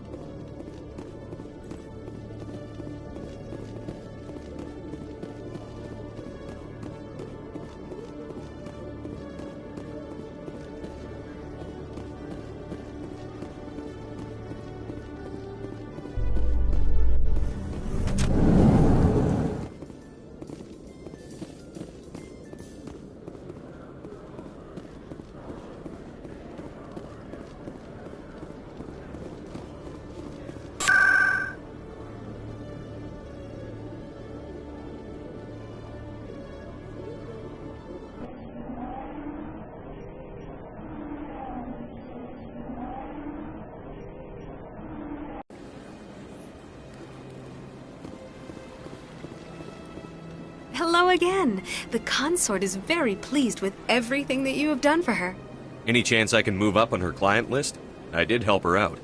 Hello again. The consort is very pleased with everything that you have done for her. Any chance I can move up on her client list? I did help her out.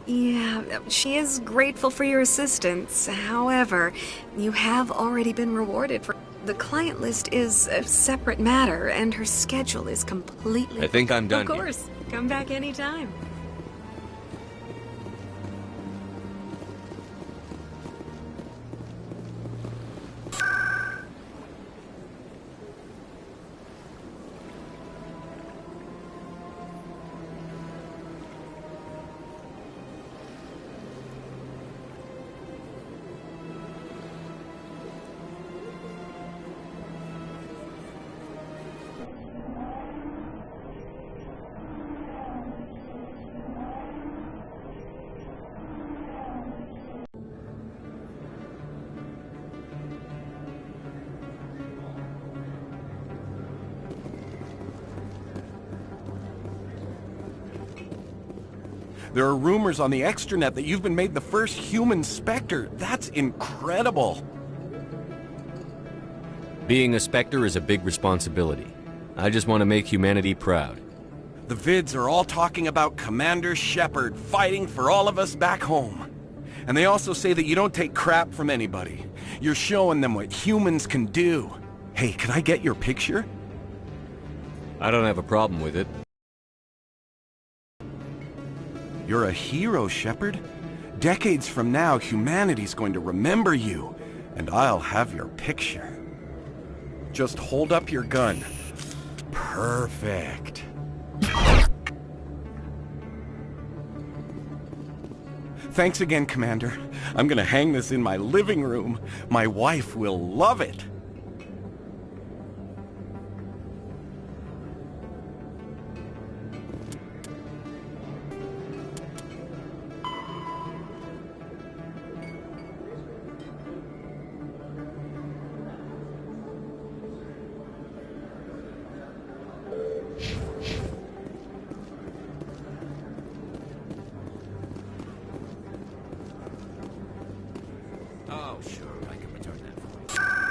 Yeah, she is grateful for your assistance. However, you have already been rewarded for... The client list is a separate matter, and her schedule is completely... I think I'm done Of course. Come back anytime. There are rumors on the extranet that you've been made the first human Spectre. That's incredible. Being a Spectre is a big responsibility. I just want to make humanity proud. The vids are all talking about Commander Shepard fighting for all of us back home. And they also say that you don't take crap from anybody. You're showing them what humans can do. Hey, can I get your picture? I don't have a problem with it. You're a hero, Shepard. Decades from now, humanity's going to remember you, and I'll have your picture. Just hold up your gun. Perfect. Thanks again, Commander. I'm gonna hang this in my living room. My wife will love it. Oh, sure, I can return that for you.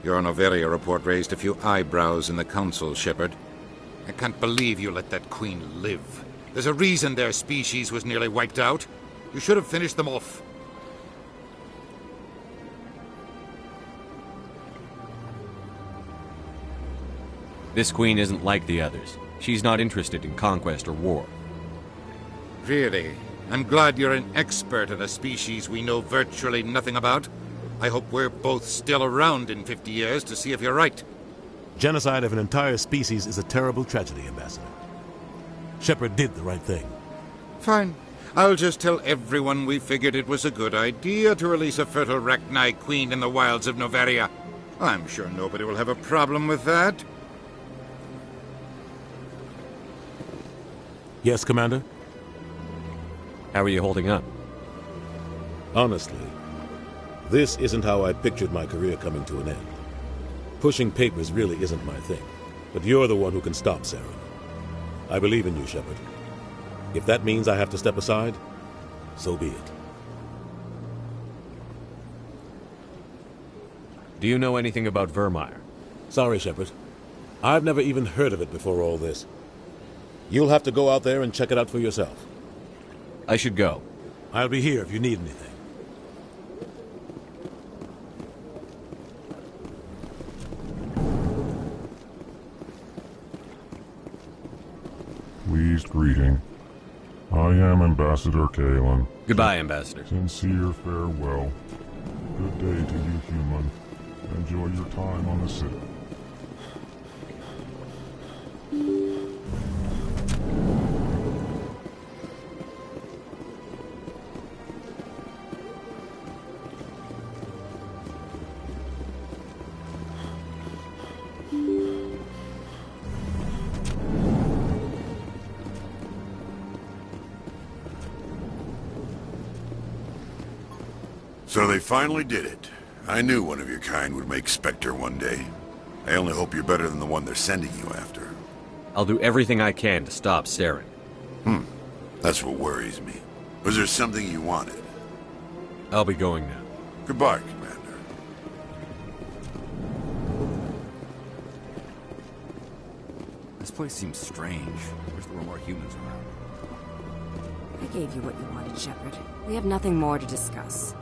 Your Noveria report raised a few eyebrows in the Council, Shepard. I can't believe you let that Queen live. There's a reason their species was nearly wiped out. You should have finished them off. This queen isn't like the others. She's not interested in conquest or war. Really? I'm glad you're an expert at a species we know virtually nothing about. I hope we're both still around in 50 years to see if you're right. Genocide of an entire species is a terrible tragedy, Ambassador. Shepard did the right thing. Fine. I'll just tell everyone we figured it was a good idea to release a fertile Rachni queen in the wilds of Noveria. I'm sure nobody will have a problem with that. Yes, Commander? How are you holding up? Honestly, this isn't how I pictured my career coming to an end. Pushing papers really isn't my thing, but you're the one who can stop Saren. I believe in you, Shepard. If that means I have to step aside, so be it. Do you know anything about Vermeer? Sorry, Shepard. I've never even heard of it before all this. You'll have to go out there and check it out for yourself. I should go. I'll be here if you need anything. Pleased greeting. I am Ambassador Kalen. Goodbye, Ambassador. Sincere farewell. Good day to you, human. Enjoy your time on the city. So they finally did it. I knew one of your kind would make Spectre one day. I only hope you're better than the one they're sending you after. I'll do everything I can to stop Saren. That's what worries me. Was there something you wanted? I'll be going now. Goodbye, Commander. This place seems strange. Wish there were more humans around. I gave you what you wanted, Shepard. We have nothing more to discuss.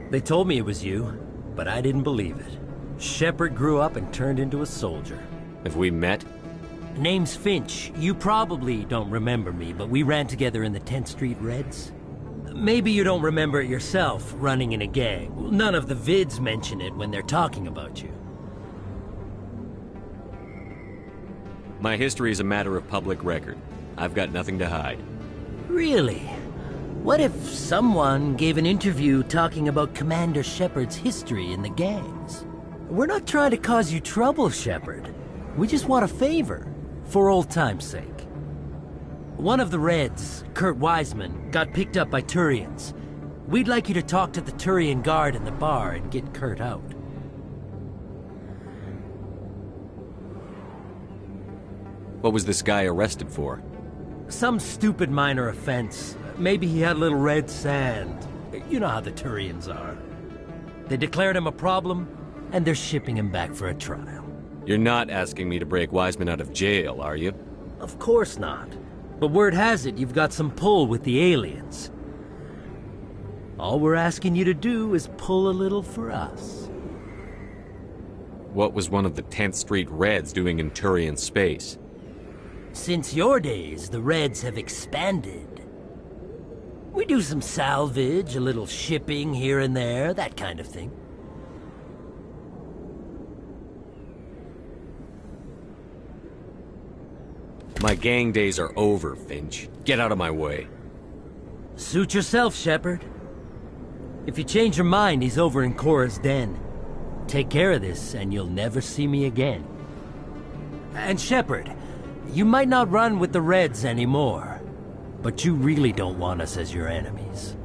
They told me it was you, but I didn't believe it. Shepard grew up and turned into a soldier. Have we met? Name's Finch. You probably don't remember me, but we ran together in the 10th Street Reds. Maybe you don't remember it yourself, running in a gang. None of the vids mention it when they're talking about you. My history is a matter of public record. I've got nothing to hide. Really? What if someone gave an interview talking about Commander Shepard's history in the gangs? We're not trying to cause you trouble, Shepard. We just want a favor, for old time's sake. One of the Reds, Kurt Wiseman, got picked up by Turians. We'd like you to talk to the Turian guard in the bar and get Kurt out. What was this guy arrested for? Some stupid minor offense. Maybe he had a little red sand. You know how the Turians are. They declared him a problem, and they're shipping him back for a trial. You're not asking me to break Wiseman out of jail, are you? Of course not. But word has it you've got some pull with the aliens. All we're asking you to do is pull a little for us. What was one of the 10th Street Reds doing in Turian space? Since your days, the Reds have expanded. We do some salvage, a little shipping here and there, that kind of thing. My gang days are over, Finch. Get out of my way. Suit yourself, Shepard. If you change your mind, he's over in Cora's den. Take care of this, and you'll never see me again. And Shepard, you might not run with the Reds anymore, but you really don't want us as your enemies.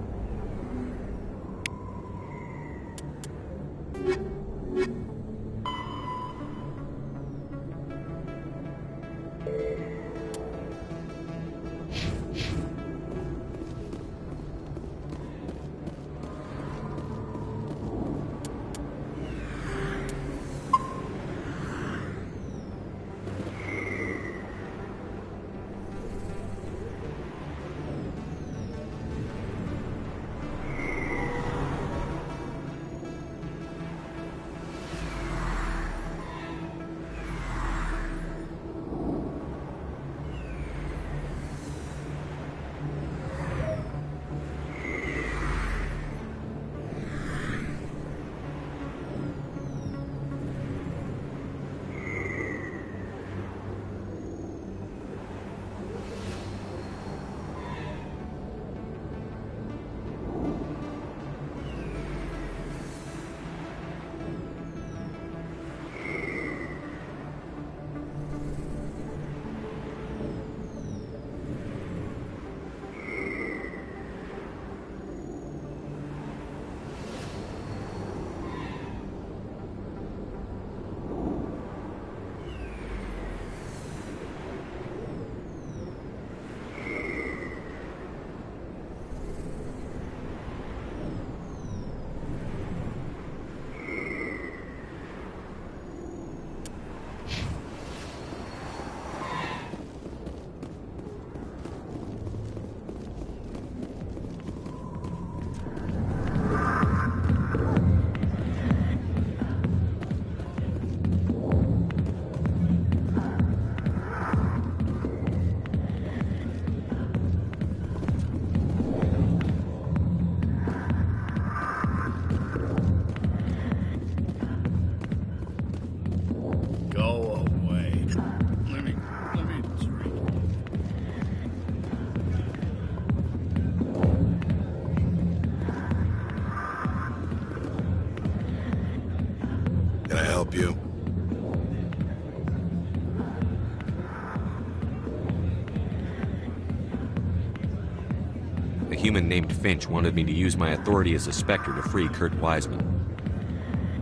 A human named Finch wanted me to use my authority as a Spectre to free Kurt Wiseman.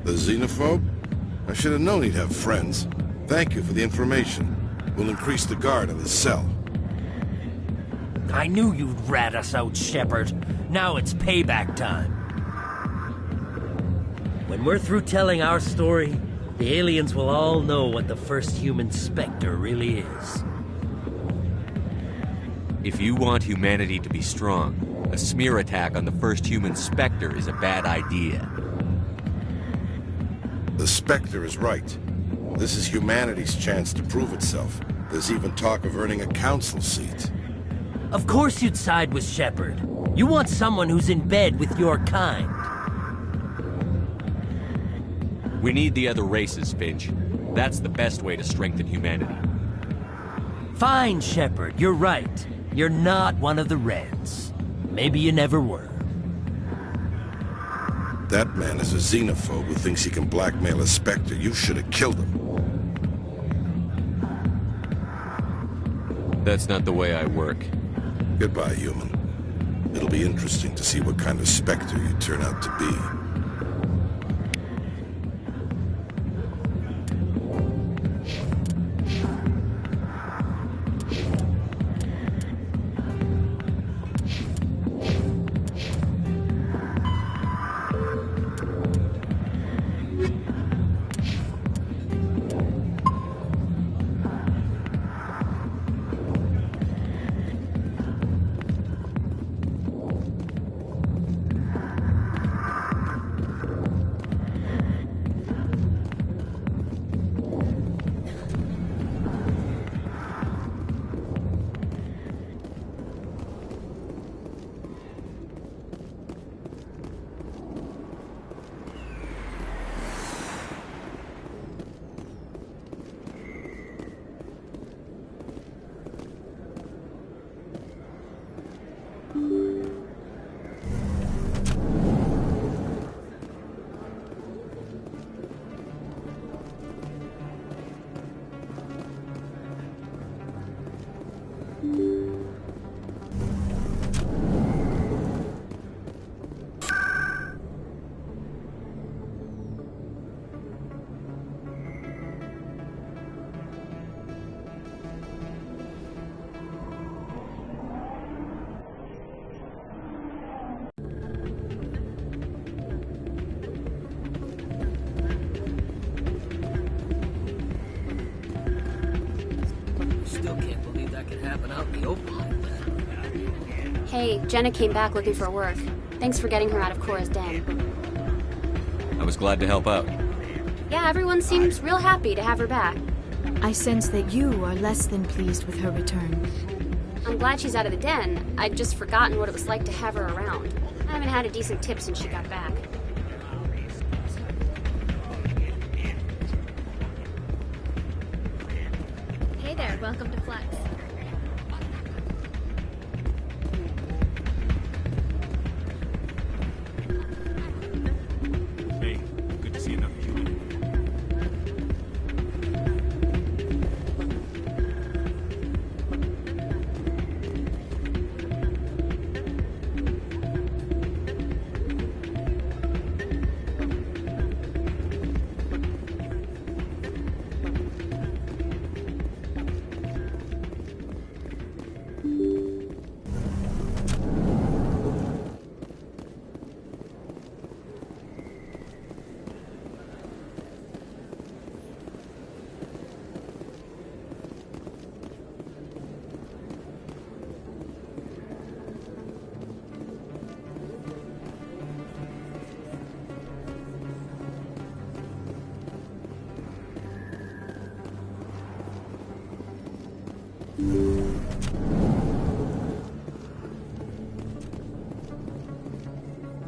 The xenophobe? I should have known he'd have friends. Thank you for the information. We'll increase the guard on his cell. I knew you'd rat us out, Shepard. Now it's payback time. When we're through telling our story, the aliens will all know what the first human Spectre really is. If you want humanity to be strong, a smear attack on the first human Spectre is a bad idea. The Spectre is right. This is humanity's chance to prove itself. There's even talk of earning a council seat. Of course you'd side with Shepard. You want someone who's in bed with your kind. We need the other races, Finch. That's the best way to strengthen humanity. Fine, Shepard, you're right. You're not one of the Reds. Maybe you never were. That man is a xenophobe who thinks he can blackmail a Spectre. You should have killed him. That's not the way I work. Goodbye, human. It'll be interesting to see what kind of Spectre you turn out to be. living out in the open. Hey, Jenna came back looking for work. Thanks for getting her out of Cora's den. I was glad to help out. Yeah, everyone seems real happy to have her back. I sense that you are less than pleased with her return. I'm glad she's out of the den. I'd just forgotten what it was like to have her around. I haven't had a decent tip since she got back. Hey there, welcome to Flex. Hey, good to see another human.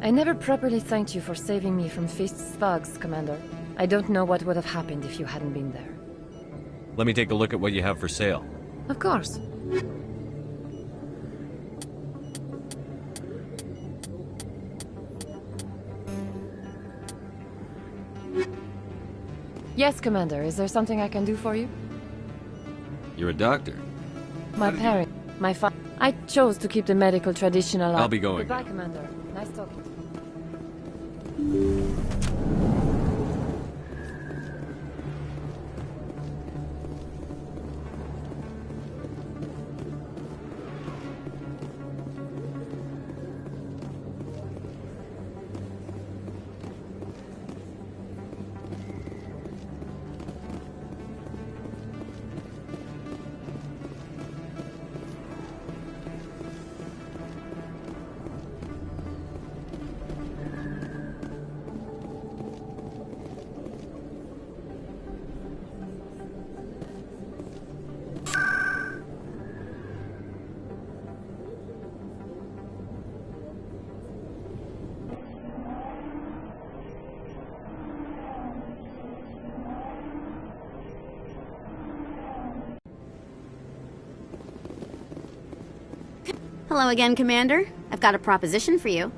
I never properly thanked you for saving me from Feast's thugs, Commander. I don't know what would have happened if you hadn't been there. Let me take a look at what you have for sale. Of course. Yes, Commander. Is there something I can do for you? You're a doctor. My parents, my father. I chose to keep the medical tradition alive. I'll be going. Goodbye, Commander. Nice talking to you. Hello again, Commander. I've got a proposition for you.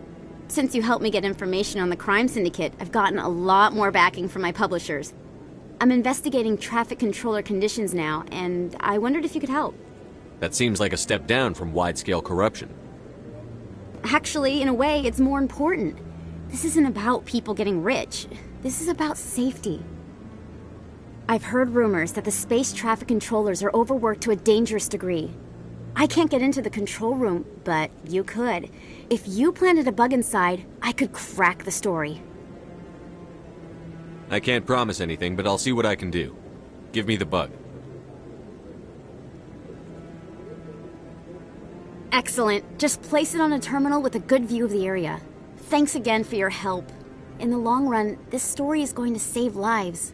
Since you helped me get information on the crime syndicate, I've gotten a lot more backing from my publishers. I'm investigating traffic controller conditions now, and I wondered if you could help. That seems like a step down from wide-scale corruption. Actually, in a way, it's more important. This isn't about people getting rich. This is about safety. I've heard rumors that the space traffic controllers are overworked to a dangerous degree. I can't get into the control room, but you could. If you planted a bug inside, I could crack the story. I can't promise anything, but I'll see what I can do. Give me the bug. Excellent. Just place it on a terminal with a good view of the area. Thanks again for your help. In the long run, this story is going to save lives.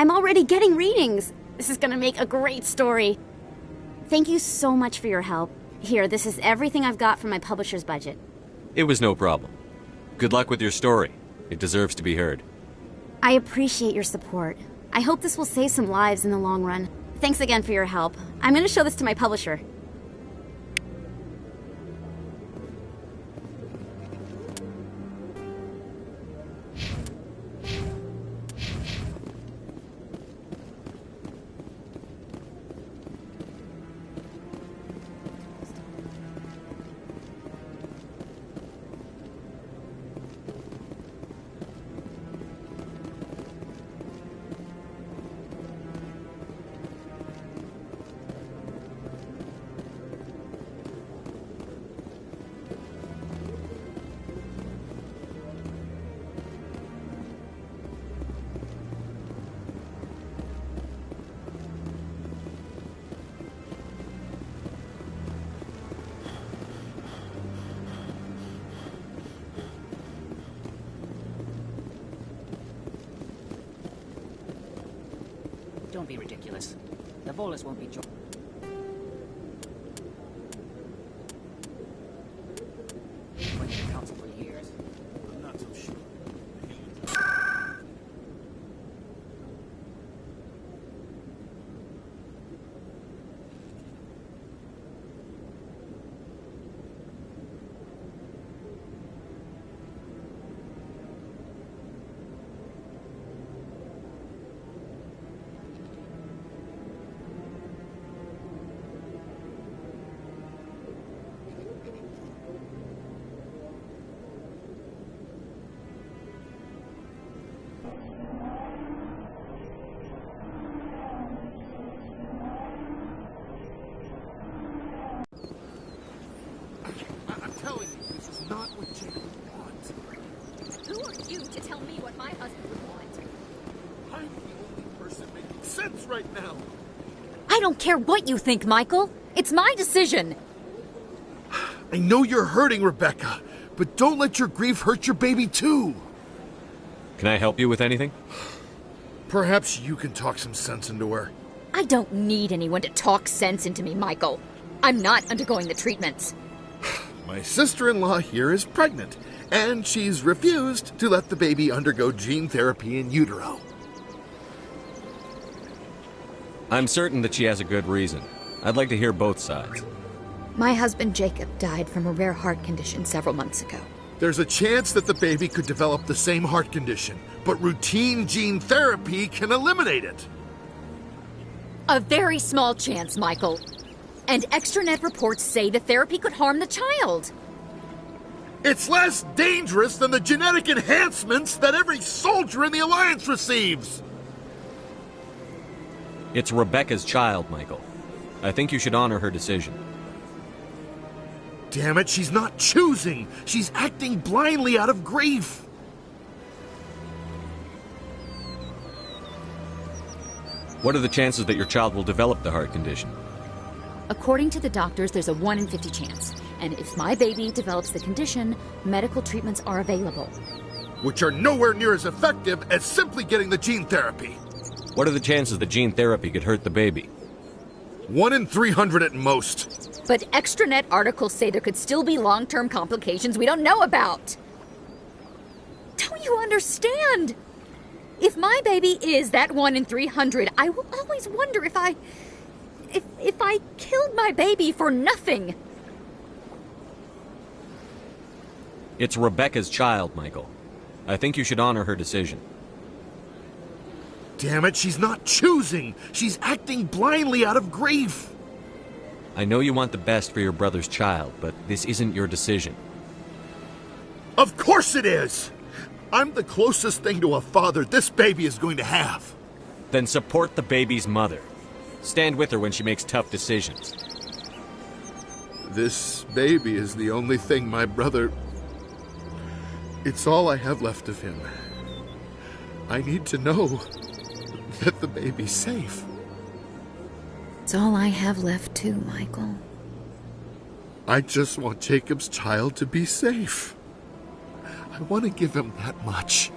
I'm already getting readings. This is gonna make a great story. Thank you so much for your help. Here, this is everything I've got from my publisher's budget. It was no problem. Good luck with your story. It deserves to be heard. I appreciate your support. I hope this will save some lives in the long run. Thanks again for your help. I'm gonna show this to my publisher. Don't be ridiculous. The Volus won't be joined. Been in the council for years. I'm not so sure. Who are you to tell me what my husband would want? I'm the only person making sense right now. I don't care what you think, Michael. It's my decision. I know you're hurting, Rebecca, but don't let your grief hurt your baby too. Can I help you with anything? Perhaps you can talk some sense into her. I don't need anyone to talk sense into me, Michael. I'm not undergoing the treatments. My sister-in-law here is pregnant, and she's refused to let the baby undergo gene therapy in utero. I'm certain that she has a good reason. I'd like to hear both sides. My husband Jacob died from a rare heart condition several months ago. There's a chance that the baby could develop the same heart condition, but routine gene therapy can eliminate it. A very small chance, Michael. And extranet reports say the therapy could harm the child. It's less dangerous than the genetic enhancements that every soldier in the Alliance receives. It's Rebecca's child, Michael. I think you should honor her decision. Damn it, she's not choosing. She's acting blindly out of grief. What are the chances that your child will develop the heart condition? According to the doctors, there's a 1 in 50 chance. And if my baby develops the condition, medical treatments are available. Which are nowhere near as effective as simply getting the gene therapy. What are the chances that gene therapy could hurt the baby? 1 in 300 at most. But extranet articles say there could still be long-term complications we don't know about. Don't you understand? If my baby is that 1 in 300, I will always wonder if I killed my baby for nothing. It's Rebecca's child, Michael. I think you should honor her decision. Damn it, she's not choosing. She's acting blindly out of grief. I know you want the best for your brother's child, but this isn't your decision. Of course it is! I'm the closest thing to a father this baby is going to have. Then support the baby's mother. Stand with her when she makes tough decisions. This baby is the only thing my brother... It's all I have left of him. I need to know that the baby's safe. It's all I have left too, Michael. I just want Jacob's child to be safe. I want to give him that much.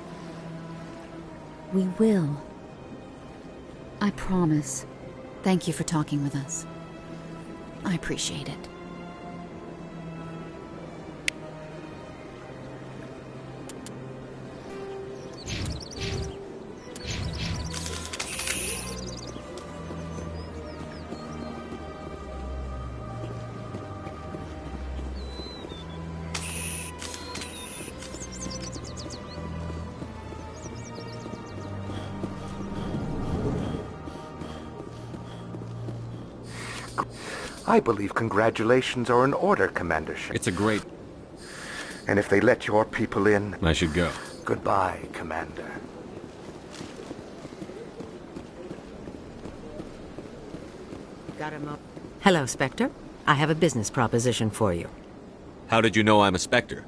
We will. I promise. Thank you for talking with us. I appreciate it. I believe congratulations are in order, Commander Shepard. It's a great... And if they let your people in... I should go. Goodbye, Commander. Got him up. Hello, Spectre. I have a business proposition for you. How did you know I'm a Spectre?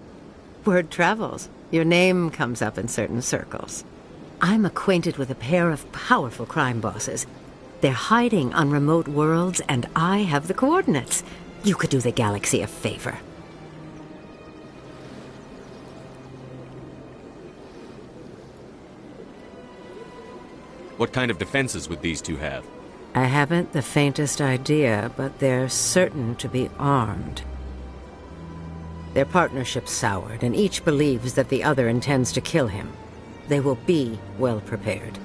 Word travels. Your name comes up in certain circles. I'm acquainted with a pair of powerful crime bosses. They're hiding on remote worlds, and I have the coordinates. You could do the galaxy a favor. What kind of defenses would these two have? I haven't the faintest idea, but they're certain to be armed. Their partnership's soured, and each believes that the other intends to kill him. They will be well prepared.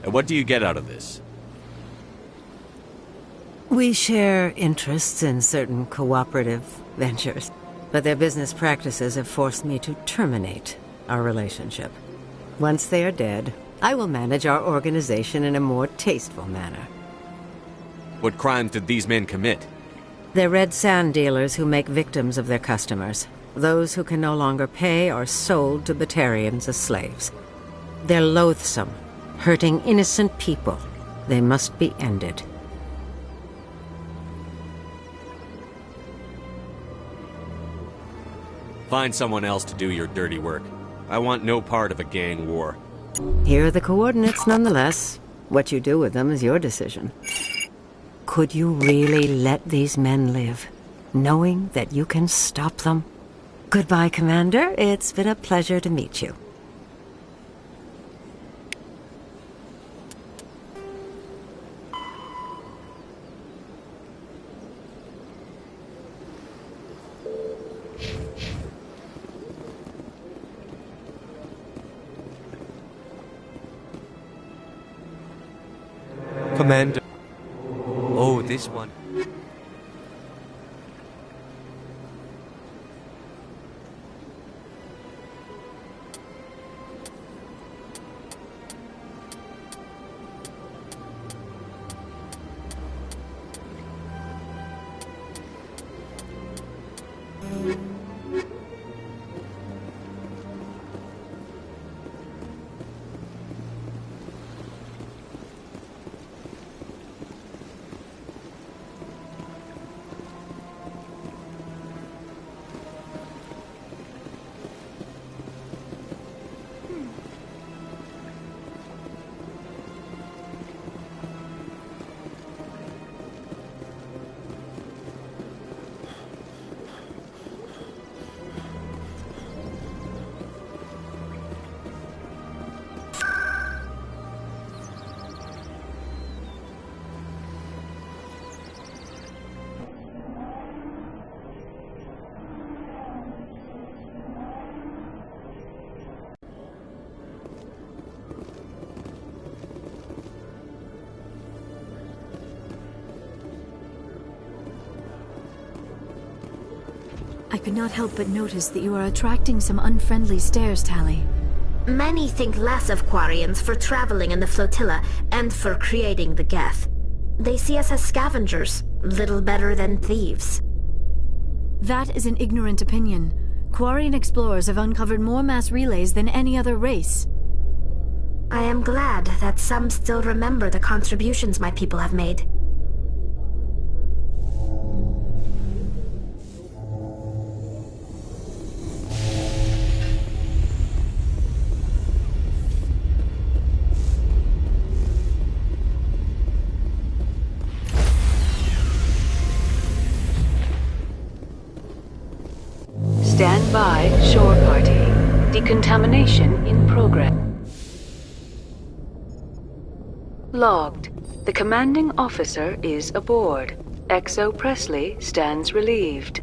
And what do you get out of this? We share interests in certain cooperative ventures, but their business practices have forced me to terminate our relationship. Once they are dead, I will manage our organization in a more tasteful manner. What crimes did these men commit? They're red sand dealers who make victims of their customers. Those who can no longer pay are sold to Batarians as slaves. They're loathsome, hurting innocent people. They must be ended. Find someone else to do your dirty work. I want no part of a gang war. Here are the coordinates nonetheless. What you do with them is your decision. Could you really let these men live, knowing that you can stop them? Goodbye, Commander. It's been a pleasure to meet you. Commander. Oh, this one. I could not help but notice that you are attracting some unfriendly stares, Tally. Many think less of Quarians for traveling in the flotilla and for creating the Geth. They see us as scavengers, little better than thieves. That is an ignorant opinion. Quarian explorers have uncovered more mass relays than any other race. I am glad that some still remember the contributions my people have made. Stand by, shore party. Decontamination in progress. Logged. The commanding officer is aboard. XO Presley stands relieved.